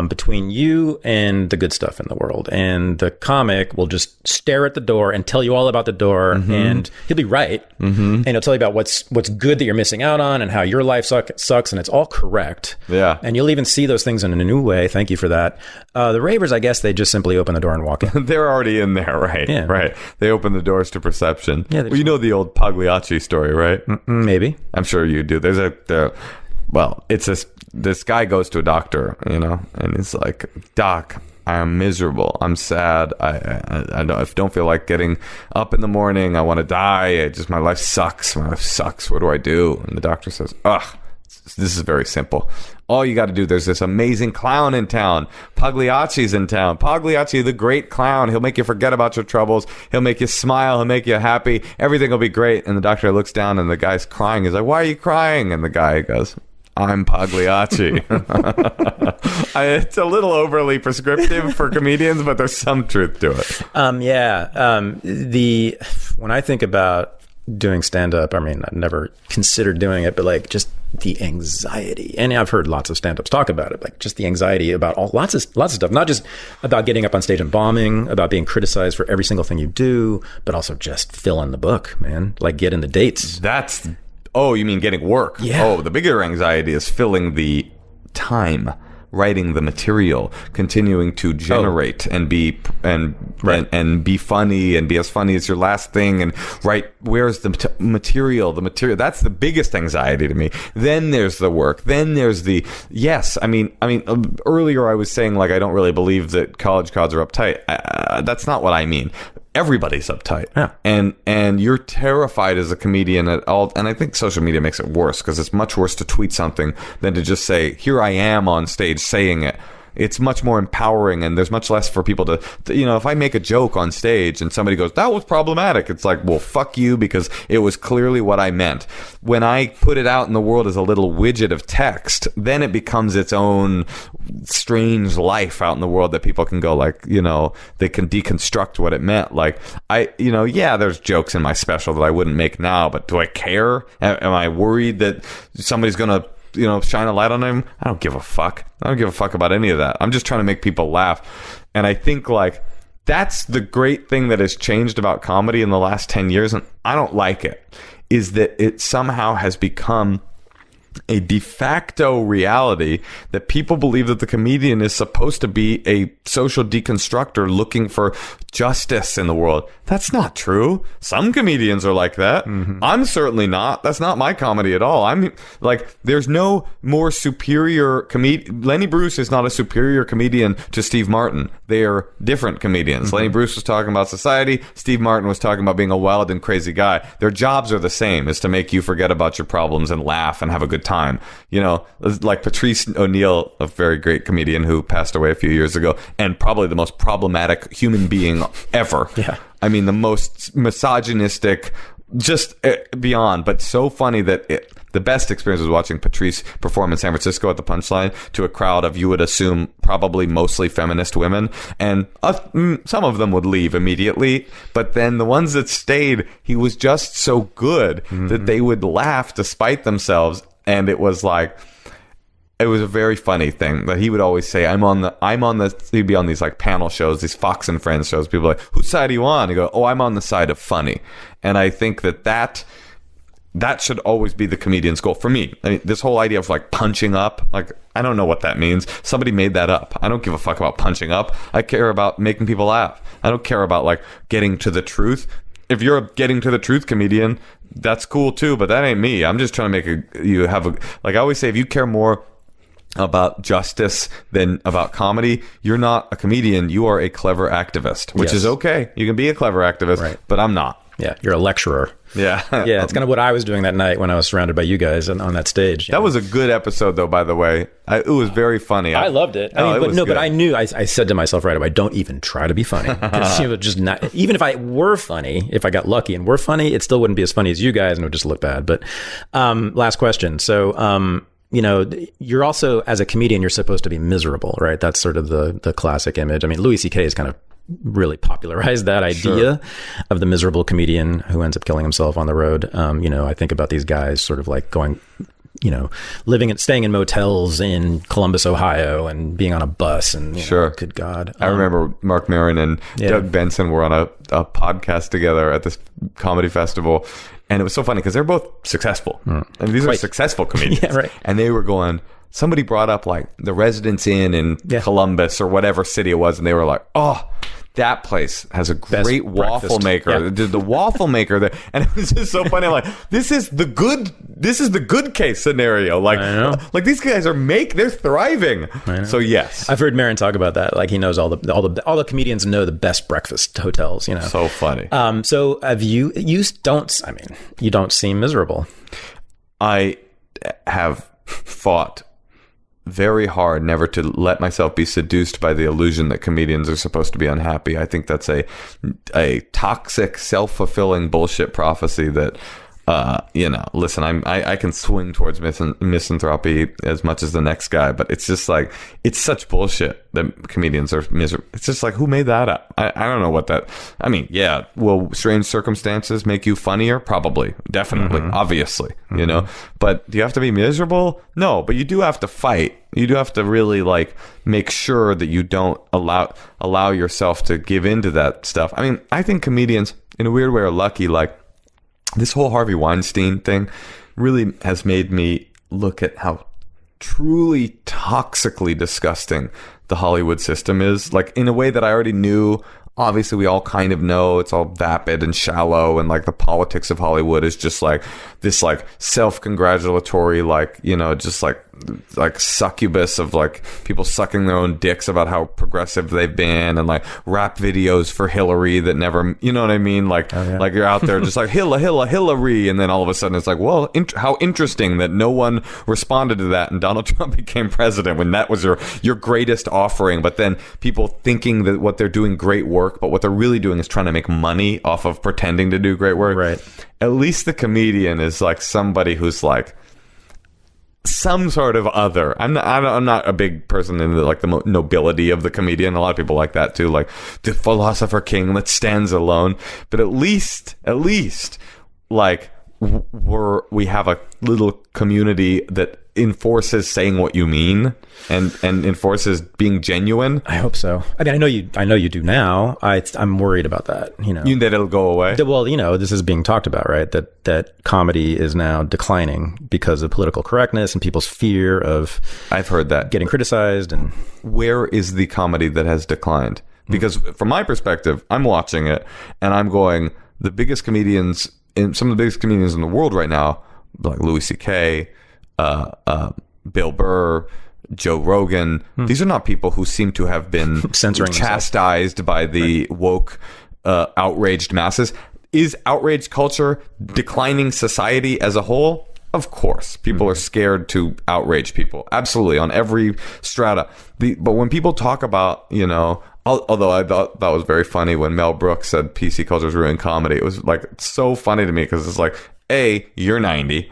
between you and the good stuff in the world. And the comic will just stare at the door and tell you all about the door, and he'll be right. And he'll tell you about what's good that you're missing out on and how your life sucks, and it's all correct. Yeah. And you'll even see those things in a new way. Thank you for that. The ravers, I guess, they just simply open the door and walk in. They're already in there, right? Yeah. Right. They open the doors to perception. Yeah, well, you know the old Pagliacci story, right? Maybe. I'm sure you do. This guy goes to a doctor, and he's like, "Doc, I'm miserable. I'm sad. I don't feel like getting up in the morning. I want to die. My life sucks. My life sucks. What do I do?" And the doctor says, this is very simple. All you got to do, there's this amazing clown in town. Pagliacci's in town. Pagliacci, the great clown. He'll make you forget about your troubles. He'll make you smile. He'll make you happy. Everything will be great. And the doctor looks down, and the guy's crying. He's like, "Why are you crying?" And the guy goes, "I'm Pagliacci." It's a little overly prescriptive for comedians, but there's some truth to it. When I think about doing stand-up, I mean, I've never considered doing it, but like just the anxiety, and I've heard lots of stand-ups talk about it, like just the anxiety about lots of stuff, not just about getting up on stage and bombing, about being criticized for every single thing you do, but also just fill in the book, man, like get in the dates. Oh, you mean getting work? Yeah. Oh, the bigger anxiety is filling the time, writing the material, continuing to generate and be and be funny and be as funny as your last thing, and write. Where's the material? The material. That's the biggest anxiety to me. Then there's the work. Then there's the yes. I mean, earlier I was saying like I don't really believe that college crowds are uptight. That's not what I mean. Everybody's uptight, and you're terrified as a comedian at all. And I think social media makes it worse because it's much worse to tweet something than to just say, "Here I am on stage saying it." It's much more empowering, and there's much less for people to if I make a joke on stage and somebody goes, "That was problematic," it's like, well, fuck you, because it was clearly what I meant. When I put it out in the world as a little widget of text, then it becomes its own strange life out in the world that people can go like, they can deconstruct what it meant. Like there's jokes in my special that I wouldn't make now, but do I care? Am I worried that somebody's going to shine a light on him? I don't give a fuck. I don't give a fuck about any of that. I'm just trying to make people laugh. And I think like that's the great thing that has changed about comedy in the last 10 years. And I don't like it, is that it somehow has become a de facto reality that people believe that the comedian is supposed to be a social deconstructor looking for justice in the world. That's not true. Some comedians are like that. I'm certainly not. That's not my comedy at all. I'm like, there's no more superior comedian. Lenny Bruce is not a superior comedian to Steve Martin. They are different comedians. Lenny Bruce was talking about society. Steve Martin was talking about being a wild and crazy guy. Their jobs are the same, is to make you forget about your problems and laugh and have a good time. Like Patrice O'Neill, a very great comedian who passed away a few years ago, and probably the most problematic human being ever. Yeah. I mean, the most misogynistic, just beyond, but so funny that the best experience was watching Patrice perform in San Francisco at the Punchline to a crowd of, you would assume, probably mostly feminist women. And some of them would leave immediately. But then the ones that stayed, he was just so good that they would laugh despite themselves. And it was like, it was a very funny thing that he would always say, he'd be on these like panel shows, these Fox and Friends shows. People are like, whose side are you on? He go, "Oh, I'm on the side of funny." And I think that should always be the comedian's goal for me. I mean, this whole idea of like punching up, like, I don't know what that means. Somebody made that up. I don't give a fuck about punching up. I care about making people laugh. I don't care about like getting to the truth. If you're a getting to the truth comedian, that's cool too, but that ain't me. I'm just trying to like I always say, if you care more about justice than about comedy, you're not a comedian. You are a clever activist, which is okay. You can be a clever activist, right, but I'm not. Yeah, you're a lecturer. Yeah. Yeah, it's kind of what I was doing that night when I was surrounded by you guys on that stage. That was a good episode, though, by the way. It was very funny. I loved it. But I knew, I said to myself right away, don't even try to be funny. Because just not, even if I were funny, if I got lucky and were funny, it still wouldn't be as funny as you guys and it would just look bad. But last question. So, you're also, as a comedian, you're supposed to be miserable, right? That's sort of the classic image. I mean, Louis C.K. is kind of really popularized that idea of the miserable comedian who ends up killing himself on the road. I think about these guys sort of like going staying in motels in Columbus, Ohio, and being on a bus. And Sure. Good God. I remember Mark Maron and Doug Benson were on a podcast together at this comedy festival. And it was so funny because they're both successful. And these are successful comedians. Yeah, right. And they were going, somebody brought up like the Residence Inn in Columbus or whatever city it was. And they were like, oh, that place has a great waffle maker. Yeah. The waffle maker there. And it was just so funny. I'm like, this is the good case scenario. Like, these guys they're thriving. So yes. I've heard Maron talk about that. Like he knows all the comedians know the best breakfast hotels, So funny. So have you don't seem miserable. I have fought very hard never to let myself be seduced by the illusion that comedians are supposed to be unhappy. I think that's a toxic, self-fulfilling bullshit prophecy that listen, I can swing towards misanthropy as much as the next guy, but it's just like, it's such bullshit that comedians are miserable. It's just like, who made that up? I don't know what that, I mean, yeah, will strange circumstances make you funnier? Probably, definitely, obviously, but do you have to be miserable? No, but you do have to fight. You do have to really like make sure that you don't allow yourself to give into that stuff. I mean, I think comedians in a weird way are lucky. Like, this whole Harvey Weinstein thing really has made me look at how truly toxically disgusting the Hollywood system is. Like, in a way that I already knew. Obviously, we all kind of know it's all vapid and shallow, and like the politics of Hollywood is just like this, like self-congratulatory, like just like succubus of like people sucking their own dicks about how progressive they've been, and like rap videos for Hillary that never, you know what I mean? Like, like you're out there just like Hillary, and then all of a sudden it's like, well, how interesting that no one responded to that, and Donald Trump became president when that was your greatest offering. But then people thinking that what they're doing great work, but what they're really doing is trying to make money off of pretending to do great work. Right. At least the comedian is like somebody who's like some sort of other. I'm not a big person in the nobility of the comedian. A lot of people like that too, like the philosopher king that stands alone. But at least like we have a little community that enforces saying what you mean and enforces being genuine. I hope so. I mean, I know you do now. I'm worried about that. You that it'll go away. Well, this is being talked about, right? That comedy is now declining because of political correctness and people's fear of. I've heard that getting criticized. And where is the comedy that has declined? Because from my perspective, I'm watching it and I'm going, some of the biggest comedians in the world right now, like Louis C.K., Bill Burr, Joe Rogan. These are not people who seem to have been chastised by the woke, outraged masses. Is outrage culture declining society as a whole? Of course. People are scared to outrage people. Absolutely. On every strata. But when people talk about, although I thought that was very funny when Mel Brooks said PC culture is ruining comedy. It was like so funny to me because it's like, A, you're 90,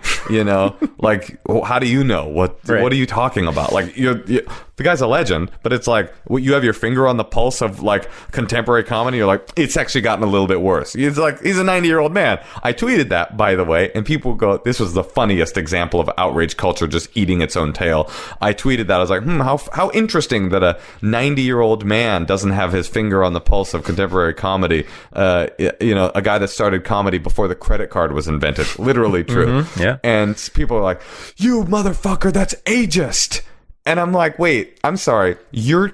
like, how do you know? What are you talking about? Like, the guy's a legend, but it's like, you have your finger on the pulse of like contemporary comedy. You're like, it's actually gotten a little bit worse. He's like, he's a 90-year-old man. I tweeted that, by the way, and people go, this was the funniest example of outrage culture just eating its own tail. I tweeted that. I was like, how interesting that a 90-year-old man doesn't have his finger on the pulse of contemporary comedy. A guy that started comedy before the credit card was invented. Literally true. Yeah. And people are like, you motherfucker, that's ageist. And I'm like, wait, I'm sorry. You're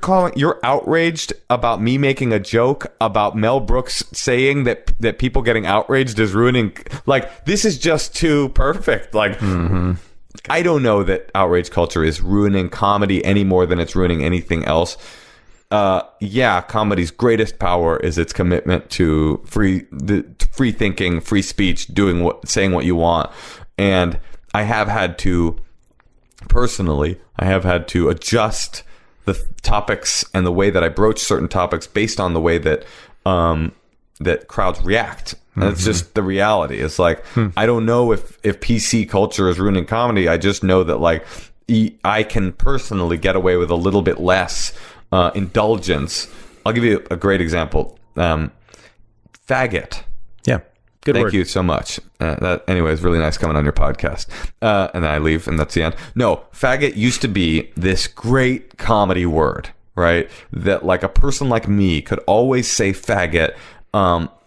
outraged about me making a joke about Mel Brooks saying that people getting outraged is ruining. Like, this is just too perfect. Like, I don't know that outrage culture is ruining comedy any more than it's ruining anything else. Comedy's greatest power is its commitment to free thinking, free speech, saying what you want. And I have had to adjust the topics and the way that I broach certain topics based on the way that that crowds react. And it's just the reality. It's like, I don't know if PC culture is ruining comedy. I just know that like I can personally get away with a little bit less indulgence. I'll give you a great example. Faggot. Yeah. Good Thank work. you so much. Anyway, it's really nice coming on your podcast. And then I leave, and that's the end. No, faggot used to be this great comedy word, right? That like a person like me could always say faggot,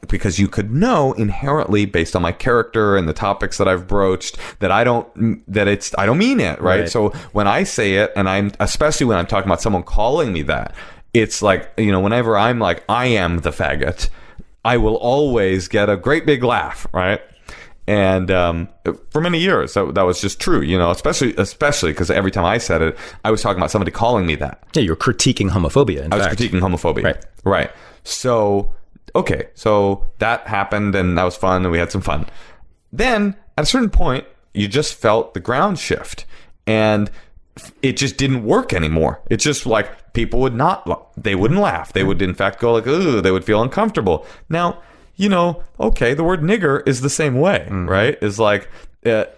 because you could know inherently, based on my character and the topics that I've broached, that I don't mean it, right? So when I say it, and especially when I'm talking about someone calling me that, it's like, whenever I'm like, I am the faggot, I will always get a great big laugh, right? And for many years, that was just true, especially because every time I said it, I was talking about somebody calling me that. Yeah, you're critiquing homophobia. I was critiquing homophobia. Right. So, okay, so that happened, and that was fun, and we had some fun. Then, at a certain point, you just felt the ground shift, and it just didn't work anymore. It's just like people they wouldn't laugh. They would, in fact, go like, ooh, they would feel uncomfortable. Now, okay, the word nigger is the same way, right? It's like,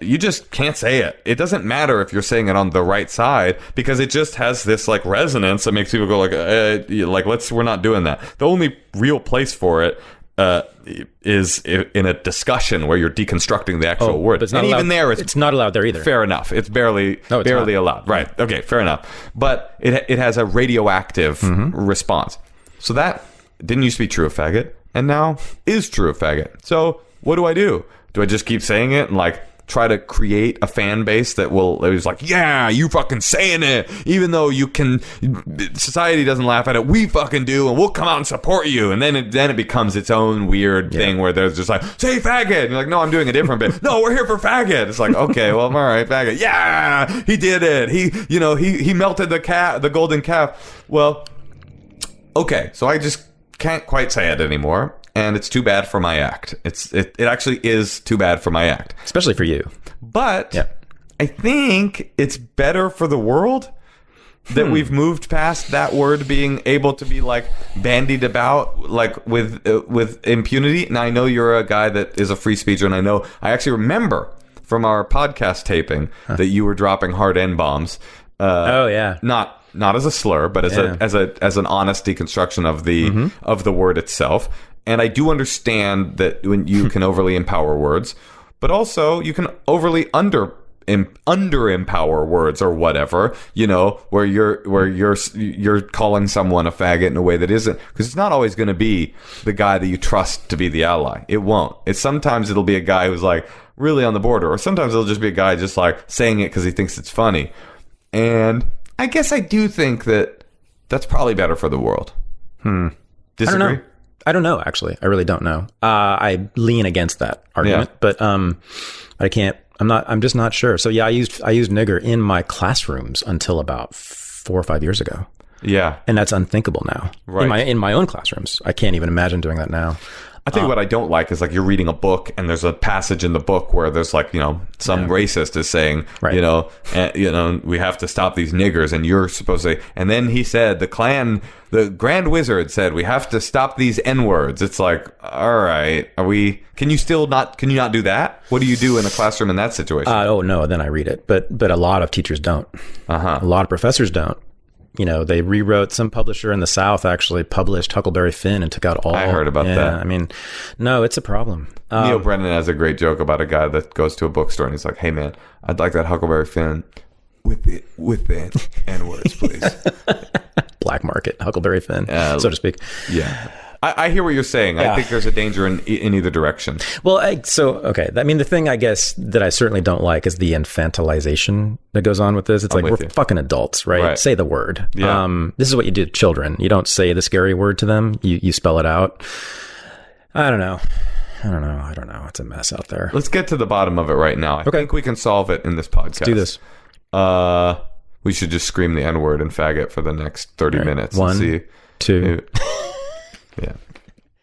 you just can't say it. It doesn't matter if you're saying it on the right side, because it just has this like resonance that makes people go like, we're not doing that. The only real place for it is in a discussion where you're deconstructing the actual word. But even there, it's not allowed there either. Fair enough. It's barely allowed. Right. Okay. Fair enough. But it has a radioactive response. So that didn't used to be true of faggot, and now is true of faggot. So what do? Do I just keep saying it and like try to create a fan base that is like, yeah, you fucking saying it, even though society doesn't laugh at it, we fucking do, and we'll come out and support you. And then it becomes its own weird thing where there's just like, say faggot, and you're like, no, I'm doing a different bit. No, we're here for faggot. It's like, okay, well, all right, faggot. Yeah, he did it. He melted the golden calf. Well, okay, so I just can't quite say it anymore. And it's too bad for my act. It actually is too bad for my act. Especially for you. But I think it's better for the world that we've moved past that word being able to be like bandied about like with impunity. Now I know you're a guy that is a free speaker, and I actually remember from our podcast taping that you were dropping hard N-bombs. Not as a slur, but as an honest deconstruction of the word itself. And I do understand that when you can overly empower words, but also you can overly under empower words or whatever, where you're calling someone a faggot in a way that isn't, because it's not always going to be the guy that you trust to be the ally. It won't. Sometimes it'll be a guy who's like really on the border, or sometimes it'll just be a guy just like saying it because he thinks it's funny. And I guess I do think that that's probably better for the world. Disagree? I don't know, actually. I really don't know. I lean against that argument, but I can't. I'm just not sure. So yeah, I used nigger in my classrooms until about 4 or 5 years ago. Yeah, and that's unthinkable now. Right. In my own classrooms, I can't even imagine doing that now. I think what I don't like is like you're reading a book and there's a passage in the book where there's like, some racist is saying, we have to stop these niggers, and you're supposed to say, and then he said the Grand Wizard said we have to stop these N-words. It's like, all right, can you not do that? What do you do in a classroom in that situation? No, then I read it. But a lot of teachers don't. A lot of professors don't. They rewrote, some publisher in the South actually published Huckleberry Finn and took out all. I heard about that. I mean, no, it's a problem. Neil Brennan has a great joke about a guy that goes to a bookstore and he's like, hey man, I'd like that Huckleberry Finn with the N-words, please. Black market Huckleberry Finn, so to speak. Yeah. I hear what you're saying. I think there's a danger in either direction. Well, okay. I mean, the thing I guess that I certainly don't like is the infantilization that goes on with this. It's like, we're fucking adults, right? Say the word. Yeah. This is what you do to children. You don't say the scary word to them. You spell it out. I don't know. It's a mess out there. Let's get to the bottom of it right now. I think we can solve it in this podcast. Let's do this. We should just scream the N-word and faggot for the next 30 minutes. 1, 2... Yeah.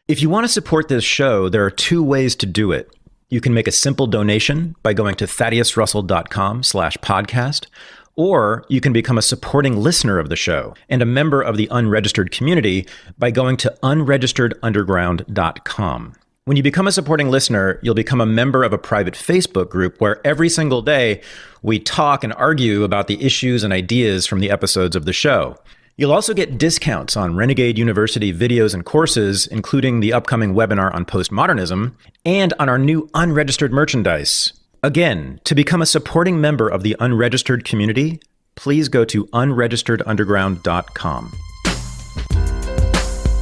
If you want to support this show, there are 2 ways to do it. You can make a simple donation by going to thaddeusrussell.com/podcast, or you can become a supporting listener of the show and a member of the Unregistered community by going to unregisteredunderground.com. When you become a supporting listener, you'll become a member of a private Facebook group where every single day we talk and argue about the issues and ideas from the episodes of the show. You'll also get discounts on Renegade University videos and courses, including the upcoming webinar on postmodernism, and on our new unregistered merchandise. Again, to become a supporting member of the unregistered community, please go to unregisteredunderground.com.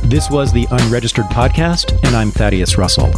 This was the Unregistered Podcast, and I'm Thaddeus Russell.